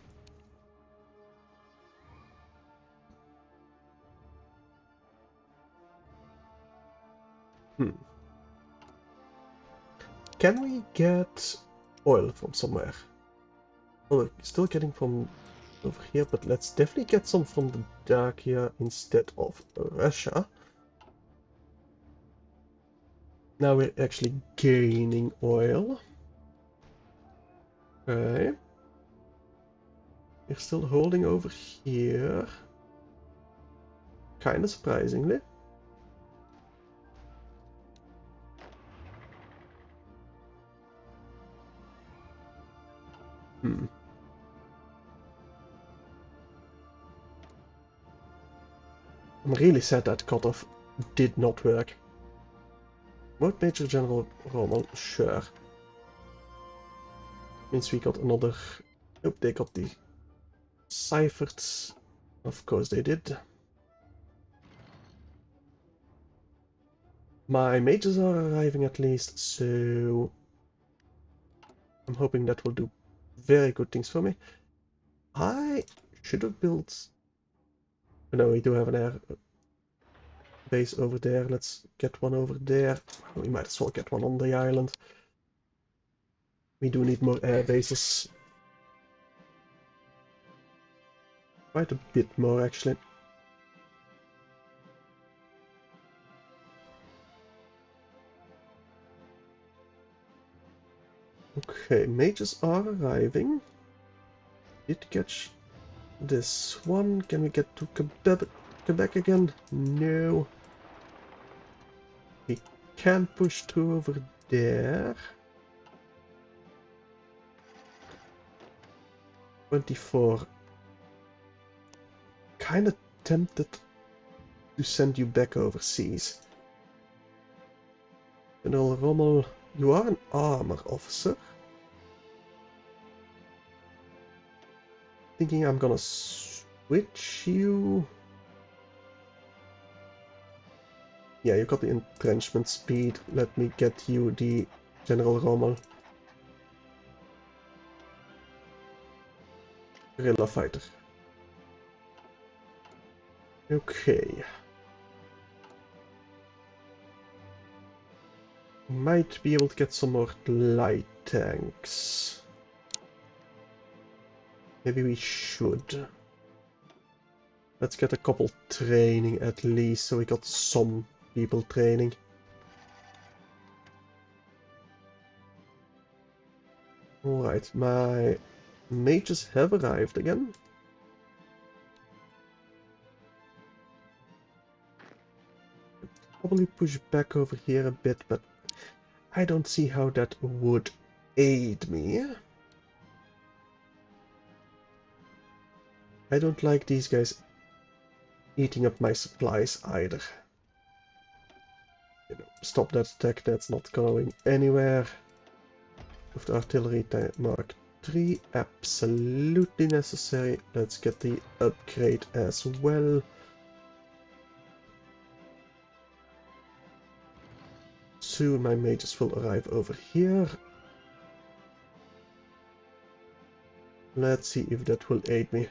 Can we get oil from somewhere? Oh, we're still getting from over here, but let's definitely get some from the Dacia instead of Russia. Now we're actually gaining oil. Okay. We're still holding over here. Kinda surprisingly. I'm really sad that cutoff did not work. What Major General Rommel? Sure. Means we got another... Nope, they got the ciphered. Of course they did. My mages are arriving at least, so... I'm hoping that will do very good things for me. I should have built... No, we do have an air base over there. Let's get one over there. We might as well get one on the island. We do need more air bases. Quite a bit more, actually. Okay, mages are arriving. Did catch this one. Can we get to Quebec again? No. We can push through over there. 24. Kinda tempted to send you back overseas. General Rommel, you are an armor officer. Thinking I'm gonna switch you. Yeah, you got the entrenchment speed. Let me get you the General Rommel. Guerrilla fighter. Okay. Might be able to get some more light tanks. Maybe we should. Let's get a couple training at least, so we got some people training. Alright, my mages have arrived again. Probably push back over here a bit, but I don't see how that would aid me. I don't like these guys eating up my supplies either. You know, stop that attack, that's not going anywhere. With the artillery tank Mark III, absolutely necessary. Let's get the upgrade as well. Soon my mages will arrive over here. Let's see if that will aid me.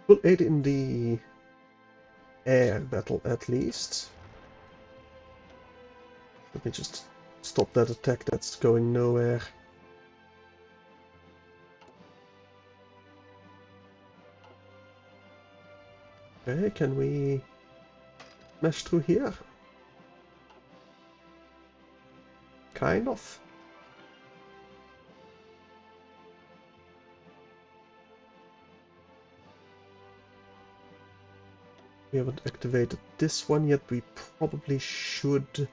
Will aid in the air battle at least. Let me just stop that attack, that's going nowhere. Okay, can we smash through here? Kind of. We haven't activated this one yet, we probably should.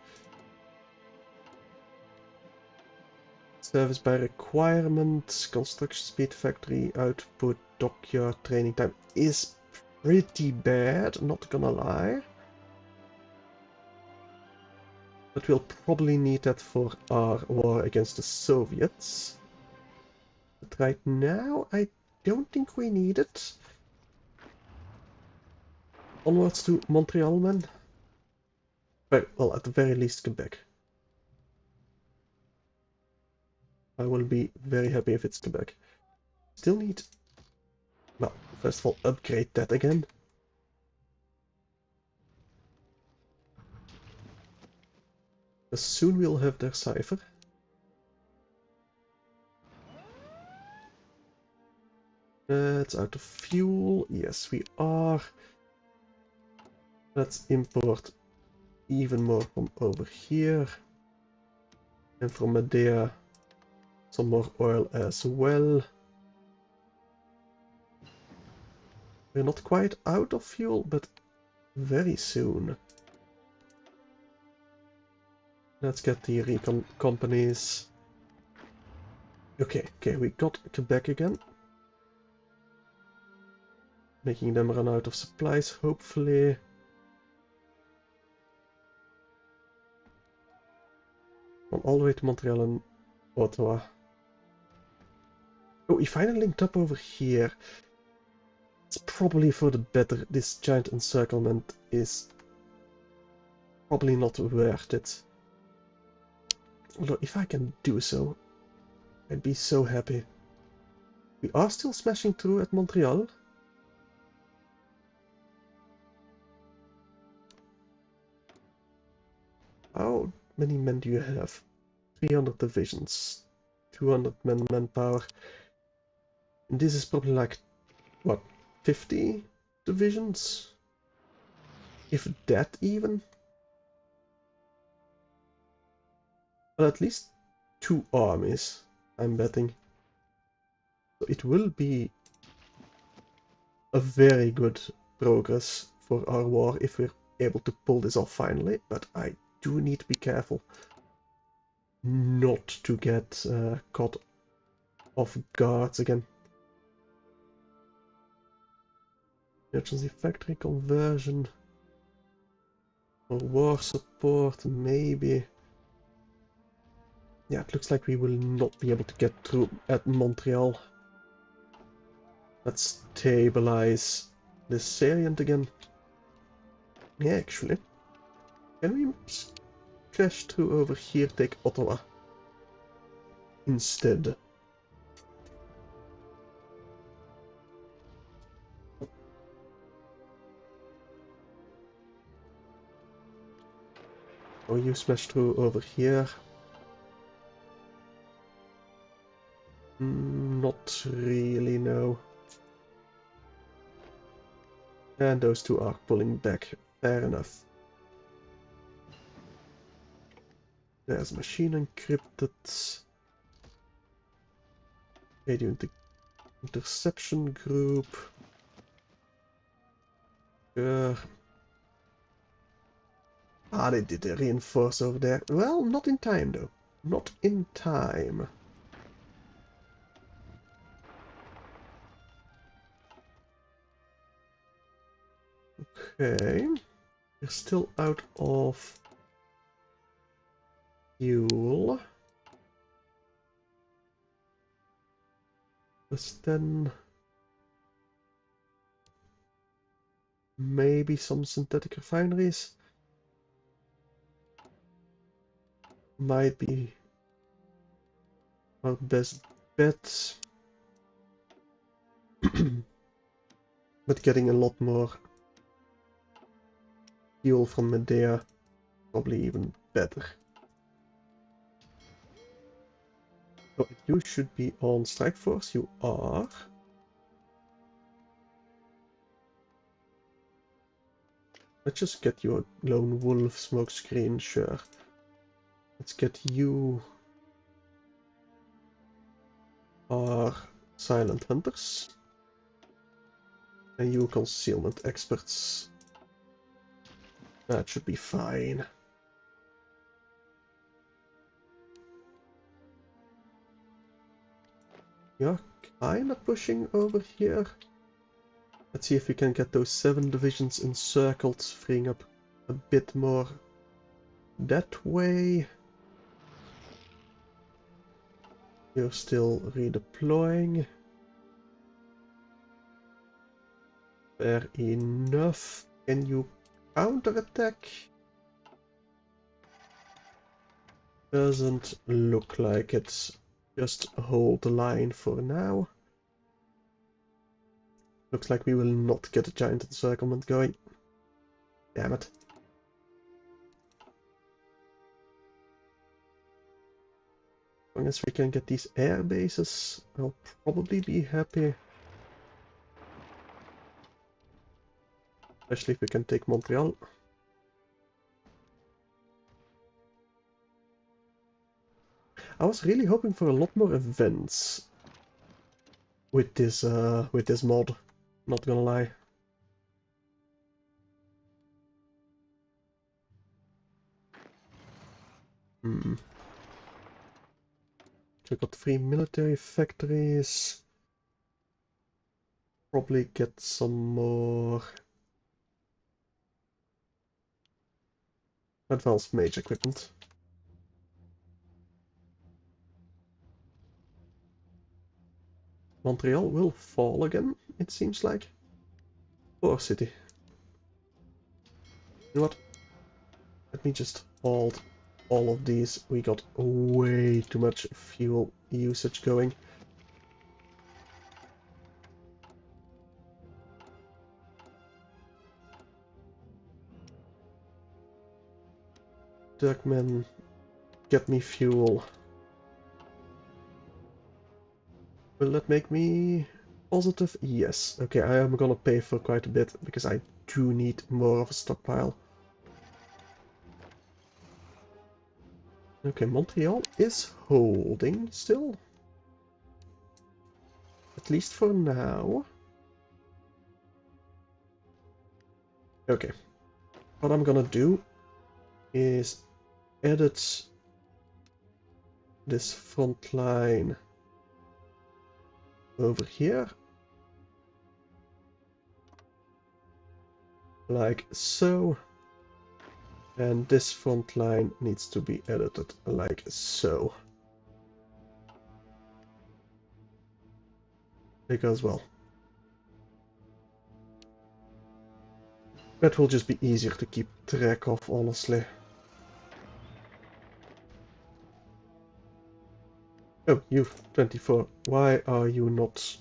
Service by requirement, construction speed, factory output, dockyard, training time is pretty bad, not gonna lie. But we'll probably need that for our war against the Soviets. But right now, I don't think we need it. Onwards to Montreal, man. Well, at the very least, Quebec. I will be very happy if it's Quebec. Still need... Well, first of all, upgrade that again. Soon we'll have their cipher. It's out of fuel. Yes, we are. Let's import even more from over here. And from Medea, some more oil as well. We're not quite out of fuel, but very soon. Let's get the recon companies. Okay, we got Quebec again. Making them run out of supplies, hopefully. On all the way to Montreal and Ottawa. Oh, we finally linked up over here. It's probably for the better. This giant encirclement is probably not worth it. Although, if I can do so, I'd be so happy. We are still smashing through at Montreal. How many men do you have? 300 divisions. 200 men manpower. And this is probably like, what, 50 divisions? If that even? Well, at least 2 armies, I'm betting. So it will be a very good progress for our war if we're able to pull this off finally, but I do need to be careful not to get caught off guard again. Emergency factory conversion for war support, maybe. Yeah, it looks like we will not be able to get through at Montreal. Let's stabilize this salient again. Yeah, actually. Can we crash through over here, take Ottawa instead? Oh, you smash through over here. Not really, no. And those two are pulling back. Fair enough. There's machine encrypted. Radio interception group. Ah, they did a reinforce over there. Well, not in time though. Not in time. Okay. We're still out of fuel. Plus 10. Maybe some synthetic refineries. Might be our best bet. But getting a lot more fuel from Medea, probably even better. So you should be on strike force. You are. Let's just get you a lone wolf smokescreen, sure. Let's get you our silent hunters. And you concealment experts. That should be fine. You're kinda pushing over here. Let's see if we can get those 7 divisions encircled, freeing up a bit more that way. You're still redeploying. Fair enough. Can you counterattack? Doesn't look like it. Just hold the line for now. Looks like we will not get a giant encirclement going. Damn it. As long as we can get these air bases, I'll probably be happy. Especially if we can take Montreal. I was really hoping for a lot more events with this mod. Not gonna lie. Hmm. We got 3 military factories. Probably get some more advanced mage equipment. Montreal will fall again, it seems like. Poor city. You know what? Let me just hold all of these. We got way too much fuel usage going. Duckman, get me fuel. Will that make me positive? Yes. Okay, I am gonna pay for quite a bit because I do need more of a stockpile. Okay, Montreal is holding still. At least for now. Okay. What I'm gonna do is edit this front line over here. Like so. And this front line needs to be edited like so. Because, well, that will just be easier to keep track of, honestly. Oh, you 24. Why are you not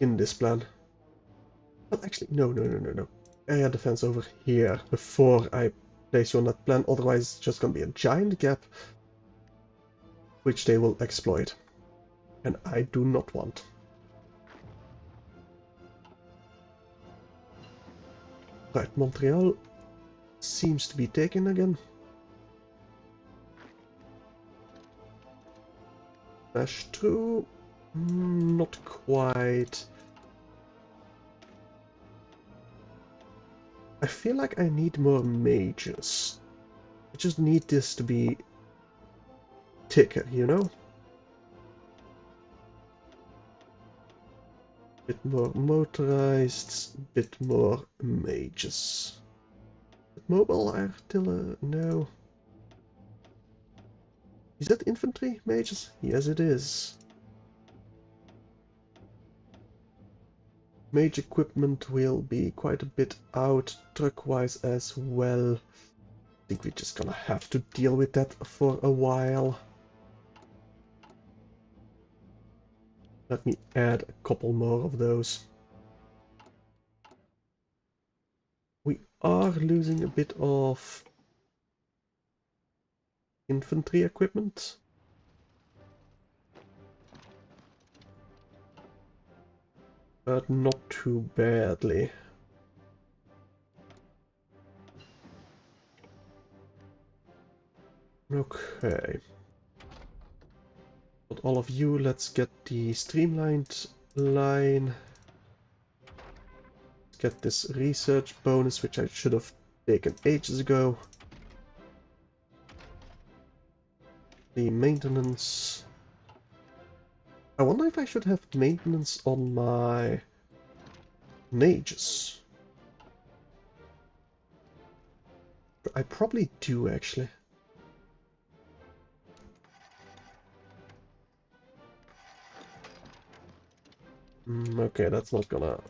in this plan? Well, actually, no. Area defense over here before I place you on that plan. Otherwise, it's just gonna be a giant gap, which they will exploit. And I do not want. Right, Montreal seems to be taken again. Dash through. Not quite. I feel like I need more mages. I just need this to be thicker, you know? Bit more motorized, bit more mages. Mobile artillery? No. Is that infantry mages? Yes, it is. Mage equipment will be quite a bit out truck-wise as well. I think we're just gonna have to deal with that for a while. Let me add a couple more of those. We are losing a bit of infantry equipment. But not too badly. Okay. But all of you, let's get the streamlined line. Let's get this research bonus, which I should have taken ages ago. The maintenance. I wonder if I should have maintenance on my mages. I probably do, actually. Okay, that's not gonna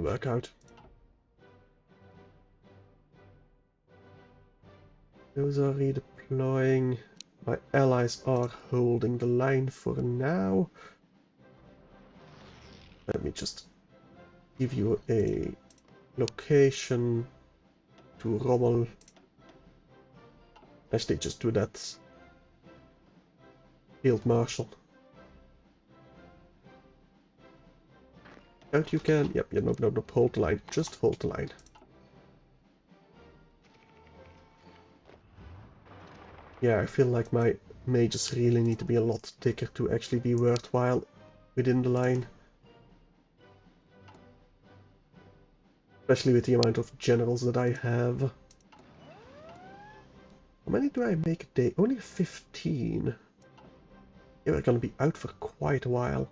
work out. Those are redeploying. My allies are holding the line for now. Let me just give you a location to Rommel. Actually, just do that. Field Marshal. Out you can. Yep, yeah, nope, nope, nope. Hold the line. Just hold the line. Yeah, I feel like my mages really need to be a lot thicker to actually be worthwhile within the line. Especially with the amount of generals that I have. How many do I make a day? Only 15. Yeah, we're gonna be out for quite a while.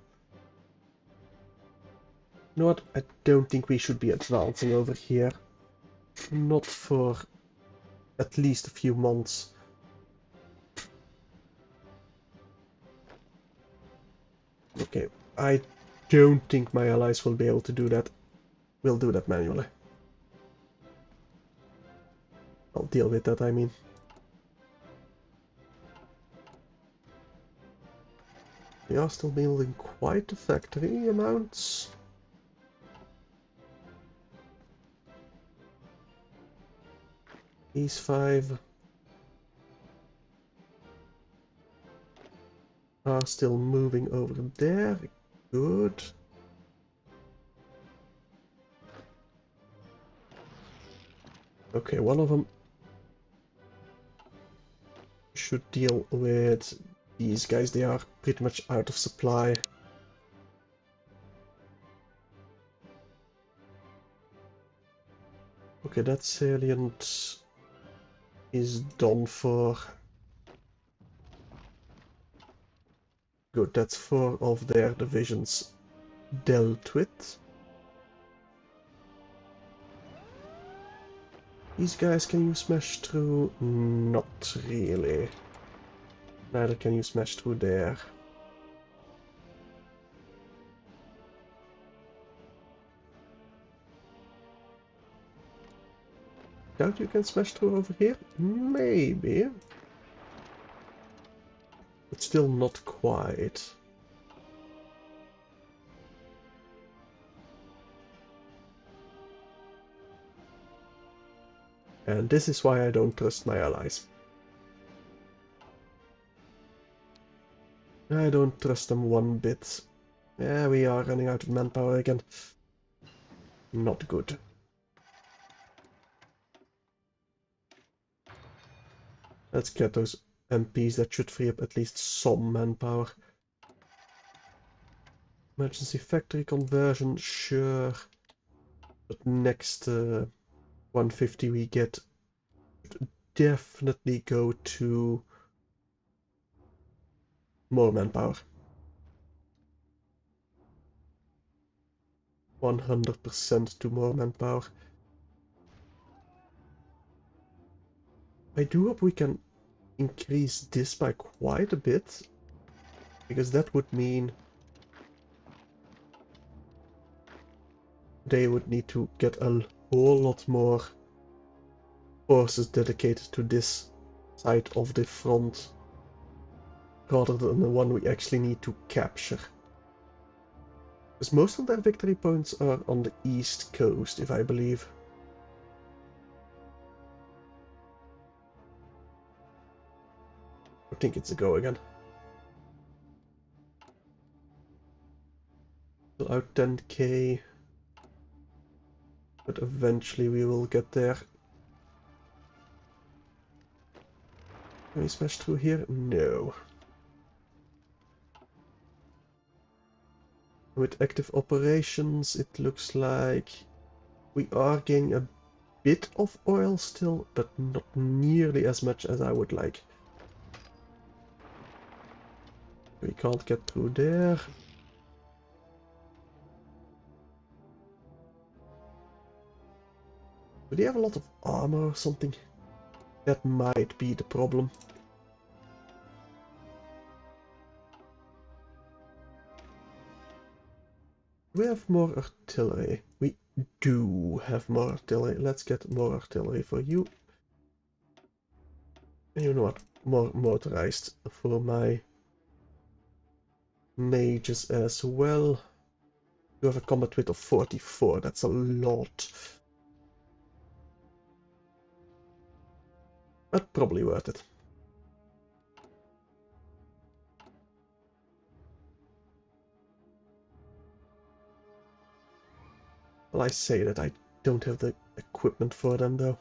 You know what? I don't think we should be advancing over here. Not for at least a few months. Okay, I don't think my allies will be able to do that. We'll do that manually. I'll deal with that, I mean. We are still building quite the factory amounts. These 5 are still moving over there. Good. Okay, one of them should deal with these guys. They are pretty much out of supply. Okay, that salient is done for. Good, that's 4 of their divisions dealt with. These guys, can you smash through? Not really. Neither can you smash through there. Doubt you can smash through over here? Maybe. But still not quite. And this is why I don't trust my allies. I don't trust them one bit. Yeah, we are running out of manpower again. Not good. Let's get those MPs. That should free up at least some manpower. Emergency factory conversion, sure. But next 150 we get definitely go to more manpower. 100% to more manpower. I do hope we can increase this by quite a bit, because that would mean they would need to get a whole lot more forces dedicated to this side of the front rather than the one we actually need to capture. Because most of their victory points are on the east coast, if I believe. I think it's a go again. Still out 10k. But eventually we will get there. Can we smash through here? No. With active operations, it looks like we are gaining a bit of oil still, but not nearly as much as I would like. We can't get through there. Do they have a lot of armor or something? That might be the problem. We have more artillery. We do have more artillery. Let's get more artillery for you. And you know what? More motorized for my mages as well. You have a combat width of 44. That's a lot. But probably worth it. Well, I say that I don't have the equipment for them, though.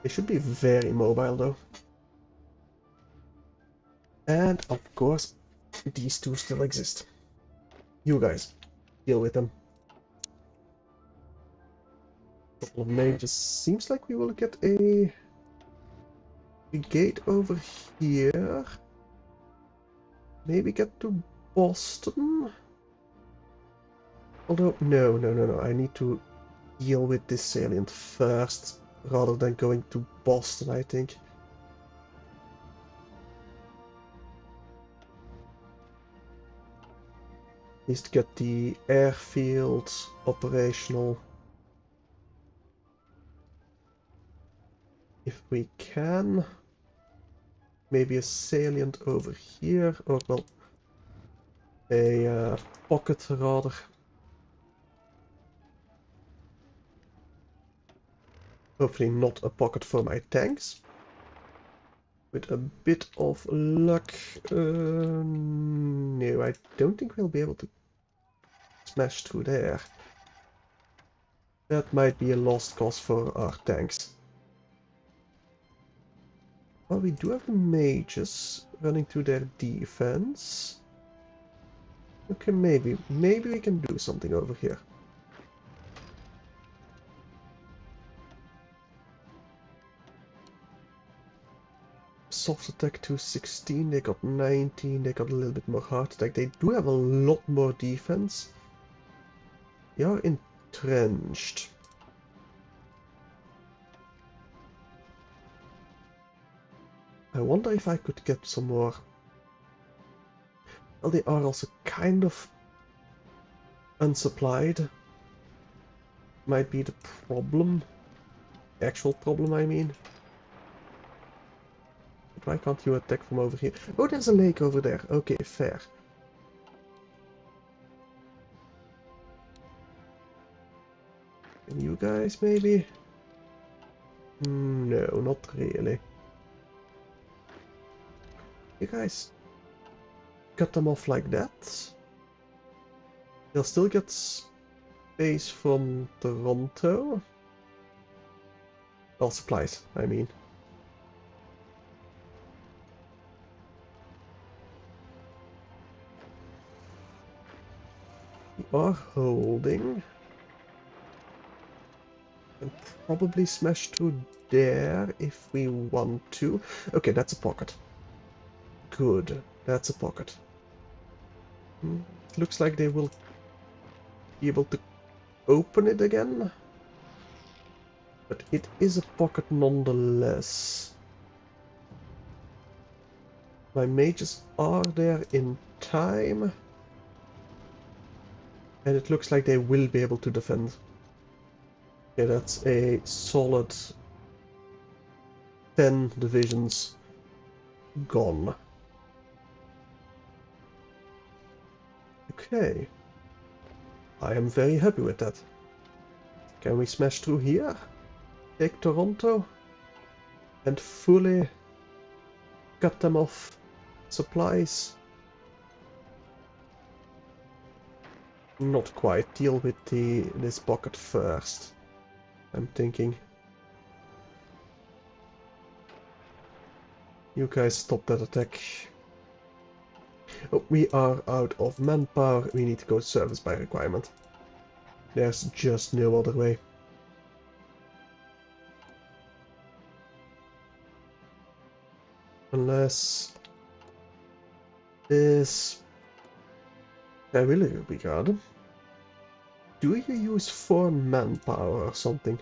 They should be very mobile, though. And, of course, these two still exist. You guys, deal with them. Couple of mages. Seems like we will get a gate over here. Maybe get to Boston? Although, no. I need to deal with this salient first, rather than going to Boston, I think. At least get the airfield operational. If we can. Maybe a salient over here, or well, a pocket rather. Hopefully not a pocket for my tanks. With a bit of luck, no, I don't think we'll be able to smash through there. That might be a lost cause for our tanks. Well, we do have the mages running through their defense. Okay, maybe we can do something over here. Soft attack to 16, they got 19, they got a little bit more hard attack. They do have a lot more defense. They are entrenched. I wonder if I could get some more. Well, they are also kind of unsupplied. Might be the problem. Actual problem, I mean. But why can't you attack from over here? Oh, there's a lake over there. Okay, fair. And you guys, maybe? No, not really. You guys cut them off like that. They'll still get space from Toronto. Well, supplies, I mean. We are holding. And probably smash through there if we want to. Okay, that's a pocket. Good, that's a pocket. Looks like they will be able to open it again. But it is a pocket nonetheless. My mages are there in time. And it looks like they will be able to defend. Yeah, that's a solid 10 divisions gone. Okay. I am very happy with that. Can we smash through here? Take Toronto? And fully cut them off supplies? Not quite. Deal with this pocket first. I'm thinking. You guys stop that attack. Oh, we are out of manpower. We need to go service by requirement. There's just no other way. Unless this... I really regard. Do you use 4 manpower or something?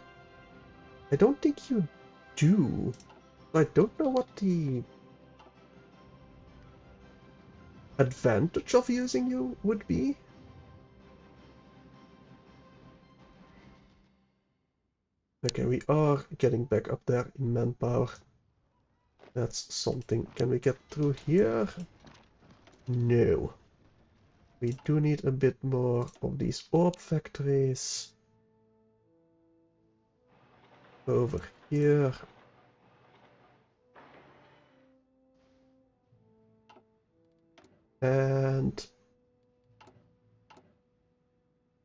I don't think you do. I don't know what the advantage of using you would be. Okay, we are getting back up there in manpower. That's something. Can we get through here? No. We do need a bit more of these orb factories. Over here. And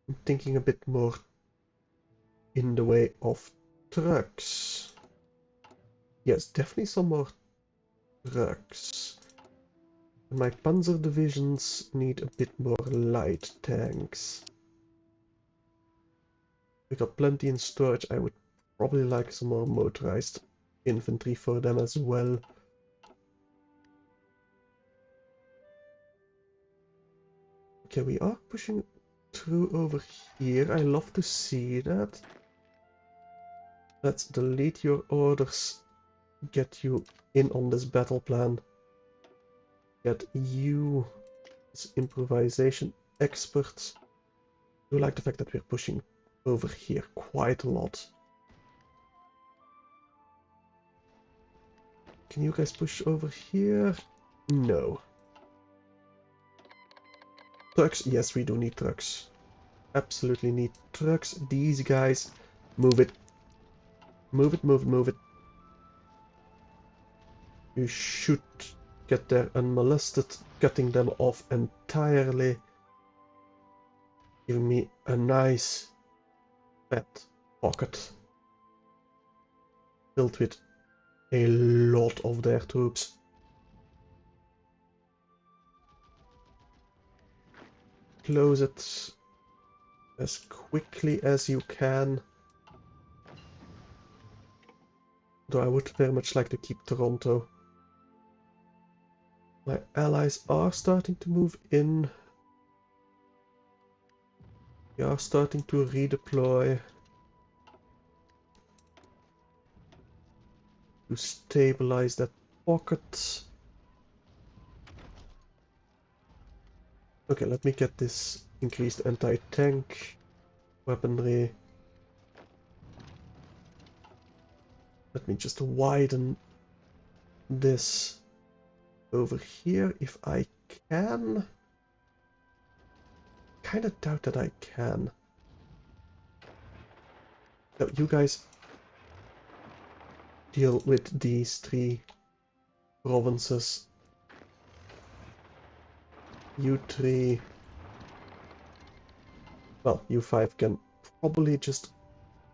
I'm thinking a bit more in the way of trucks. Yes, definitely some more trucks. My panzer divisions need a bit more light tanks. We got plenty in storage. I would probably like some more motorized infantry for them as well. Okay, we are pushing through over here. I love to see that. Let's delete your orders. Get you in on this battle plan. Get you as improvisation experts. I do like the fact that we're pushing over here quite a lot. Can you guys push over here? No. Trucks? Yes, we do need trucks. Absolutely need trucks. These guys, move it. Move it, move it, move it. You should get there unmolested, cutting them off entirely. Give me a nice fat pocket filled with a lot of their troops. Close it as quickly as you can. Though I would very much like to keep Toronto. My allies are starting to move in. They are starting to redeploy. To stabilize that pocket. Okay, let me get this increased anti-tank weaponry. Let me just widen this over here if I can. Kinda doubt that I can. No, you guys deal with these three provinces. You three... Well, you five can probably just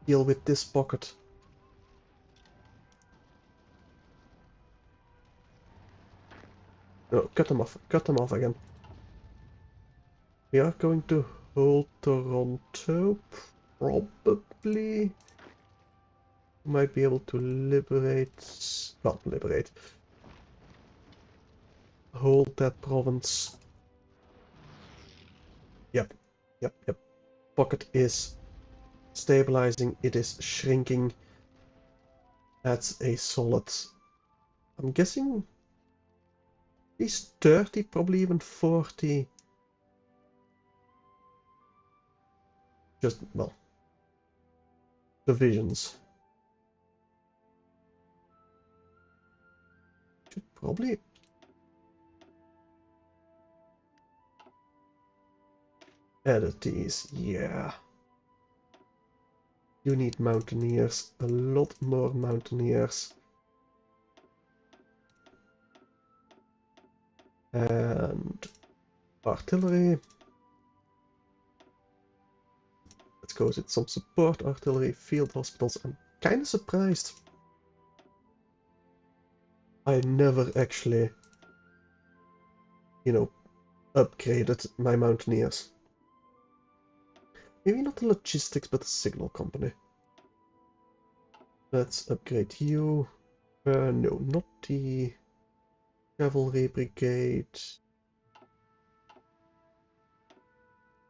deal with this pocket. No, cut them off again. We are going to hold Toronto, probably. Might be able to liberate... Well, liberate. Hold that province. Yep, yep, yep. Pocket is stabilizing, it is shrinking. That's a solid... I'm guessing... at least 30, probably even 40. Just, well... divisions. Should probably... edit these, yeah. You need mountaineers, a lot more mountaineers. And artillery. Let's go with some support artillery, field hospitals. I'm kind of surprised. I never actually, you know, upgraded my mountaineers. Maybe not the logistics, but the signal company. Let's upgrade you. No, not the cavalry brigade.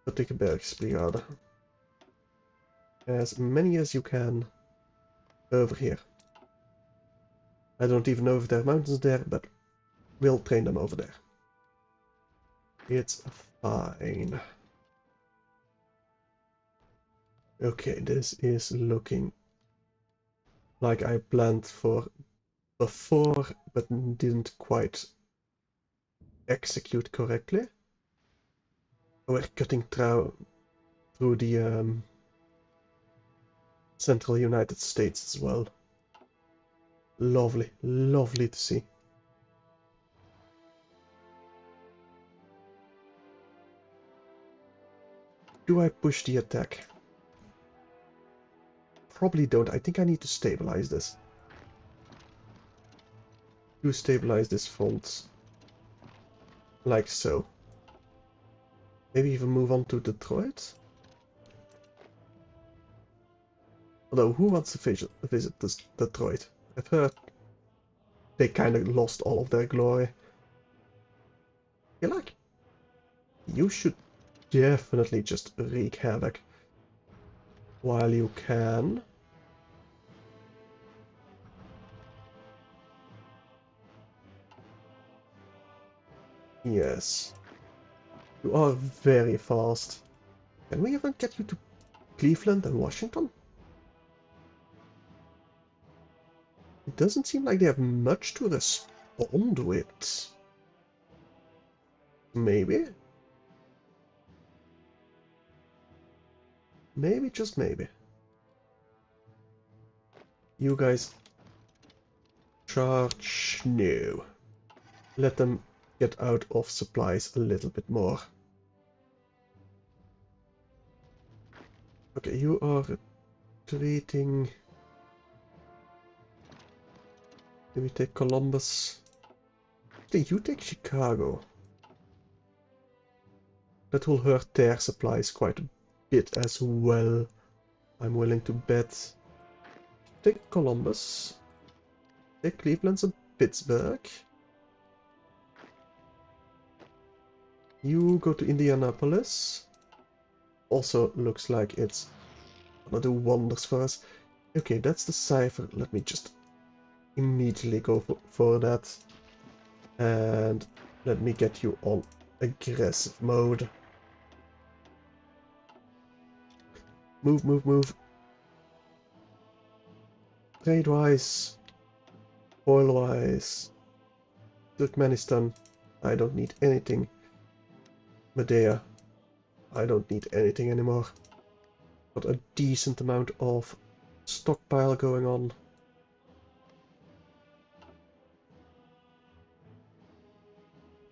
But take a Bergsbrigade. As many as you can over here. I don't even know if there are mountains there, but we'll train them over there. It's fine. Okay, this is looking like I planned for before, but didn't quite execute correctly. We're cutting through the central United States as well. Lovely, lovely to see. do I push the attack? Probably don't. I think I need to stabilize this. To stabilize this front. Like so. Maybe even move on to Detroit? Although, who wants to visit this Detroit? I've heard they kind of lost all of their glory. You should definitely just wreak havoc while you can. Yes. You are very fast. Can we even get you to Cleveland and Washington? It doesn't seem like they have much to respond with. Maybe? Maybe, just maybe. You guys charge? No. Let them get out of supplies a little bit more. Okay, you are retreating. Maybe take Columbus. Okay, you take Chicago. That will hurt their supplies quite a bit as well. I'm willing to bet. Take Columbus. Take Cleveland and Pittsburgh. You go to Indianapolis. Also looks like it's gonna do wonders for us. Okay, that's the cipher. Let me just immediately go for that. And let me get you on aggressive mode. Move, move, move. Trade-wise, oil-wise, Turkmenistan, I don't need anything. Medea, I don't need anything anymore. Got a decent amount of stockpile going on.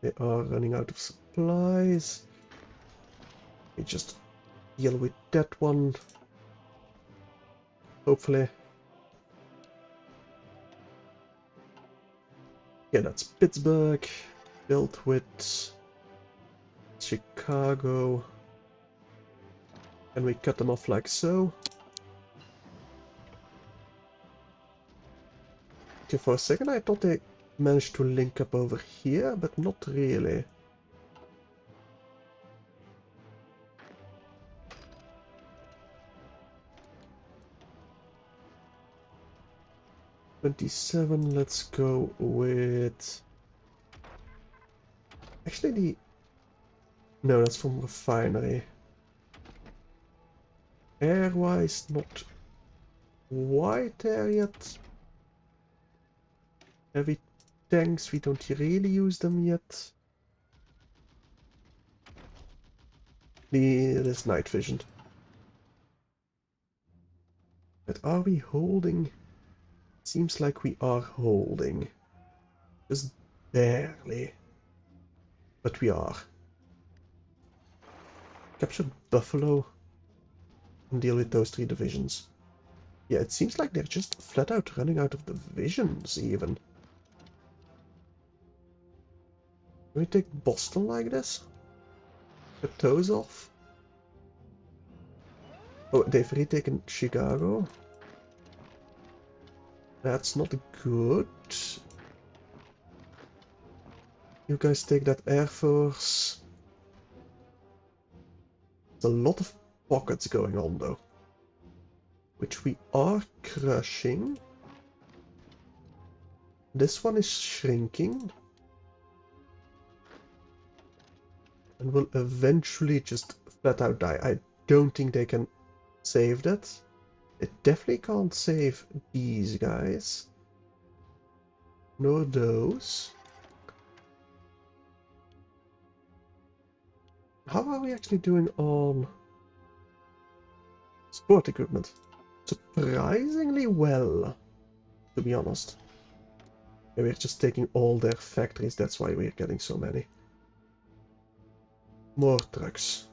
They are running out of supplies. We just deal with that one. Hopefully. Yeah, that's Pittsburgh. Built with Chicago. And we cut them off like so. Okay, for a second I thought they managed to link up over here, but not really. $27, let's go with... Actually, no, that's from refinery. Airwise, not quite there yet. Heavy tanks, we don't really use them yet. It is night vision. But are we holding? Seems like we are holding. Just barely. But we are. Capture Buffalo and deal with those 3 divisions. Yeah, it seems like they're just flat out running out of divisions even. Can we take Boston like this? Cut those off? Oh, they've retaken Chicago. That's not good. You guys take that Air Force. There's a lot of pockets going on though. Which we are crushing. This one is shrinking. And will eventually just flat out die. I don't think they can save that. It definitely can't save these guys. Nor those. How are we actually doing on sport equipment? Surprisingly well, to be honest. And we're just taking all their factories, that's why we're getting so many. More trucks.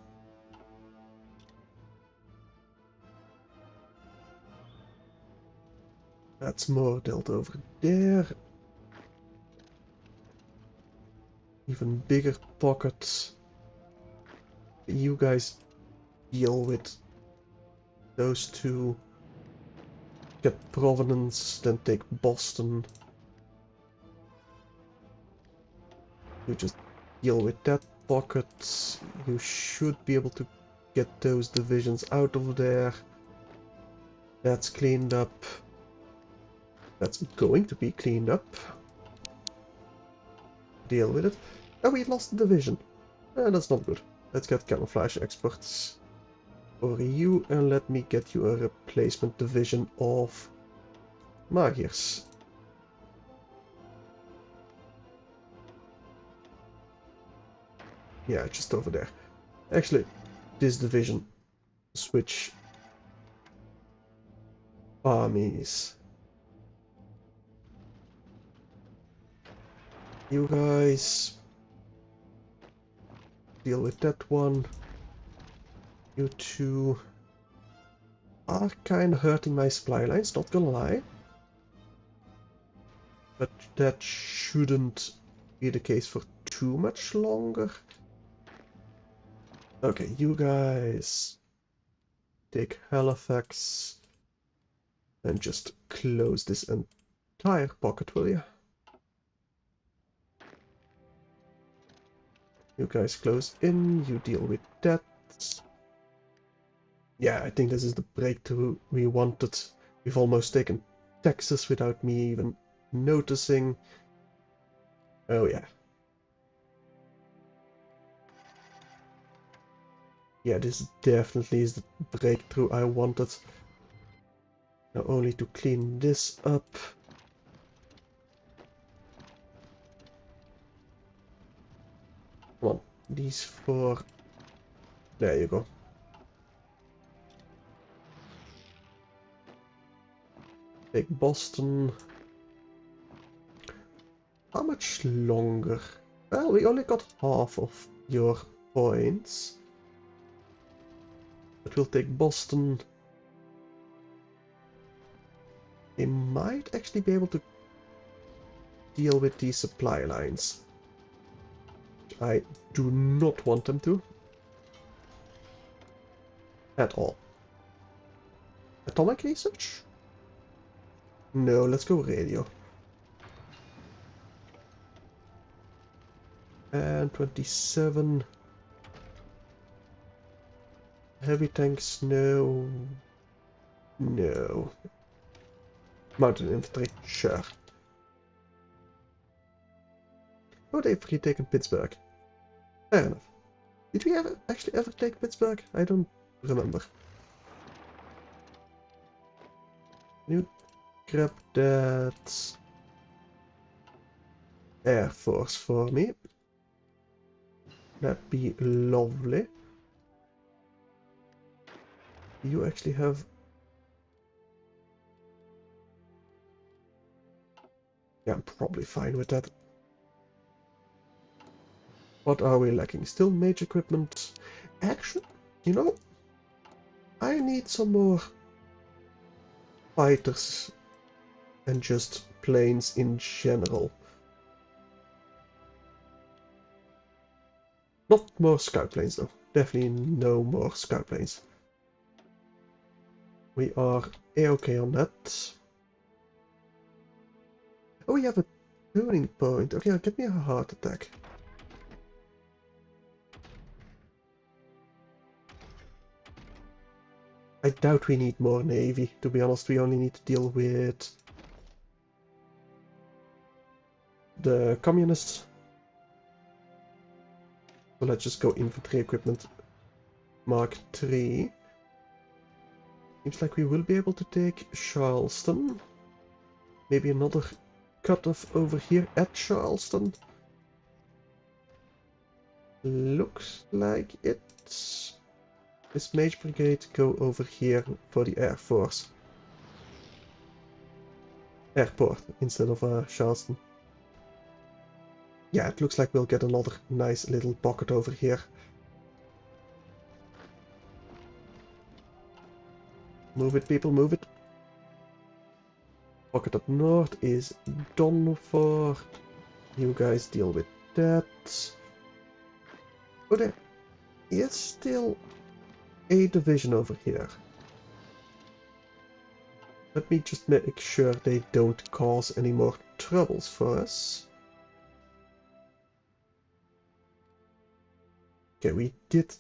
That's more dealt over there. Even bigger pockets. You guys deal with those two. Get Providence, then take Boston. You just deal with that pocket. You should be able to get those divisions out of there. That's cleaned up. That's going to be cleaned up. Deal with it. Oh, we lost the division. That's not good. Let's get camouflage experts for you, and let me get you a replacement division of Magiers. Yeah, just over there. Actually, this division switch armies. You guys deal with that one. You two are kind of hurting my supply lines, not gonna lie. But that shouldn't be the case for too much longer. Okay, you guys take Halifax and just close this entire pocket, will you? You guys close in, you deal with that. Yeah, I think this is the breakthrough we wanted. We've almost taken Texas without me even noticing. Oh yeah. Yeah, this definitely is the breakthrough I wanted. Now only to clean this up. Come on, these four. There you go. Take Boston. How much longer? Well, we only got half of your points. But we'll take Boston. They might actually be able to deal with these supply lines. I do not want them to. At all. Atomic research? No, let's go radio. And 27. Heavy tanks, no. No. Mountain infantry, sure. Oh, they've retaken Pittsburgh. Fair enough. Did we actually ever take Pittsburgh? I don't remember. You grab that Air Force for me. That'd be lovely. You actually have... Yeah, I'm probably fine with that. What are we lacking? Still mage equipment. Actually, you know, I need some more fighters and just planes in general. Not more scout planes though. Definitely no more scout planes. We are a-okay on that. Oh, we have a tuning point. Okay, get me a heart attack. I doubt we need more navy. To be honest, we only need to deal with the communists. So let's just go infantry equipment Mark III. Seems like we will be able to take Charleston. Maybe another cutoff over here at Charleston. Looks like it. This Mage Brigade go over here for the Air Force. Airport instead of Charleston. Yeah, it looks like we'll get another nice little pocket over here. Move it, people, move it. Pocket up north is done for. You guys deal with that. But there is still a division over here. Let me just make sure they don't cause any more troubles for us. Okay, we did...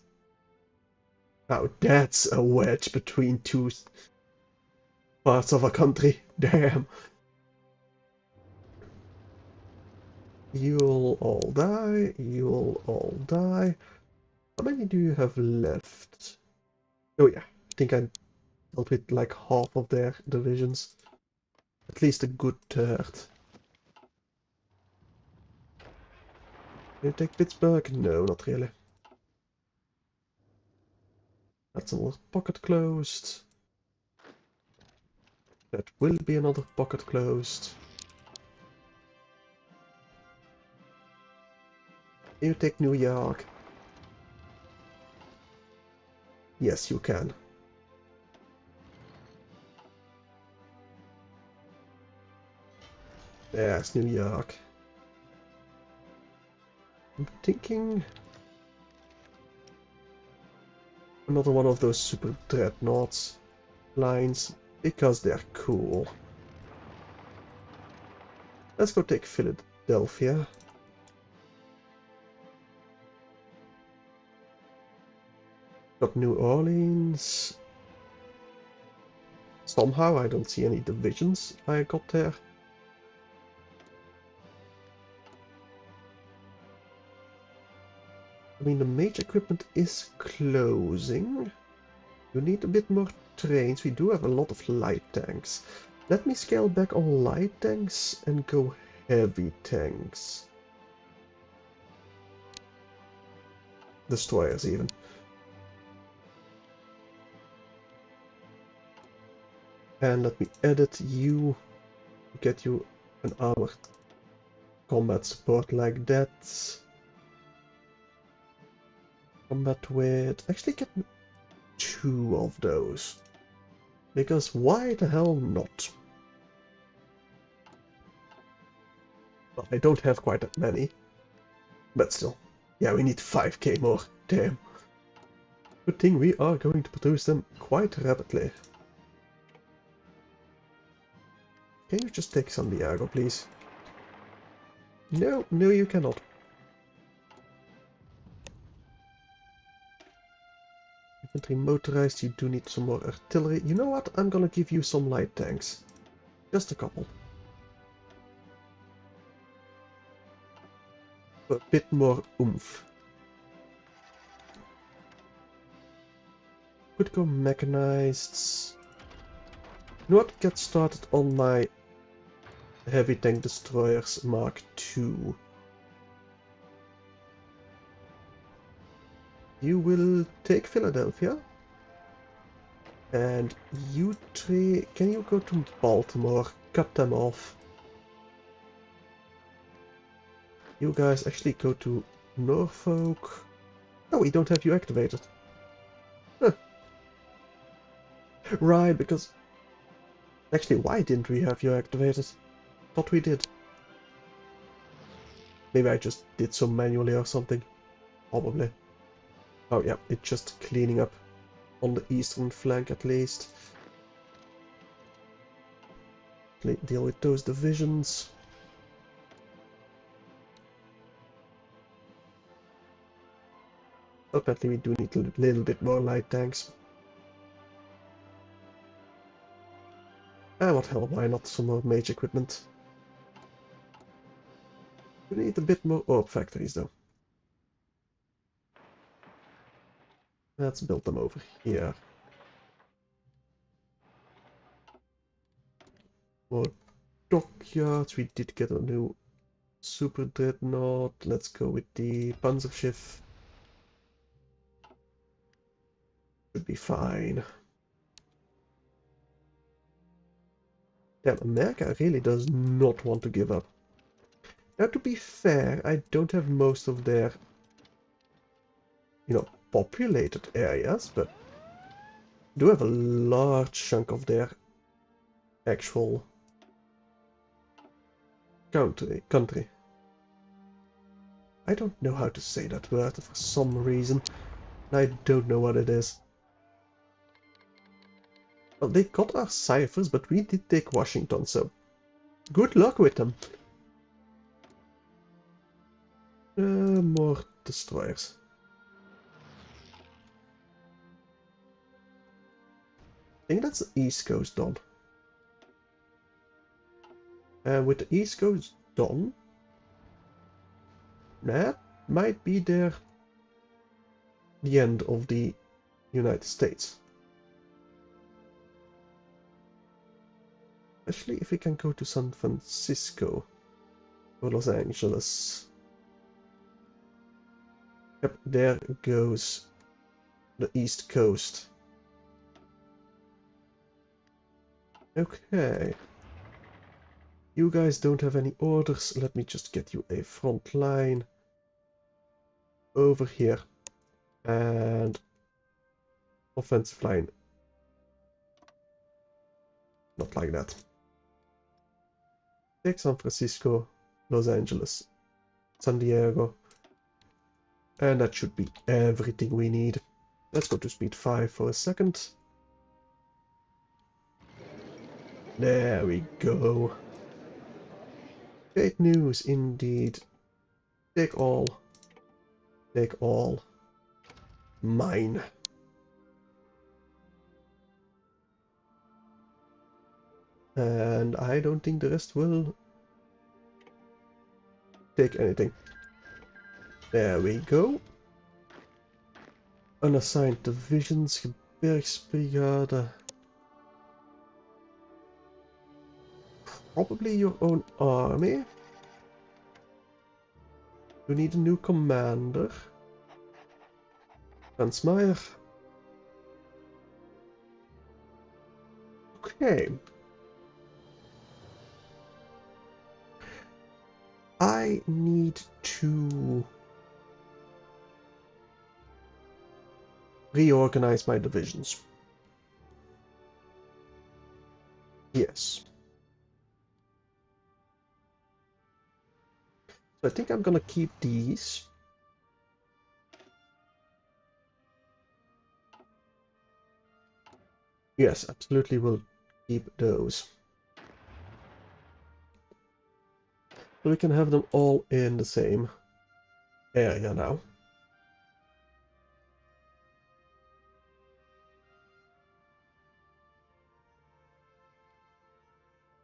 Oh, that's a wedge between two parts of a country. Damn. You'll all die. You'll all die. How many do you have left? Oh yeah, I think I dealt with like half of their divisions. At least a good third. Can you take Pittsburgh? No, not really. That's another pocket closed. That will be another pocket closed. Can you take New York? Yes, you can. There's New York. I'm thinking another one of those super dreadnoughts lines because they're cool. Let's go take Philadelphia. Got New Orleans. Somehow I don't see any divisions I got there. I mean, the major equipment is closing. You need a bit more trains. We do have a lot of light tanks. Let me scale back on light tanks and go heavy tanks. Destroyers even. And let me edit you, get you an armored combat support like that. Combat with... Actually get 2 of those. Because why the hell not? Well, I don't have quite that many. But still. Yeah, we need 5k more. Damn. Good thing we are going to produce them quite rapidly. Can you just take San Diego, please? No, no you cannot. Infantry motorized, you do need some more artillery. You know what? I'm gonna give you some light tanks. Just a couple. For a bit more oomph. Could go mechanized. You know what? Get started on my heavy tank destroyers Mark II. You will take Philadelphia. And you three, can you go to Baltimore? Cut them off. You guys actually go to Norfolk. Oh, we don't have you activated. Huh. Right, because... Actually, why didn't we have you activated? Thought we did. Maybe I just did so manually or something. Probably. Oh yeah, it's just cleaning up on the eastern flank at least. Deal with those divisions. Apparently we do need a little bit more light tanks. And what hell, why not some more mage equipment? We need a bit more orb factories though. Let's build them over here. More dockyards. We did get a new super dreadnought. Let's go with the Panzerschiff. Should be fine. Damn, America really does not want to give up. Now, to be fair, I don't have most of their, populated areas, but I do have a large chunk of their actual country. I don't know how to say that word for some reason. I don't know what it is. Well, they got our ciphers, but we did take Washington, so good luck with them. More destroyers. I think that's the East Coast done. With the East Coast done, that might be the end of the United States. Especially if we can go to San Francisco or Los Angeles. Yep, there goes the East Coast. Okay. You guys don't have any orders. Let me just get you a front line over here. And offensive line. Not like that. Take San Francisco, Los Angeles, San Diego. And that should be everything we need. Let's go to speed 5 for a second. There we go. Great news indeed. Take all. Take all. Mine. And I don't think the rest will take anything. There we go. Unassigned divisions, Gebirgsbrigade. Probably your own army. You need a new commander. Franz Meyer. Okay. I need to reorganize my divisions. Yes. So I think I'm gonna keep these. Yes, absolutely will keep those. So we can have them all in the same area now.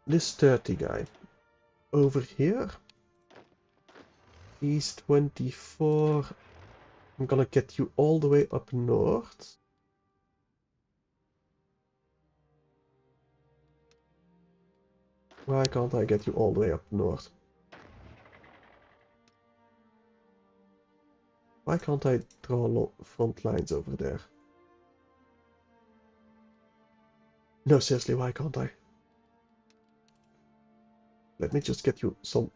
This 30 guy over here. He's 24. I'm gonna get you all the way up north. Why can't I get you all the way up north? Why can't I draw front lines over there? No, seriously, why can't I? Let me just get you some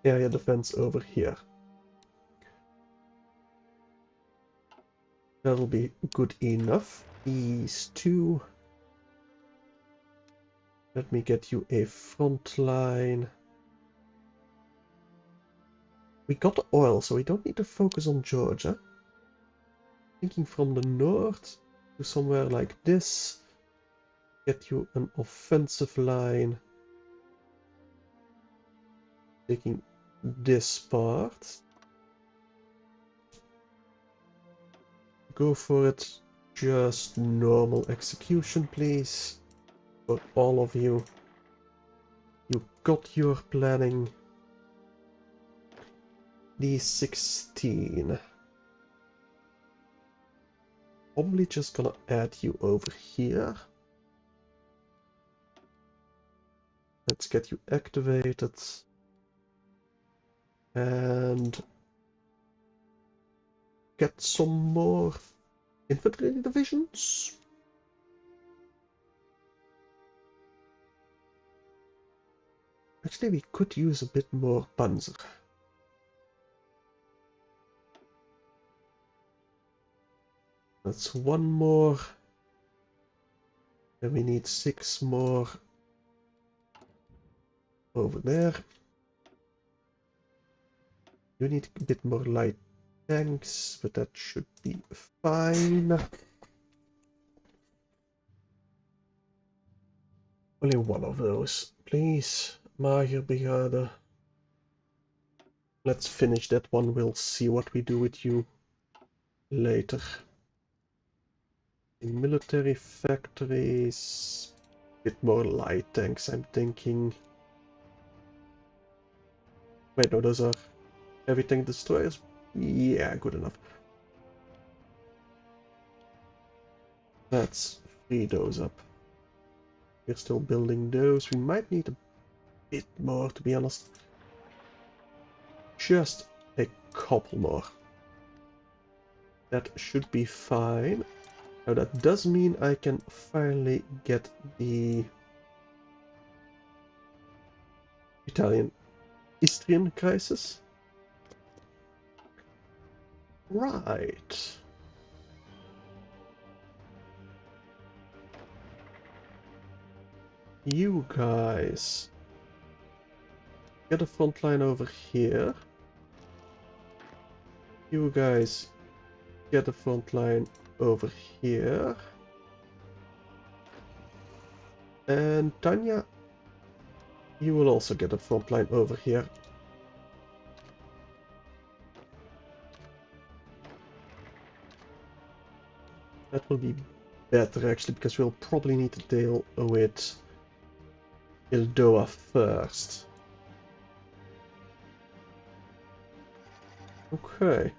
area defense over here. That'll be good enough. These two. Let me get you a front line. We got the oil, so we don't need to focus on Georgia. Thinking from the north to somewhere like this. Get you an offensive line. Taking this part. Go for it. Just normal execution, please. For all of you. You got your planning. D16. Probably just gonna add you over here. Let's get you activated. And get some more infantry divisions. Actually, we could use a bit more panzer. That's one more. Then we need 6 more. over there. You need a bit more light tanks, but that should be fine. Only one of those, please. Magerbrigade. Let's finish that one. We'll see what we do with you later. In military factories, bit more light tanks, I'm thinking. Wait, no, those are heavy tank destroyers. Yeah, good enough. Let's free those up. We're still building those. We might need a bit more, to be honest. Just a couple more. That should be fine. Now that does mean I can finally get the Italian Istrian crisis. Right. You guys get a front line over here. You guys get a front line over here. And Tanya, you will also get a front line over here. That will be better actually, because we'll probably need to deal with Ildoa first. Okay.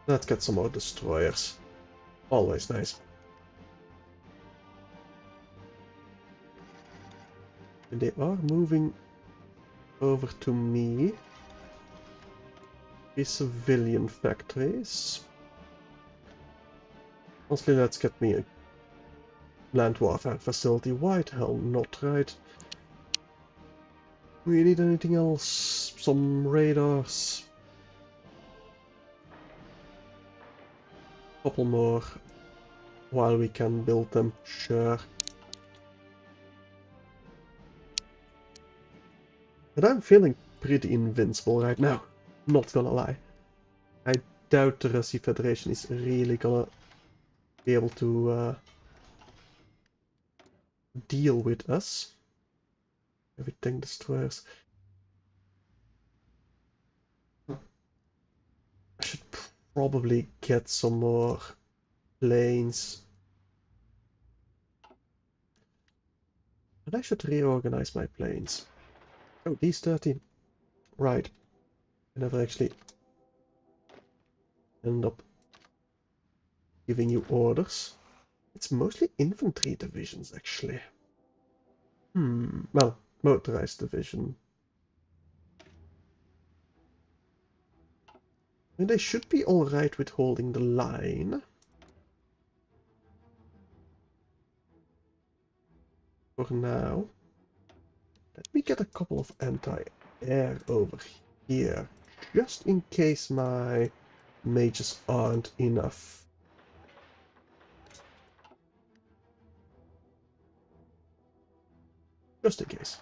Let's get some more destroyers. Always nice. And they are moving over to me. These civilian factories. Honestly, let's get me a land warfare facility. Why the hell not, right? We need anything else? Some radars. Couple more while we can build them, sure. But I'm feeling pretty invincible right now, not gonna lie. I doubt the Russian Federation is really gonna be able to deal with us. Everything destroyers. I should probably get some more planes. And I should reorganize my planes. Oh, these 13. Right. I never actually end up giving you orders. It's mostly infantry divisions, actually. Well, motorized division. And they should be alright with holding the line. For now. Let me get a couple of anti-air over here. Just in case my mages aren't enough. Just in case.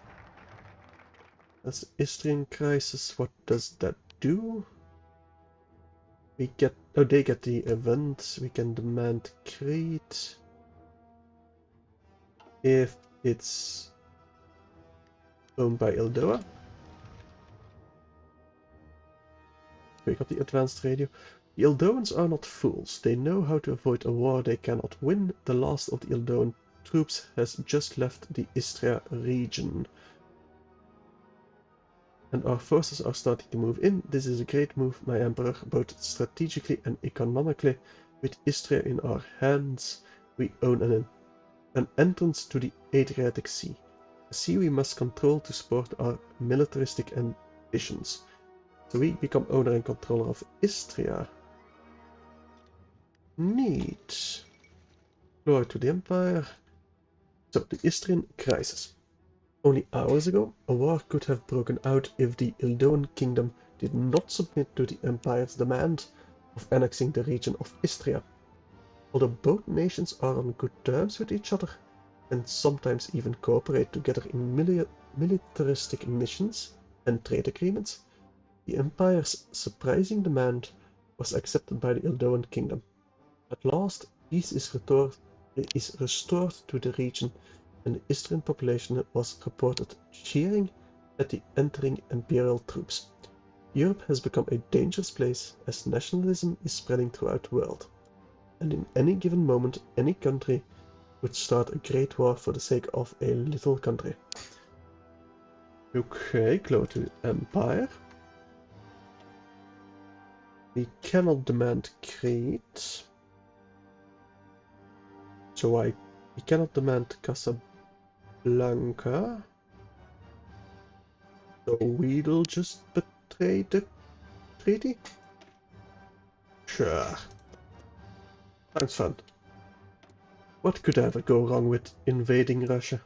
That's Istrian crisis. What does that do? We get... oh, they get the event. We can demand Crete. If it's owned by Ildoa. We got the advanced radio. The Ildoans are not fools. They know how to avoid a war they cannot win. The last of the Ildoan troops has just left the Istria region. And our forces are starting to move in. This is a great move, my Emperor, both strategically and economically. With Istria in our hands, we own an entrance to the Adriatic Sea. A sea we must control to support our militaristic ambitions. So we become owner and controller of Istria. Neat. Glory to the Empire. So, the Istrian crisis. Only hours ago, a war could have broken out if the Ildoan kingdom did not submit to the Empire's demand of annexing the region of Istria. Although both nations are on good terms with each other, and sometimes even cooperate together in militaristic missions and trade agreements, the Empire's surprising demand was accepted by the Eldoan kingdom. At last, peace is restored to the region, and the Istrian population was reported cheering at the entering Imperial troops. Europe has become a dangerous place as nationalism is spreading throughout the world, and in any given moment, any country would start a great war for the sake of a little country. Okay, go to Empire. We cannot demand creed. So we cannot demand Casablanca. So we'll just betray the treaty? Sure. Sounds fun. What could ever go wrong with invading Russia?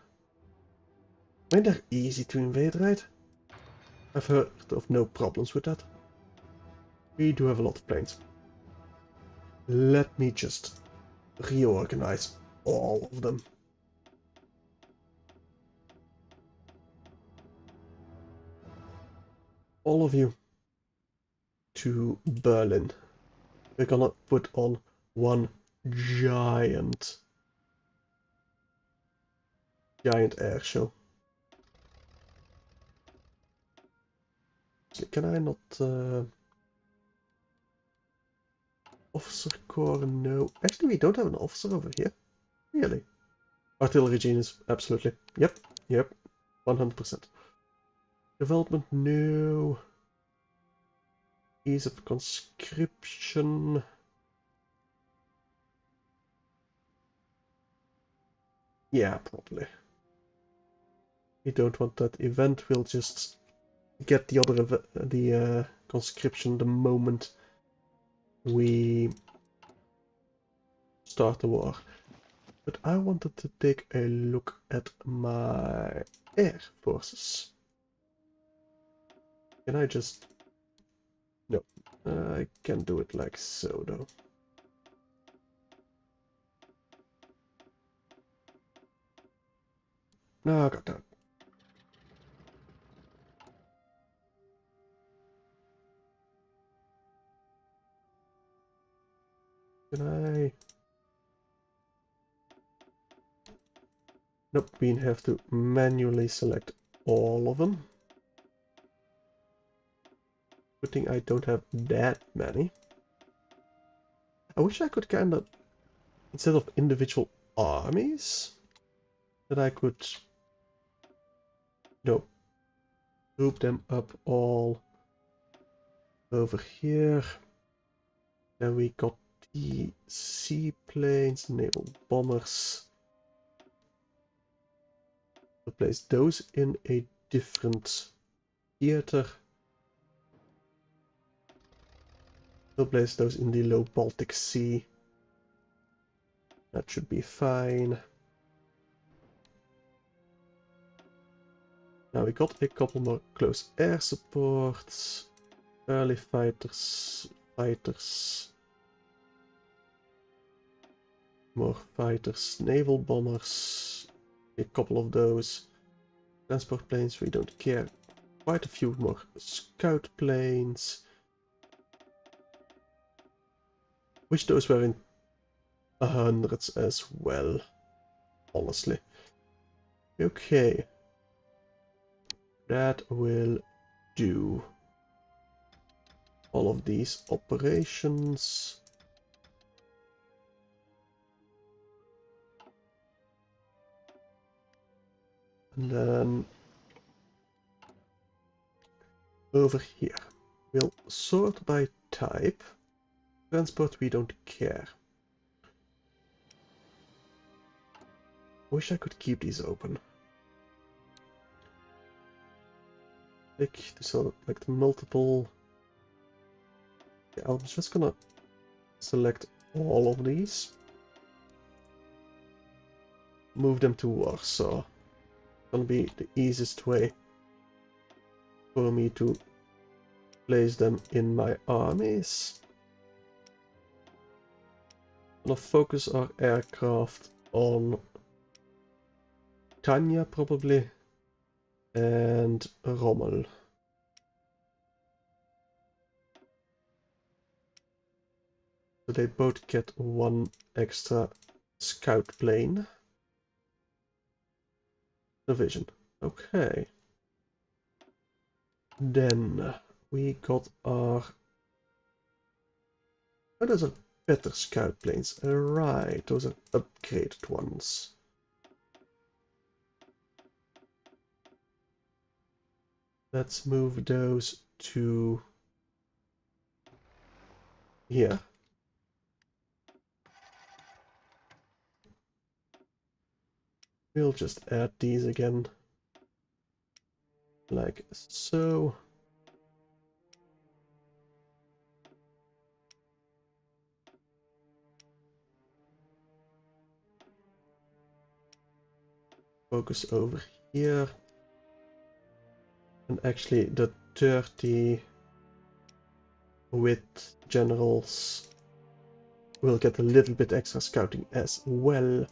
I mean, they're easy to invade, right? I've heard of no problems with that. We do have a lot of planes. Let me just reorganize all of them. All of you to Berlin. We're gonna put on one giant air show. Can I not officer corps? No. Actually, we don't have an officer over here. Really? Artillery genius, absolutely. Yep, 100%. Development, no. Ease of conscription. Yeah, probably. We don't want that event. We'll just get the other conscription the moment we start the war. But I wanted to take a look at my air forces. Can I just... No, I can do it like so though. No, I got that. Can I... Nope, we have to manually select all of them. Good thing I don't have that many. I wish I could kind of, instead of individual armies, that I could, you know, group them up all over here. Then we got the seaplanes, naval bombers. We'll place those in a different theater. We'll place those in the low Baltic Sea. That should be fine. Now we got a couple more close air supports, early fighters, more fighters, naval bombers, a couple of those. Transport planes, we don't care. Quite a few more scout planes. Wish those were in hundreds as well, honestly. Okay. That will do. All of these operations. And then over here, we'll sort by type. Transport, we don't care. Wish I could keep these open. Click to select multiple. Yeah, I'm just gonna select all of these. Move them to Warsaw. Gonna be the easiest way for me to place them in my armies. gonna focus our aircraft on Tanya probably and Rommel. So they both get one extra scout plane. Division. Okay. Then we got our... Oh, those are better scout planes. Right, those are upgraded ones. Let's move those to here. We'll just add these again, like so. Focus over here. And actually the 30 with generals will get a little bit extra scouting as well.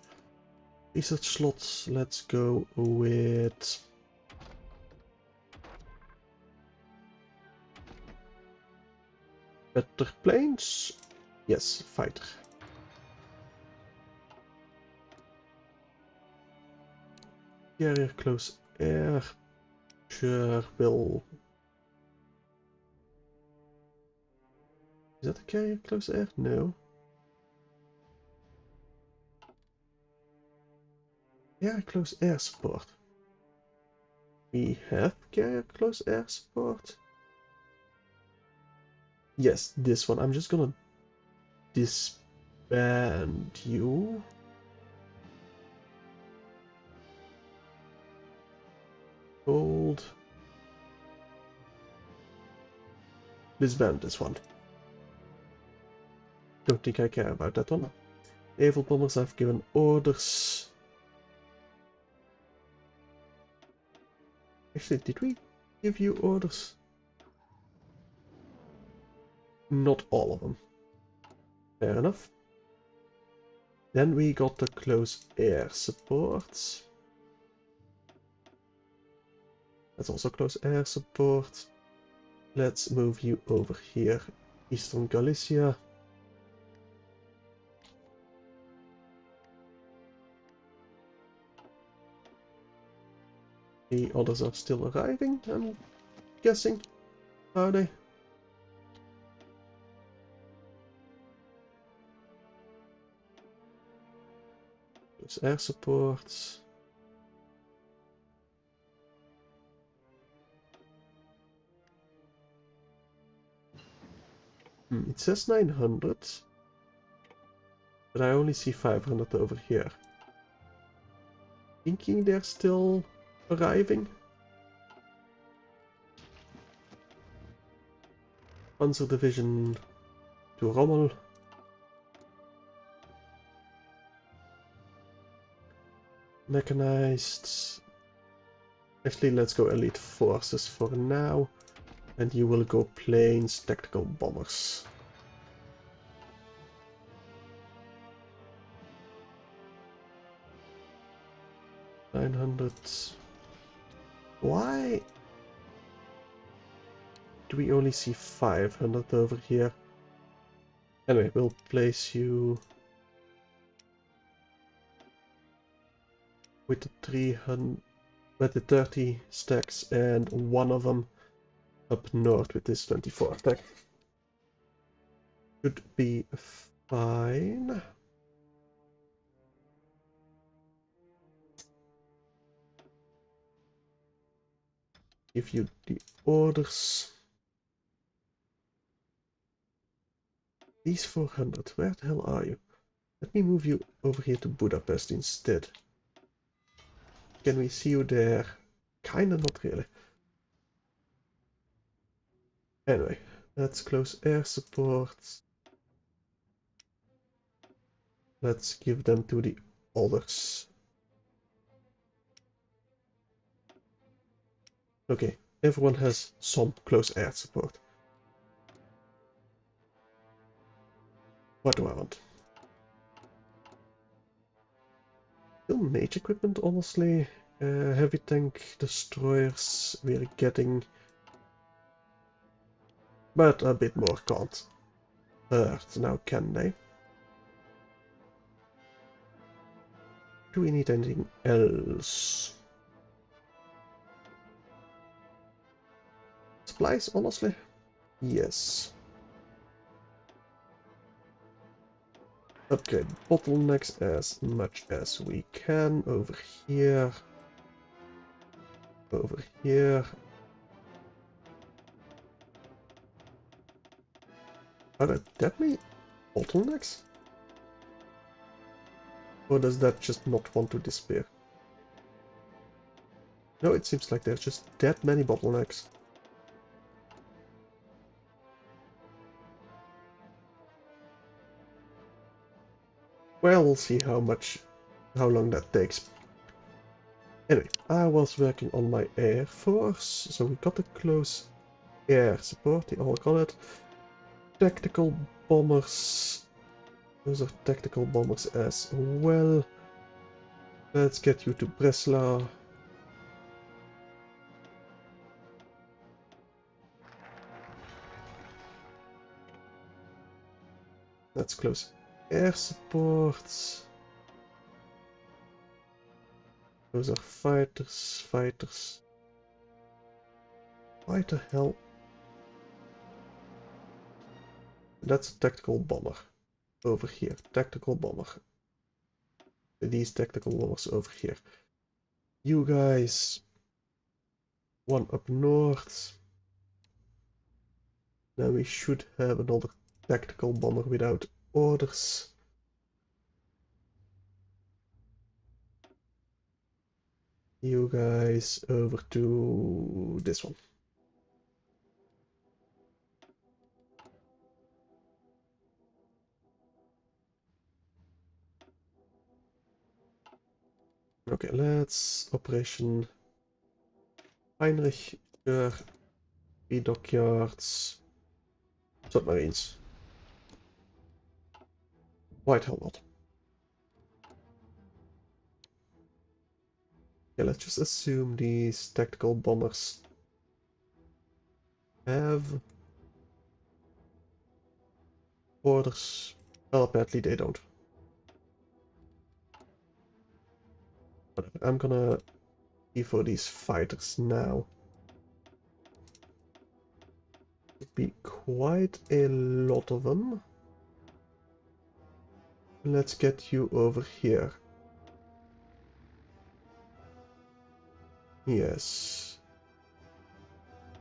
Research slots, let's go with better planes. Yes, fighter. Carrier close air. Sure will. Is that a carrier close air? No. Carrier close air support. We have carrier close air support. Yes, this one. I'm just gonna disband you. Hold. Disband this one. Don't think I care about that one. Naval bombers have given orders. Actually, did we give you orders? Not all of them. Fair enough. Then we got the close air support. That's also close air support. Let's move you over here. Eastern Galicia. The others are still arriving, I'm guessing. Are they? Close air support. It says 900, but I only see 500 over here. Thinking they're still arriving. Panzer Division to Rommel. Mechanized. Actually, let's go elite forces for now. And you will go planes, tactical bombers. $900. Why do we only see 500 over here? Anyway, we'll place you with the 300, with the 30 stacks, and one of them up north with this 24 stack. Should be fine. Give you the orders. These 400, where the hell are you? Let me move you over here to Budapest instead. Can we see you there? Kinda, not really. Anyway, let's close air support. Let's give them to the others. Okay, everyone has some close air support. What do I want? Still mage equipment, honestly. Heavy tank destroyers we're getting, but a bit more can't hurt now, can they? Do we need anything else? Supplies, honestly? Yes. Upgrade bottlenecks as much as we can over here. Over here. Are there that many bottlenecks? Or does that just not want to disappear? No, it seems like there's just that many bottlenecks. Well, we'll see how long that takes. Anyway, I was working on my air force, so we got a close air support, they all got it. Tactical bombers. Those are tactical bombers as well. Let's get you to Breslau. That's close air support. Those are fighters. Why the hell? That's a tactical bomber. Over here. Tactical bomber. These tactical bombers over here. You guys. One up north. Now we should have another tactical bomber without orders. You guys over to this one. Okay, let's Operation Heinrich, sure. 3 dockyards. Submarines. White helmet. Yeah, let's just assume these tactical bombers have orders. Well, apparently they don't. Whatever. I'm gonna see for these fighters now. Would be quite a lot of them. Let's get you over here. Yes.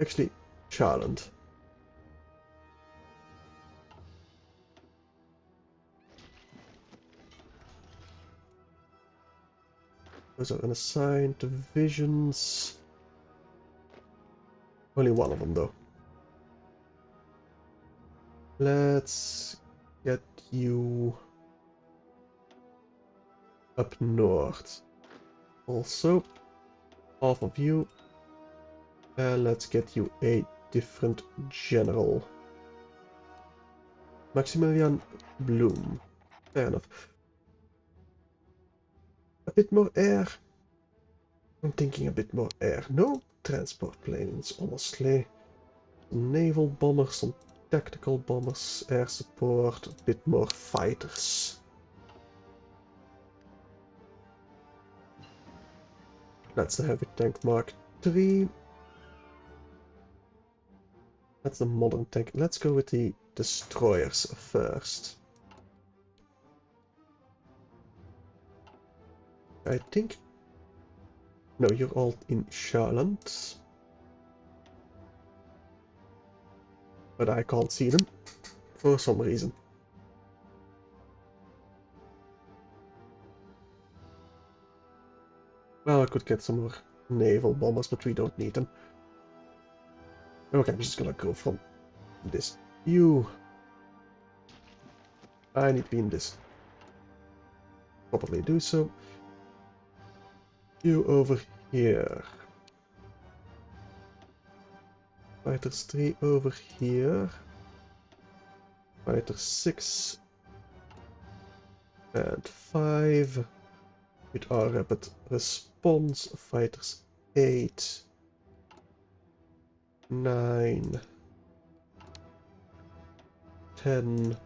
Actually, Charland. Those are unassigned divisions. Only one of them, though. Let's get you up north. Also, half of you. Let's get you a different general. Maximilian Bloom. Fair enough. A bit more air. I'm thinking a bit more air. No transport planes, honestly. Naval bombers, some tactical bombers, air support, a bit more fighters. That's the heavy tank Mark III. That's the modern tank. Let's go with the destroyers first. I think... No, you're all in Charlotte. But I can't see them. For some reason. Well, I could get some more naval bombers, but we don't need them. Okay, I'm just gonna go from this. You... I need to be in this. Probably do so. You over here. Fighters 3 over here. Fighter 6. And 5. with our rapid response fighters 8, 9, 10,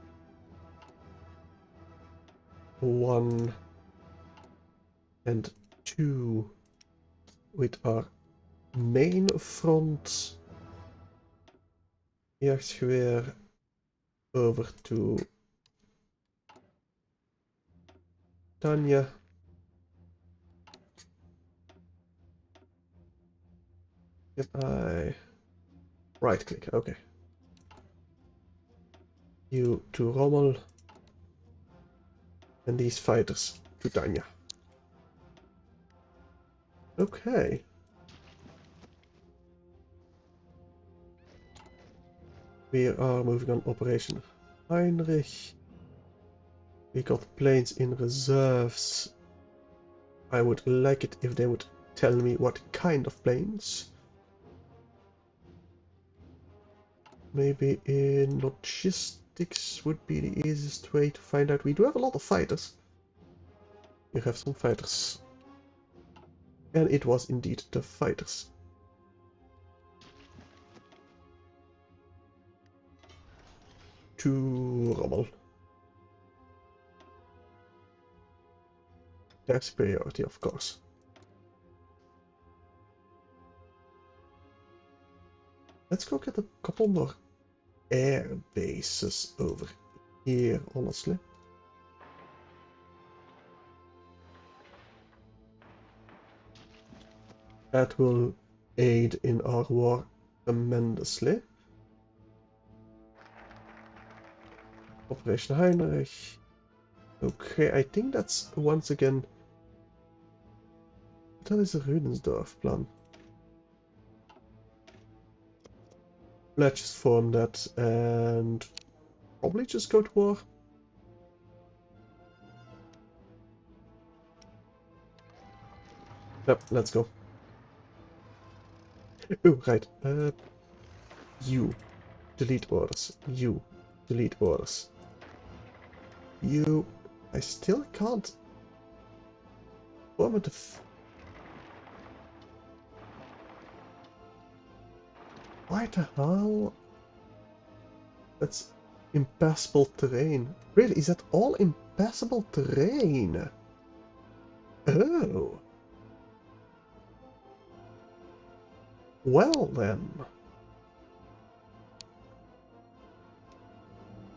1 and 2 with our main front jachtgeweer over to Tanya. Can I right click? Okay. You to Rommel and these fighters to Tanya. Okay. We are moving on Operation Heinrich. We got planes in reserves. I would like it if they would tell me what kind of planes. Maybe in logistics would be the easiest way to find out. We do have a lot of fighters. We have some fighters. And it was indeed the fighters. To Rommel. Their superiority, of course. Let's go get a couple more air bases over here, honestly. That will aid in our war tremendously. Operation Heinrich. Okay, I think that's once again... That is a Rudensdorf plan. Let's just form that and probably just go to war. Yep, let's go. Oh, right. You. Delete orders. You. Delete orders. You. I still can't form a Why the hell? That's impassable terrain. Really, is that all impassable terrain? Oh. Well then.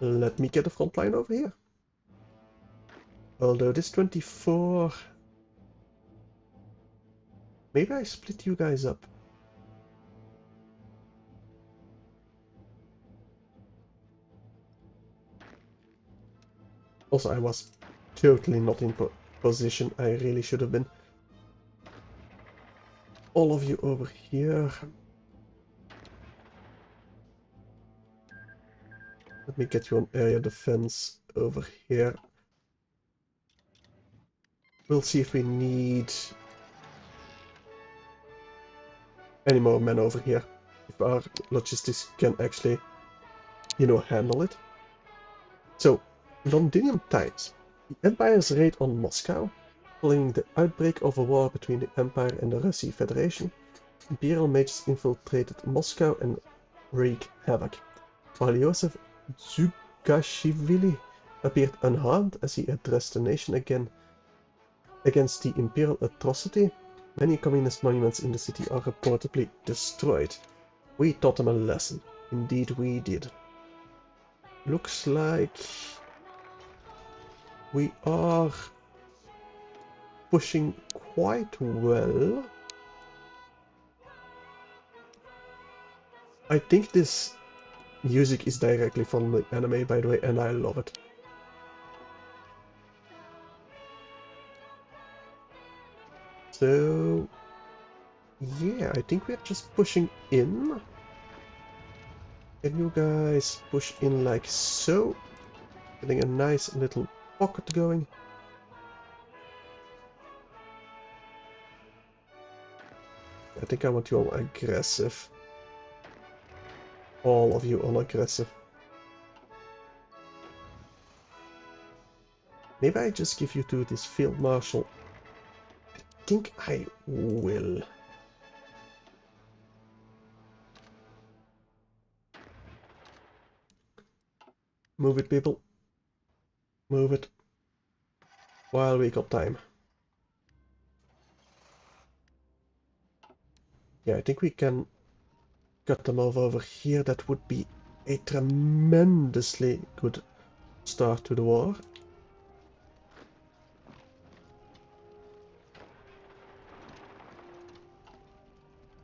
Let me get a front line over here. Although this 24... Maybe I split you guys up. Also, I was totally not in position. I really should have been. All of you over here. Let me get you on area defense over here. We'll see if we need any more men over here. If our logistics can actually, you know, handle it. So, Londinium times. The Empire's raid on Moscow. Following the outbreak of a war between the Empire and the Russian Federation, Imperial mages infiltrated Moscow and wreaked havoc. While Joseph Zugashvili appeared unharmed as he addressed the nation again against the imperial atrocity, many communist monuments in the city are reportedly destroyed. We taught them a lesson. Indeed we did. Looks like we are pushing quite well. I think this music is directly from the anime, by the way, and I love it. So, yeah, I think we're just pushing in. Can you guys push in like so? Getting a nice little pocket going. I think I want you all aggressive. All of you all aggressive. Maybe I just give you to this field marshal think I will. Move it, people. Move it. While we got time. Yeah, I think we can cut them off over here. That would be a tremendously good start to the war.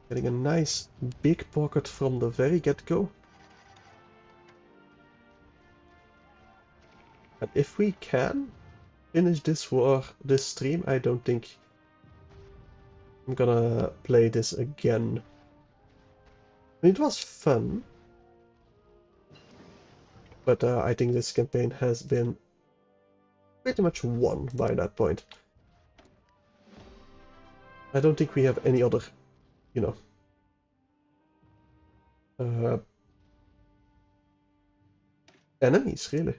Getting a nice big pocket from the very get-go. And if we can finish this war, this stream, I don't think I'm gonna play this again. I mean, it was fun, but I think this campaign has been pretty much won by that point. I don't think we have any other, you know, enemies, really.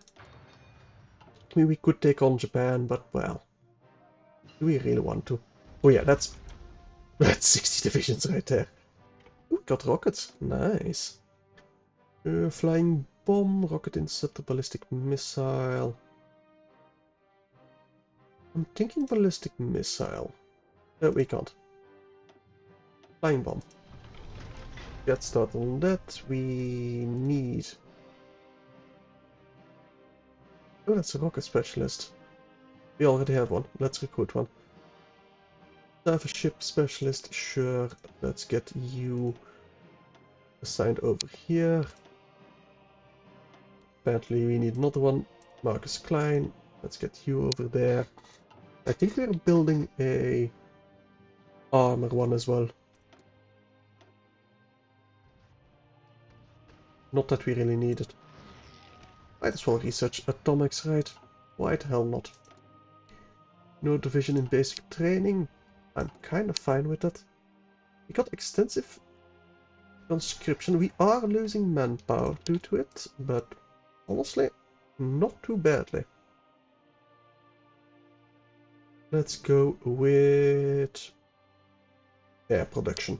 I mean, we could take on Japan, but, well, do we really want to? Oh yeah, that's 60 divisions right there. Ooh, got rockets. Nice. Flying bomb, rocket interceptor, ballistic missile. I'm thinking ballistic missile. No, we can't. Flying bomb. Get started on that. We need... Oh, that's a rocket specialist. We already have one. Let's recruit one. Surface ship specialist. Sure. Let's get you assigned over here. Apparently we need another one. Marcus Klein. Let's get you over there. I think we're building a armor one as well. Not that we really need it. Might as well research atomics, right? Why the hell not? No division in basic training. I'm kind of fine with that. We got extensive conscription. We are losing manpower due to it, but honestly, not too badly. Let's go with air production.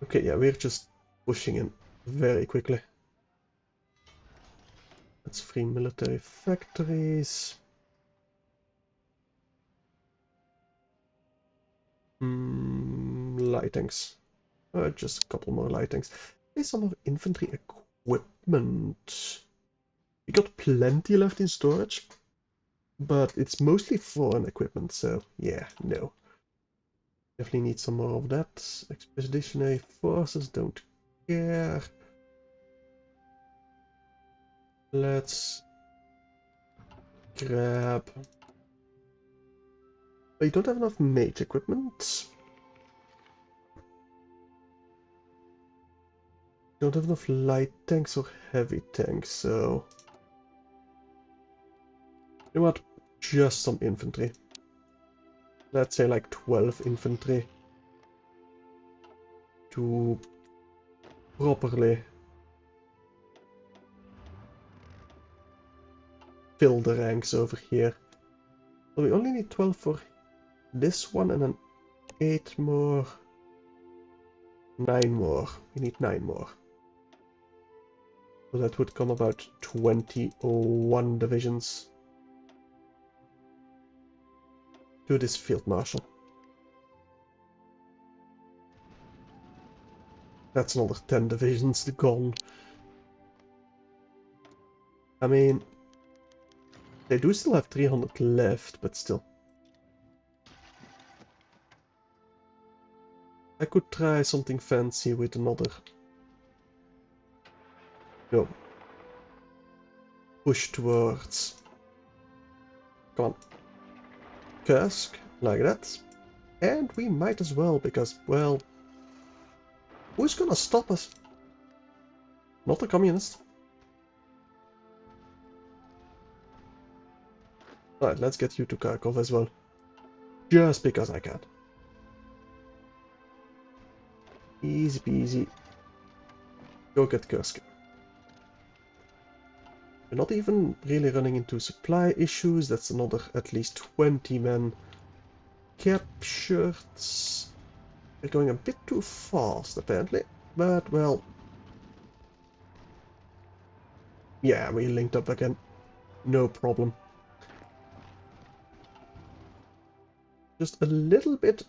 Okay, yeah, we're just pushing in very quickly. Let's free military factories. Light tanks. Just a couple more light tanks. There's some more infantry equipment. We got plenty left in storage, but it's mostly foreign equipment, so yeah, no. Definitely need some more of that. Expeditionary forces, don't care. Let's grab... Oh, you don't have enough mage equipment. Don't have enough light tanks or heavy tanks, so... You know what? Just some infantry. Let's say like 12 infantry. To properly fill the ranks over here. So we only need 12 for this one and then 8 more. 9 more. We need 9 more. So that would come about 21 divisions to this field marshal. That's another 10 divisions gone. I mean, they do still have 300 left, but still. I could try something fancy with another... No. Push towards... Come on. Kursk, like that. And we might as well, because, well... Who's gonna stop us? Not the communists. Alright, let's get you to Kharkov as well. Just because I can. Easy peasy. Go get Kursk. We're not even really running into supply issues. That's another at least 20 men captured. We're going a bit too fast, apparently. But, well... yeah, we linked up again. No problem. Just a little bit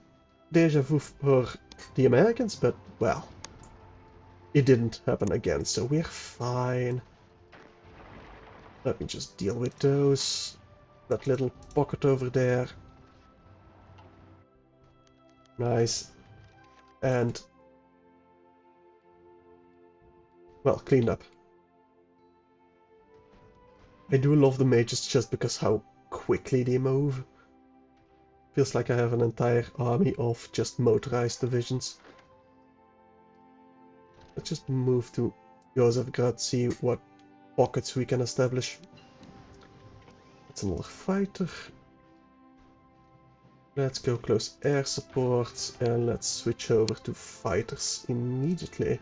deja vu for the Americans, but, well... it didn't happen again, so we're fine. Let me just deal with those. That little pocket over there. Nice. And... well, cleaned up. I do love the mages just because how quickly they move. Feels like I have an entire army of just motorized divisions. Let's just move to Josefgrad, see what pockets we can establish. That's another fighter. Let's go close air support and let's switch over to fighters immediately.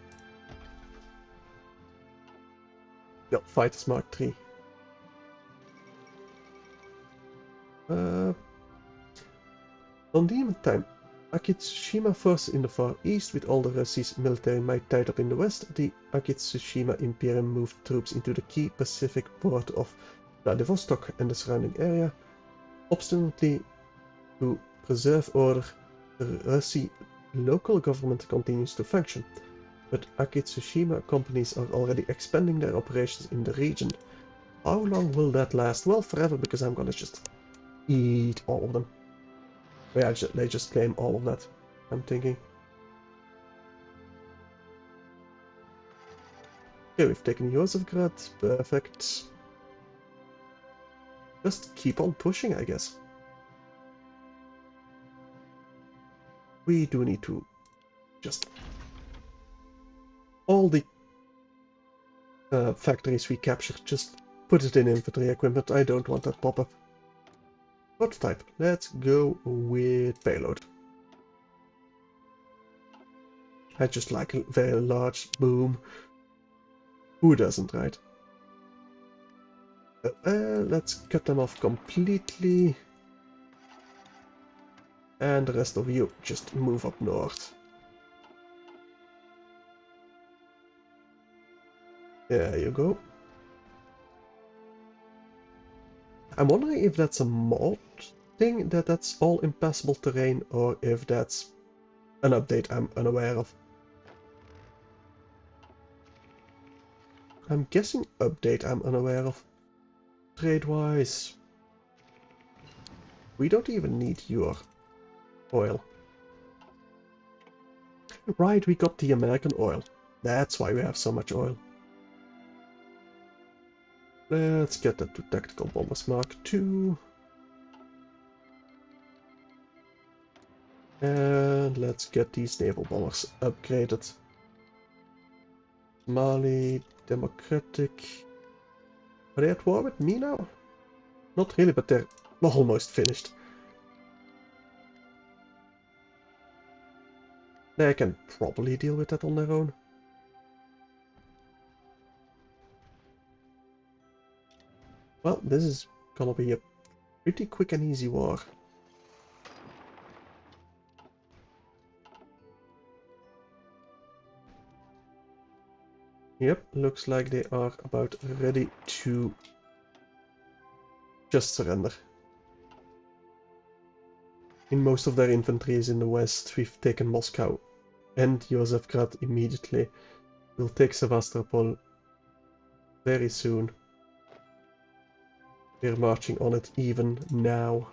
Yeah, fighters Mark III. On demon time. Akitsushima forces in the far east, with all the Russia's military might tied up in the west. The Akitsushima Imperium moved troops into the key Pacific port of Vladivostok and the surrounding area, obstinately to preserve order. The Russian local government continues to function, but Akitsushima companies are already expanding their operations in the region. How long will that last? Well, forever, because I'm gonna just eat all of them. Yeah, they just claim all of that, I'm thinking. Okay, we've taken Josefgrad, perfect. Just keep on pushing, I guess. We do need to just... all the factories we captured, just put it in infantry equipment. I don't want that pop-up. Prototype, let's go with payload. I just like a very large boom. Who doesn't, right? Let's cut them off completely. And the rest of you just move up north. There you go. I'm wondering if that's a mod thing, that's all impassable terrain, or if that's an update I'm unaware of. I'm guessing update I'm unaware of. Trade-wise, we don't even need your oil. Right, we got the American oil. That's why we have so much oil. Let's get that to Tactical Bombers Mark II. And let's get these naval bombers upgraded. Mali, Democratic. Are they at war with me now? Not really, but they're almost finished. They can probably deal with that on their own. Well, this is gonna be a pretty quick and easy war. Yep, looks like they are about ready to just surrender. In most of their infantry is in the west. We've taken Moscow and Josefgrad immediately. We'll take Sevastopol very soon. We're marching on it even now.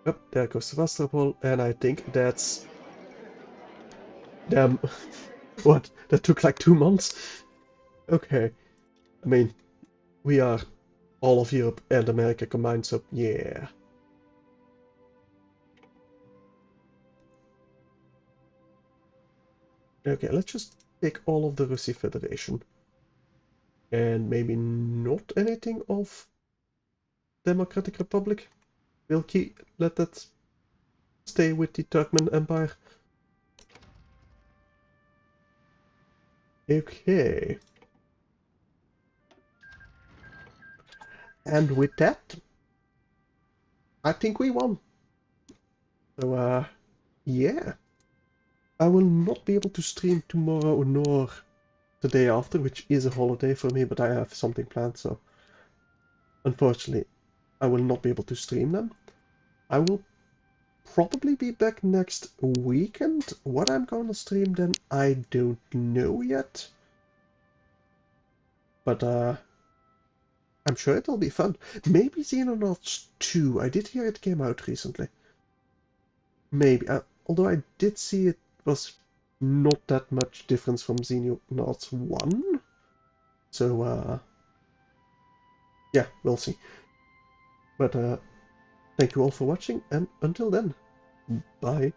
Yep, there goes Sevastopol, and I think that's... damn. What? That took like 2 months? Okay. I mean, we are all of Europe and America combined, so yeah. Okay, let's just take all of the Russian Federation. And maybe not anything of Democratic Republic. We'll let that stay with the Turkmen Empire. Okay. And with that, I think we won. So, yeah. I will not be able to stream tomorrow nor the day after, which is a holiday for me, but I have something planned, so unfortunately I will not be able to stream them. I will probably be back next weekend. What I'm going to stream then, I don't know yet. But I'm sure it'll be fun. Maybe Xenonauts 2. I did hear it came out recently. Maybe. Although I did see it was not that much difference from Xenonauts 1. So, yeah, we'll see. But thank you all for watching, and until then, bye.